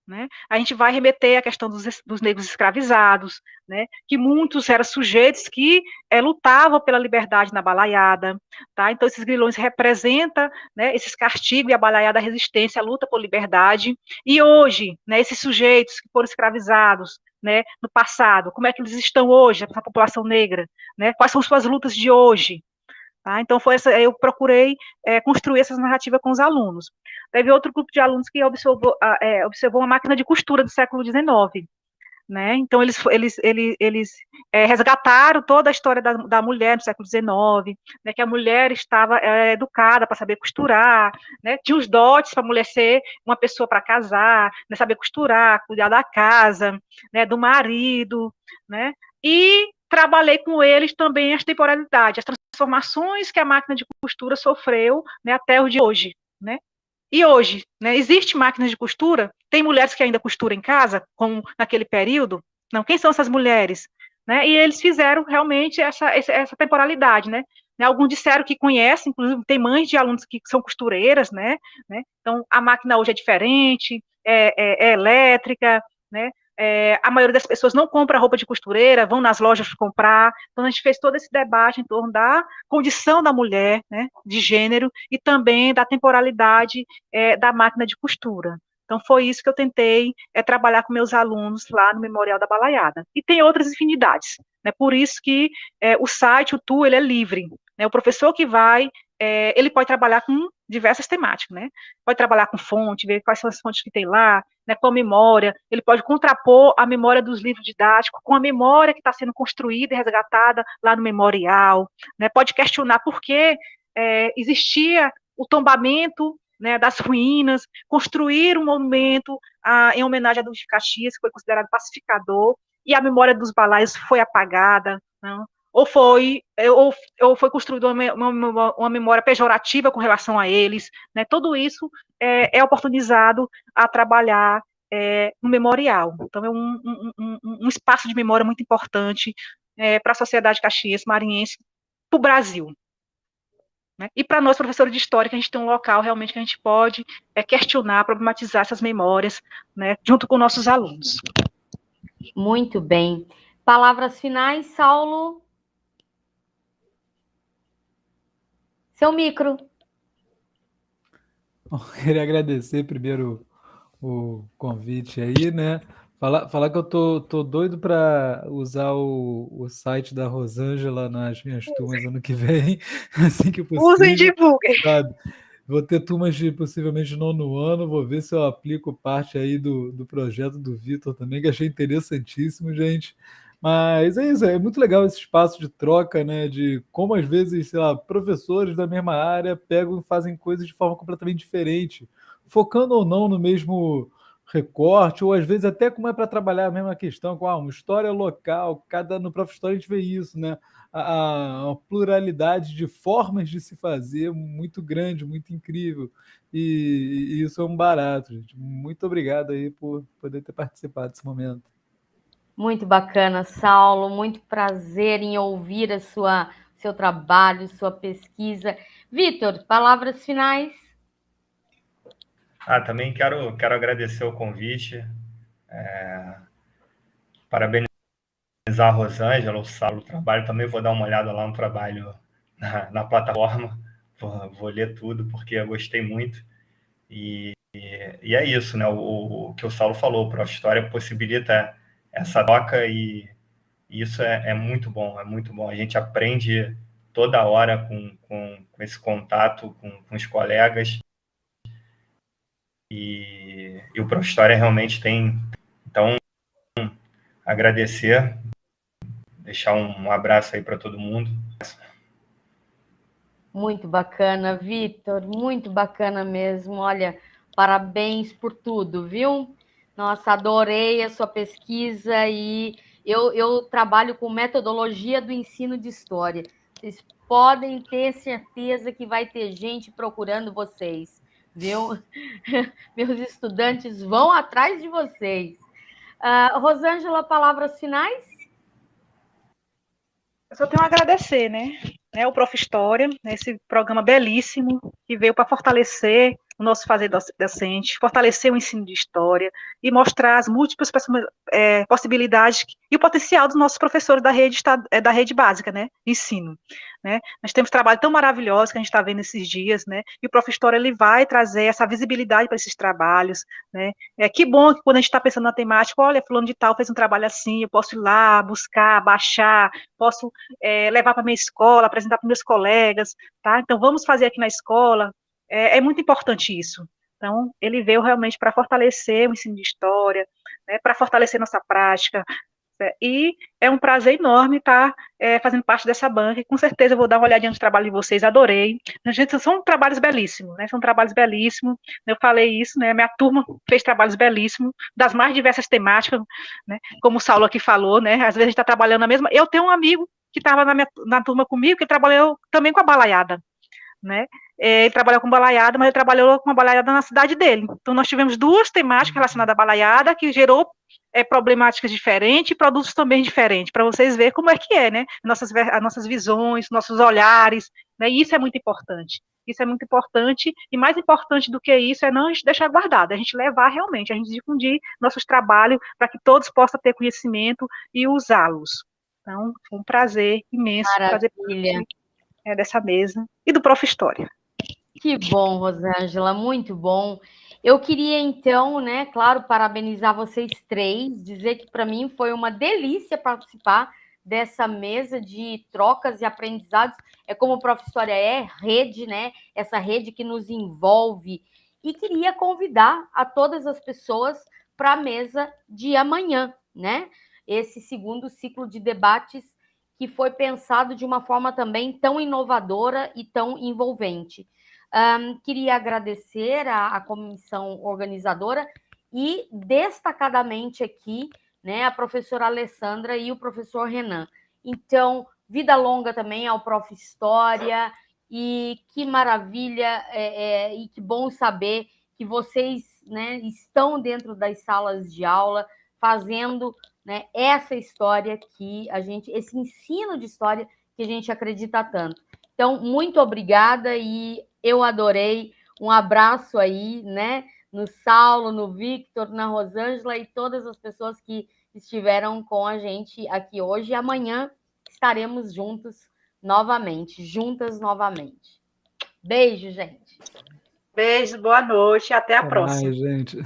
Speaker 5: né? A gente vai remeter à questão dos negros escravizados, né, que muitos eram sujeitos que lutavam pela liberdade na balaiada, tá? Então, esses grilhões representam, né, esses castigos e a balaiada, a resistência, a luta por liberdade. E hoje, né, esses sujeitos que foram escravizados, né, no passado, como é que eles estão hoje, a população negra, né? Quais são suas lutas de hoje? Tá? Então, eu procurei construir essas narrativas com os alunos. Teve outro grupo de alunos que observou uma máquina de costura do século XIX. Né? Então, eles resgataram toda a história da mulher no século XIX, né, que a mulher estava educada para saber costurar, né, tinha os dotes para a mulher ser uma pessoa para casar, né, saber costurar, cuidar da casa, né, do marido, né, e trabalhei com eles também as temporalidades, as transformações que a máquina de costura sofreu, né, até o de hoje, né. E hoje, né, existe máquinas de costura? Tem mulheres que ainda costuram em casa, como naquele período? Não, quem são essas mulheres? Né? E eles fizeram realmente essa temporalidade, né? Alguns disseram que conhecem, inclusive tem mães de alunos que são costureiras, né? Então, a máquina hoje é diferente, é elétrica, né? A maioria das pessoas não compra roupa de costureira, vão nas lojas comprar. Então, a gente fez todo esse debate em torno da condição da mulher, né, de gênero, e também da temporalidade da máquina de costura. Então, foi isso que eu tentei trabalhar com meus alunos lá no Memorial da Balaiada. E tem outras infinidades, né? Por isso que o site, o tour, ele é livre. Né? O professor que vai, ele pode trabalhar com diversas temáticas, né? Pode trabalhar com fonte, ver quais são as fontes que tem lá, né, com a memória, ele pode contrapor a memória dos livros didáticos com a memória que está sendo construída e resgatada lá no memorial, né? Pode questionar por que existia o tombamento, né, das ruínas, construir um monumento em homenagem a Duque de Caxias, que foi considerado pacificador, e a memória dos balaios foi apagada, não? Ou foi construída uma memória pejorativa com relação a eles, né? Tudo isso é oportunizado a trabalhar no memorial. Então, é um espaço de memória muito importante para a sociedade caxiense, maranhense, para o Brasil. Né? E para nós, professores de história, que a gente tem um local realmente que a gente pode questionar, problematizar essas memórias, né, junto com nossos alunos.
Speaker 2: Muito bem. Palavras finais, Saulo? Seu micro.
Speaker 3: Bom, queria agradecer primeiro o convite aí, né? Falar que eu tô doido para usar o site da Rosângela nas minhas turmas ano que vem, assim que
Speaker 5: Usem e
Speaker 3: possível,
Speaker 5: divulguem.
Speaker 3: sabe? Vou ter turmas de possivelmente nono ano, vou ver se eu aplico parte aí do projeto do Vitor também, que achei interessantíssimo, gente. Mas é isso, é muito legal esse espaço de troca, né? De como às vezes, sei lá, professores da mesma área pegam e fazem coisas de forma completamente diferente, focando ou não no mesmo recorte, ou às vezes até como é para trabalhar a mesma questão, com uma história local, no Prof. História a gente vê isso, né? A pluralidade de formas de se fazer muito grande, muito incrível. E isso é um barato, gente. Muito obrigado aí por poder ter participado desse momento.
Speaker 2: Muito bacana, Saulo. Muito prazer em ouvir seu trabalho, sua pesquisa. Vitor, palavras finais?
Speaker 4: Também quero agradecer o convite, parabenizar a Rosângela, o Saulo, o trabalho. Também vou dar uma olhada lá no trabalho na plataforma, vou ler tudo, porque eu gostei muito. E é isso, né? O que o Saulo falou, o Prof. História possibilita essa troca e isso é muito bom, é muito bom. A gente aprende toda hora com esse contato com os colegas e o Prof. História realmente tem. Então, agradecer, deixar um abraço aí para todo mundo.
Speaker 2: Muito bacana, Vitor, muito bacana mesmo. Olha, parabéns por tudo, viu? Nossa, adorei a sua pesquisa e eu trabalho com metodologia do ensino de história. Vocês podem ter certeza que vai ter gente procurando vocês, viu? Meus estudantes vão atrás de vocês. Rosângela, palavras finais?
Speaker 5: Eu só tenho a agradecer, né? O Prof. História, esse programa belíssimo que veio para fortalecer o nosso fazer docente, fortalecer o ensino de história e mostrar as múltiplas possibilidades e o potencial dos nossos professores da rede básica, né? De ensino. Né? Nós temos trabalho tão maravilhoso que a gente está vendo esses dias, né? E o Prof. História ele vai trazer essa visibilidade para esses trabalhos, né? Que bom que quando a gente está pensando na temática, olha, fulano de tal fez um trabalho assim, eu posso ir lá, buscar, baixar, posso levar para minha escola, apresentar para meus colegas, tá? Então vamos fazer aqui na escola. É muito importante isso. Então, ele veio realmente para fortalecer o ensino de história, né, para fortalecer nossa prática, e é um prazer enorme estar fazendo parte dessa banca, e com certeza eu vou dar uma olhadinha no trabalho de vocês, adorei. Gente, são trabalhos belíssimos, né? São trabalhos belíssimos, eu falei isso, né? Minha turma fez trabalhos belíssimos, das mais diversas temáticas, né? Como o Saulo aqui falou, né? Às vezes a gente está trabalhando na mesma. Eu tenho um amigo que estava na turma comigo, que trabalhou também com a balaiada, né? Ele trabalhou com balaiada, mas ele trabalhou com a balaiada na cidade dele. Então, nós tivemos duas temáticas relacionadas à balaiada, que gerou problemáticas diferentes e produtos também diferentes, para vocês verem como é que é, né? As nossas visões, nossos olhares, né? E isso é muito importante. Isso é muito importante, e mais importante do que isso é não a gente deixar guardado, a gente levar realmente, a gente difundir nossos trabalhos para que todos possam ter conhecimento e usá-los. Então, foi um prazer imenso fazer parte dessa mesa e do Prof. História.
Speaker 2: Que bom, Rosângela, muito bom. Eu queria, então, né, claro, parabenizar vocês três, dizer que para mim foi uma delícia participar dessa mesa de trocas e aprendizados. É como o Prof. História rede, né? Essa rede que nos envolve. E queria convidar a todas as pessoas para a mesa de amanhã, né? Esse segundo ciclo de debates que foi pensado de uma forma também tão inovadora e tão envolvente. Queria agradecer a comissão organizadora e destacadamente aqui, né, a professora Alessandra e o professor Renan. Então, vida longa também ao Prof. História, e que maravilha e que bom saber que vocês, né, estão dentro das salas de aula fazendo, né, essa história que esse ensino de história que a gente acredita tanto. Então, muito obrigada e eu adorei. Um abraço aí, né? No Saulo, no Victor, na Rosângela e todas as pessoas que estiveram com a gente aqui hoje. E amanhã estaremos juntas novamente. Beijo, gente.
Speaker 5: Beijo, boa noite e até a próxima.
Speaker 3: Ai, gente.